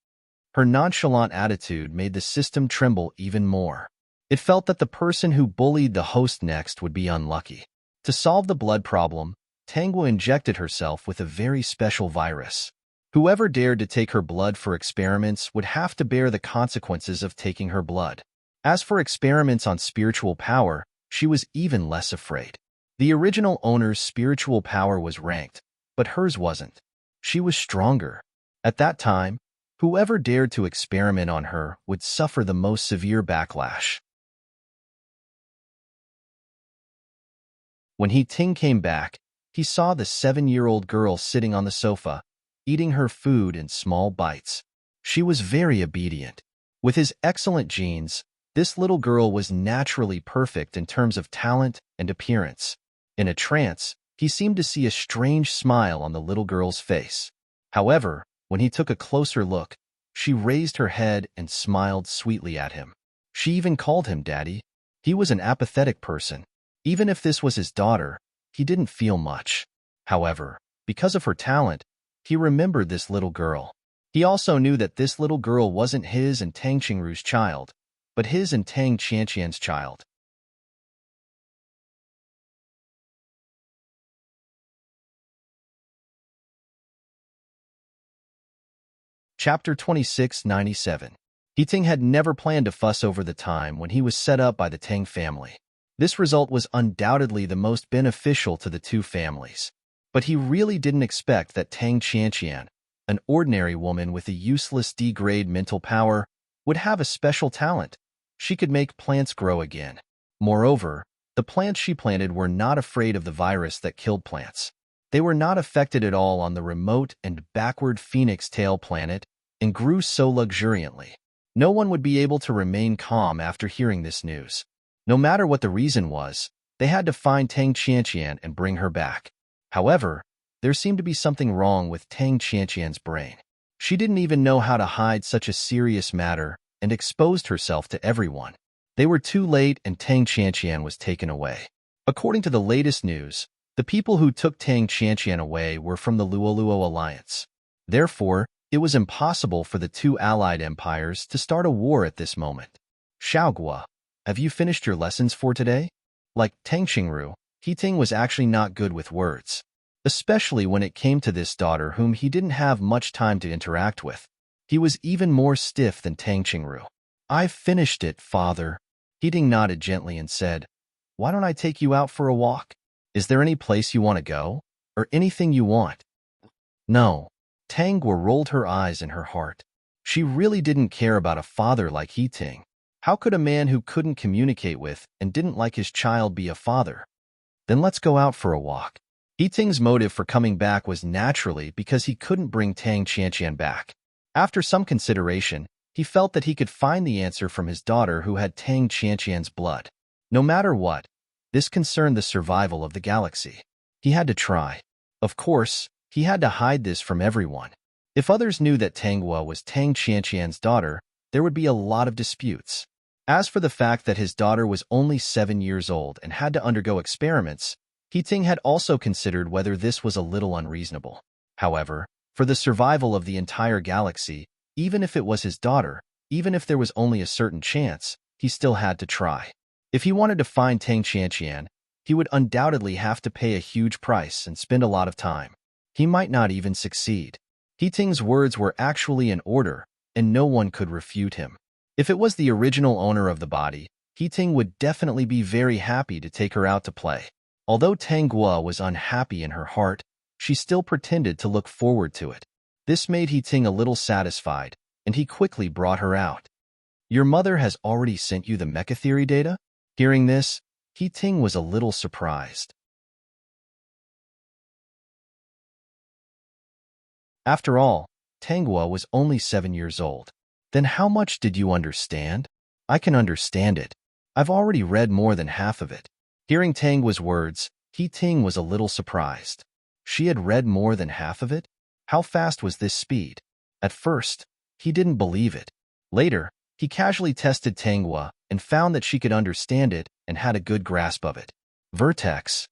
Her nonchalant attitude made the system tremble even more. It felt that the person who bullied the host next would be unlucky. To solve the blood problem, Tanghua injected herself with a very special virus. Whoever dared to take her blood for experiments would have to bear the consequences of taking her blood. As for experiments on spiritual power, she was even less afraid. The original owner's spiritual power was ranked, but hers wasn't. She was stronger. At that time, whoever dared to experiment on her would suffer the most severe backlash. When He Ting came back, he saw the 7-year-old girl sitting on the sofa, eating her food in small bites. She was very obedient. With his excellent genes, this little girl was naturally perfect in terms of talent and appearance. In a trance, he seemed to see a strange smile on the little girl's face. However, when he took a closer look, she raised her head and smiled sweetly at him. She even called him Daddy. He was an apathetic person. Even if this was his daughter, he didn't feel much. However, because of her talent, he remembered this little girl. He also knew that this little girl wasn't his and Tang Qingru's child, but his and Tang Qianqian's child. Chapter 2697. He Ting had never planned to fuss over the time when he was set up by the Tang family. This result was undoubtedly the most beneficial to the two families. But he really didn't expect that Tang Qianqian, an ordinary woman with a useless D-grade mental power, would have a special talent. She could make plants grow again. Moreover, the plants she planted were not afraid of the virus that killed plants. They were not affected at all on the remote and backward Phoenix Tail planet and grew so luxuriantly. No one would be able to remain calm after hearing this news. No matter what the reason was, they had to find Tang Qianqian and bring her back. However, there seemed to be something wrong with Tang Qianqian's brain. She didn't even know how to hide such a serious matter and exposed herself to everyone. They were too late and Tang Qianqian was taken away. According to the latest news, the people who took Tang Qianqian away were from the Luoluo Alliance. Therefore, it was impossible for the two allied empires to start a war at this moment. Xiaogua, have you finished your lessons for today? Like Tang Qingru, He Ting was actually not good with words, especially when it came to this daughter whom he didn't have much time to interact with. He was even more stiff than Tang Qingru. I've finished it, father. He Ting nodded gently and said, why don't I take you out for a walk? Is there any place you want to go? Or anything you want? No. Tanghua rolled her eyes in her heart. She really didn't care about a father like He Ting. How could a man who couldn't communicate with and didn't like his child be a father? Then let's go out for a walk. He Ting's motive for coming back was naturally because he couldn't bring Tang Qianqian back. After some consideration, he felt that he could find the answer from his daughter who had Tang Qianqian's blood. No matter what, this concerned the survival of the galaxy. He had to try. Of course, he had to hide this from everyone. If others knew that Tanghua was Tang Qianqian's daughter, there would be a lot of disputes. As for the fact that his daughter was only 7 years old and had to undergo experiments, He Ting had also considered whether this was a little unreasonable. However, for the survival of the entire galaxy, even if it was his daughter, even if there was only a certain chance, he still had to try. If he wanted to find Tang Qianqian, he would undoubtedly have to pay a huge price and spend a lot of time. He might not even succeed. He Ting's words were actually in order, and no one could refute him. If it was the original owner of the body, He Ting would definitely be very happy to take her out to play. Although Tang Guo was unhappy in her heart, she still pretended to look forward to it. This made He Ting a little satisfied, and he quickly brought her out. "Your mother has already sent you the mecha theory data?" Hearing this, He Ting was a little surprised. After all, Tanghua was only 7 years old. "Then how much did you understand?" "I can understand it. I've already read more than half of it." Hearing Tanghua's words, He Ting was a little surprised. She had read more than half of it? How fast was this speed? At first, he didn't believe it. Later, he casually tested Tanghua and found that she could understand it and had a good grasp of it. Vertex.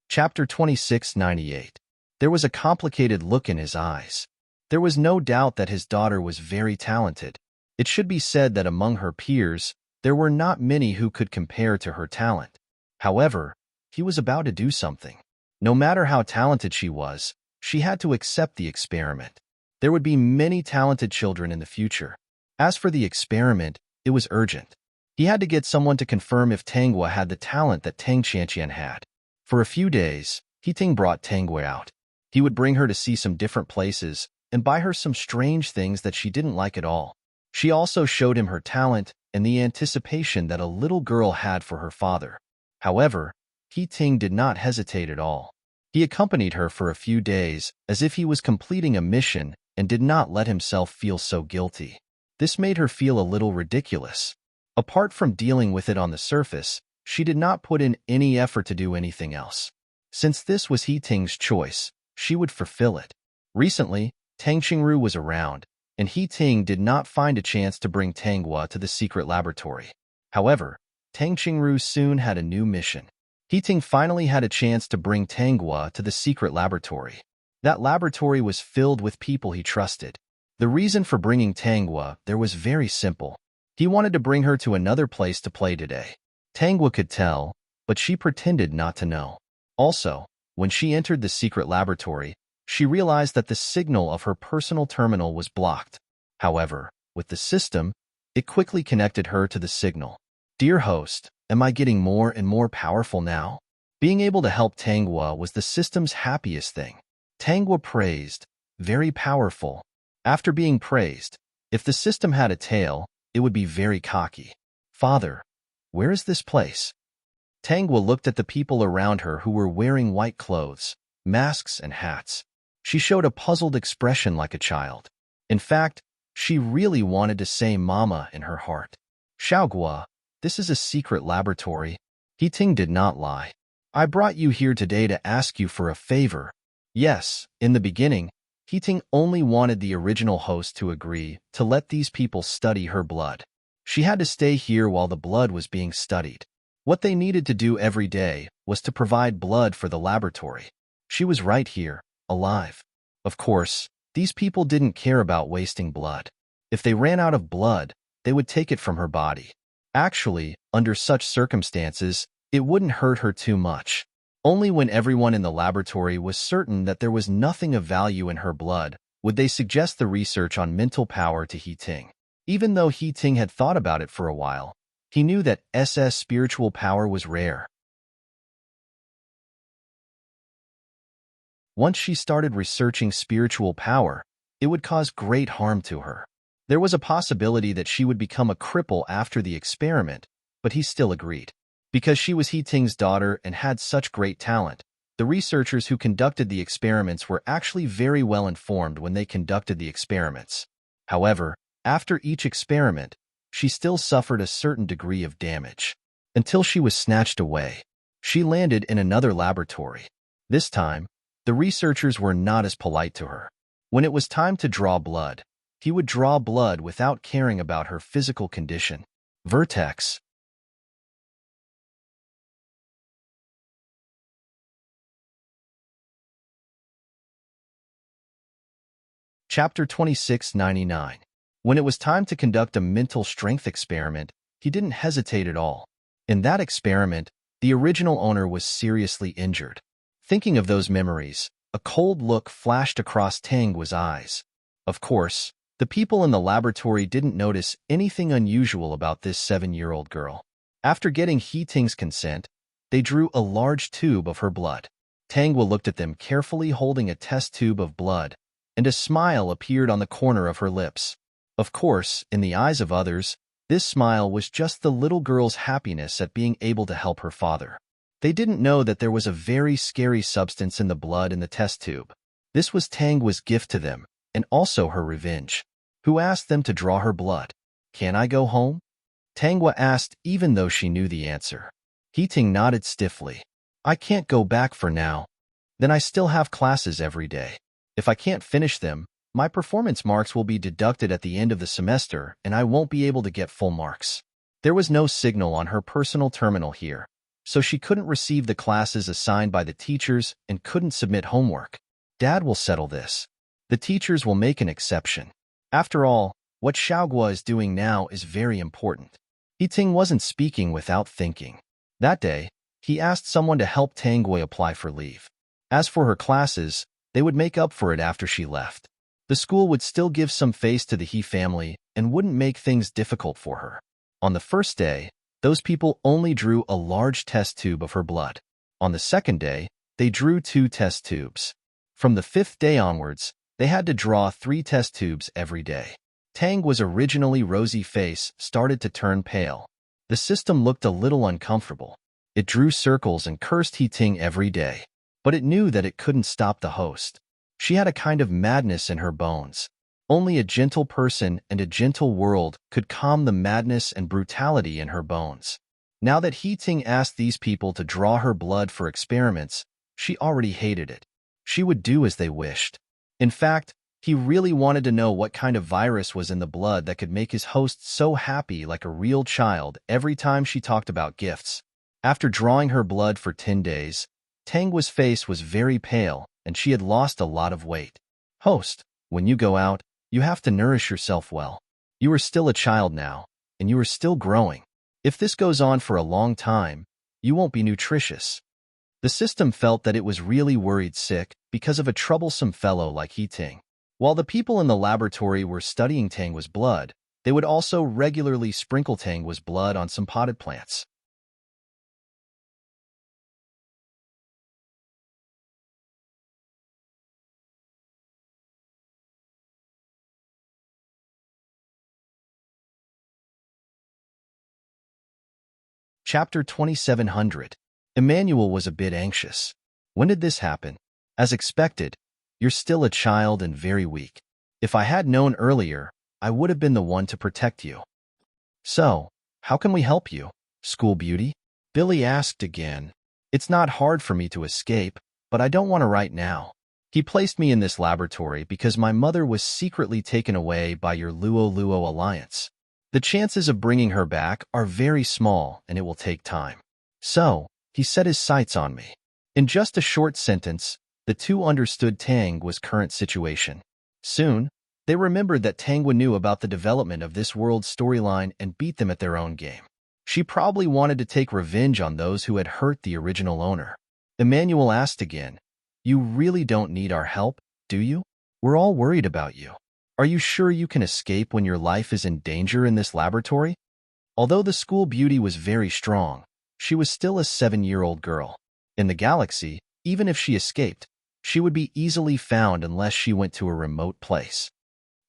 Chapter 2698. There was a complicated look in his eyes. There was no doubt that his daughter was very talented. It should be said that among her peers, there were not many who could compare to her talent. However, he was about to do something. No matter how talented she was, she had to accept the experiment. There would be many talented children in the future. As for the experiment, it was urgent. He had to get someone to confirm if Tanghua had the talent that Tang Qianqian had. For a few days, He Ting brought Tanghua out. He would bring her to see some different places and buy her some strange things that she didn't like at all. She also showed him her talent and the anticipation that a little girl had for her father. However, He Ting did not hesitate at all. He accompanied her for a few days as if he was completing a mission and did not let himself feel so guilty. This made her feel a little ridiculous. Apart from dealing with it on the surface, she did not put in any effort to do anything else. Since this was He Ting's choice, she would fulfill it. Recently, Tang Qingru was around, and He Ting did not find a chance to bring Tanghua to the secret laboratory. However, Tang Qingru soon had a new mission. He Ting finally had a chance to bring Tanghua to the secret laboratory. That laboratory was filled with people he trusted. The reason for bringing Tanghua there was very simple. He wanted to bring her to another place to play today. Tanghua could tell, but she pretended not to know. Also, when she entered the secret laboratory, she realized that the signal of her personal terminal was blocked. However, with the system, it quickly connected her to the signal. "Dear host, am I getting more and more powerful now?" Being able to help Tanghua was the system's happiest thing. Tanghua praised, "Very powerful." After being praised, if the system had a tail, it would be very cocky. "Father, where is this place?" Tanghua looked at the people around her who were wearing white clothes, masks, and hats. She showed a puzzled expression like a child. In fact, she really wanted to say mama in her heart. "Xiaoguo, this is a secret laboratory." He Ting did not lie. "I brought you here today to ask you for a favor." Yes, in the beginning, He Ting only wanted the original host to agree to let these people study her blood. She had to stay here while the blood was being studied. What they needed to do every day was to provide blood for the laboratory. She was right here, alive. Of course, these people didn't care about wasting blood. If they ran out of blood, they would take it from her body. Actually, under such circumstances, it wouldn't hurt her too much. Only when everyone in the laboratory was certain that there was nothing of value in her blood would they suggest the research on mental power to He Ting. Even though He Ting had thought about it for a while, he knew that spiritual power was rare. Once she started researching spiritual power, it would cause great harm to her. There was a possibility that she would become a cripple after the experiment, but he still agreed. Because she was He Ting's daughter and had such great talent, the researchers who conducted the experiments were actually very well informed when they conducted the experiments. However, after each experiment, she still suffered a certain degree of damage. Until she was snatched away. She landed in another laboratory. This time, the researchers were not as polite to her. When it was time to draw blood, he would draw blood without caring about her physical condition. Vertex. Chapter 2699. When it was time to conduct a mental strength experiment, he didn't hesitate at all. In that experiment, the original owner was seriously injured. Thinking of those memories, a cold look flashed across Tang's eyes. Of course, the people in the laboratory didn't notice anything unusual about this 7-year-old girl. After getting He Ting's consent, they drew a large tube of her blood. Tangwa looked at them carefully holding a test tube of blood, and a smile appeared on the corner of her lips. Of course, in the eyes of others, this smile was just the little girl's happiness at being able to help her father. They didn't know that there was a very scary substance in the blood in the test tube. This was Tangwa's gift to them, and also her revenge. Who asked them to draw her blood? Can I go home? Tangwa asked even though she knew the answer. He Ting nodded stiffly. I can't go back for now. Then I still have classes every day. If I can't finish them, my performance marks will be deducted at the end of the semester and I won't be able to get full marks. There was no signal on her personal terminal here, so she couldn't receive the classes assigned by the teachers and couldn't submit homework. Dad will settle this. The teachers will make an exception. After all, what Xiaogua is doing now is very important. He Ting wasn't speaking without thinking. That day, he asked someone to help Tangwei apply for leave. As for her classes, they would make up for it after she left. The school would still give some face to the He family and wouldn't make things difficult for her. On the first day, those people only drew a large test tube of her blood. On the second day, they drew 2 test tubes. From the 5th day onwards, they had to draw 3 test tubes every day. Tang's originally rosy face started to turn pale. The system looked a little uncomfortable. It drew circles and cursed He Ting every day. But it knew that it couldn't stop the host. She had a kind of madness in her bones. Only a gentle person and a gentle world could calm the madness and brutality in her bones. Now that He Ting asked these people to draw her blood for experiments, she already hated it. She would do as they wished. In fact, he really wanted to know what kind of virus was in the blood that could make his host so happy like a real child every time she talked about gifts. After drawing her blood for 10 days, Tangwa's face was very pale, and she had lost a lot of weight. Host, when you go out, you have to nourish yourself well. You are still a child now, and you are still growing. If this goes on for a long time, you won't be nutritious. The system felt that it was really worried sick because of a troublesome fellow like He Ting. While the people in the laboratory were studying Tangwa's blood, they would also regularly sprinkle Tangwa's blood on some potted plants. Chapter 2700. Emmanuel was a bit anxious. When did this happen? As expected, you're still a child and very weak. If I had known earlier, I would have been the one to protect you. So, how can we help you, school beauty? Billy asked again. It's not hard for me to escape, but I don't want to right now. He placed me in this laboratory because my mother was secretly taken away by your Luo alliance. The chances of bringing her back are very small and it will take time. So, he set his sights on me. In just a short sentence, the two understood Tangwa's current situation. Soon, they remembered that Tangwa knew about the development of this world's storyline and beat them at their own game. She probably wanted to take revenge on those who had hurt the original owner. Emmanuel asked again, You really don't need our help, do you? We're all worried about you. Are you sure you can escape when your life is in danger in this laboratory? Although the school beauty was very strong, she was still a 7-year-old girl. In the galaxy, even if she escaped, she would be easily found unless she went to a remote place.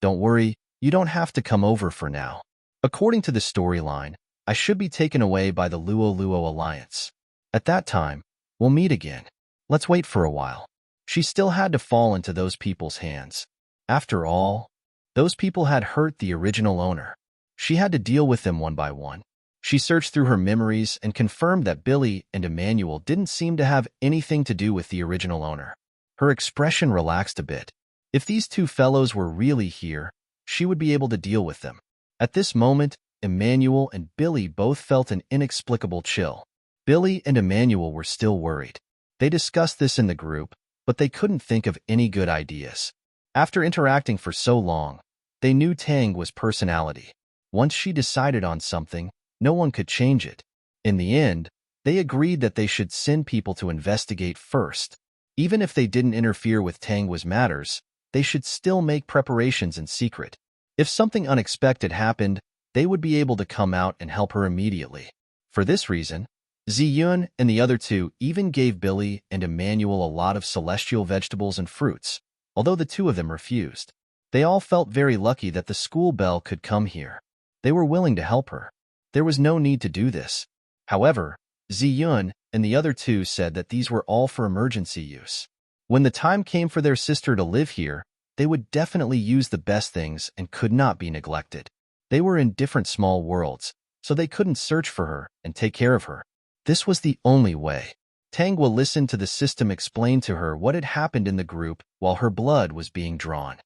Don't worry, you don't have to come over for now. According to the storyline, I should be taken away by the Luo Luo Alliance. At that time, we'll meet again. Let's wait for a while. She still had to fall into those people's hands. After all, those people had hurt the original owner. She had to deal with them one by one. She searched through her memories and confirmed that Billy and Emmanuel didn't seem to have anything to do with the original owner. Her expression relaxed a bit. If these two fellows were really here, she would be able to deal with them. At this moment, Emmanuel and Billy both felt an inexplicable chill. Billy and Emmanuel were still worried. They discussed this in the group, but they couldn't think of any good ideas. After interacting for so long, they knew Tang was personality. Once she decided on something, no one could change it. In the end, they agreed that they should send people to investigate first. Even if they didn't interfere with Tangwa's matters, they should still make preparations in secret. If something unexpected happened, they would be able to come out and help her immediately. For this reason, Ziyun and the other two even gave Billy and Emmanuel a lot of celestial vegetables and fruits, although the two of them refused. They all felt very lucky that the school bell could come here. They were willing to help her. There was no need to do this. However, Ziyun and the other two said that these were all for emergency use. When the time came for their sister to live here, they would definitely use the best things and could not be neglected. They were in different small worlds, so they couldn't search for her and take care of her. This was the only way. Tangwa listened to the system explain to her what had happened in the group while her blood was being drawn.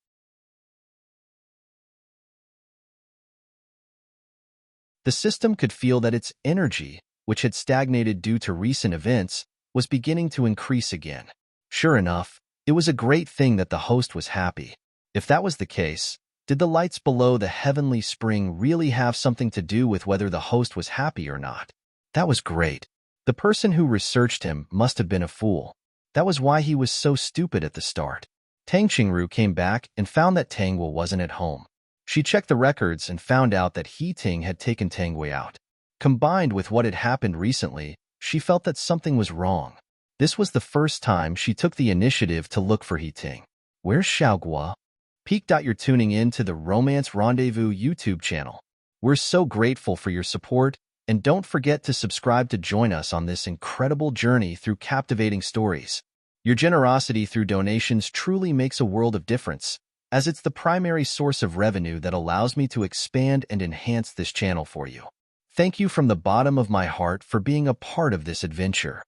The system could feel that its energy, which had stagnated due to recent events, was beginning to increase again. Sure enough, it was a great thing that the host was happy. If that was the case, did the lights below the heavenly spring really have something to do with whether the host was happy or not? That was great. The person who researched him must have been a fool. That was why he was so stupid at the start. Tang Qingru came back and found that Tangwa wasn't at home. She checked the records and found out that He Ting had taken Tangwei out. Combined with what had happened recently, she felt that something was wrong. This was the first time she took the initiative to look for He Ting. Where's Xiaoguo? Peek. You're tuning in to the Romance Rendezvous YouTube channel. We're so grateful for your support, and don't forget to subscribe to join us on this incredible journey through captivating stories. Your generosity through donations truly makes a world of difference, as it's the primary source of revenue that allows me to expand and enhance this channel for you. Thank you from the bottom of my heart for being a part of this adventure.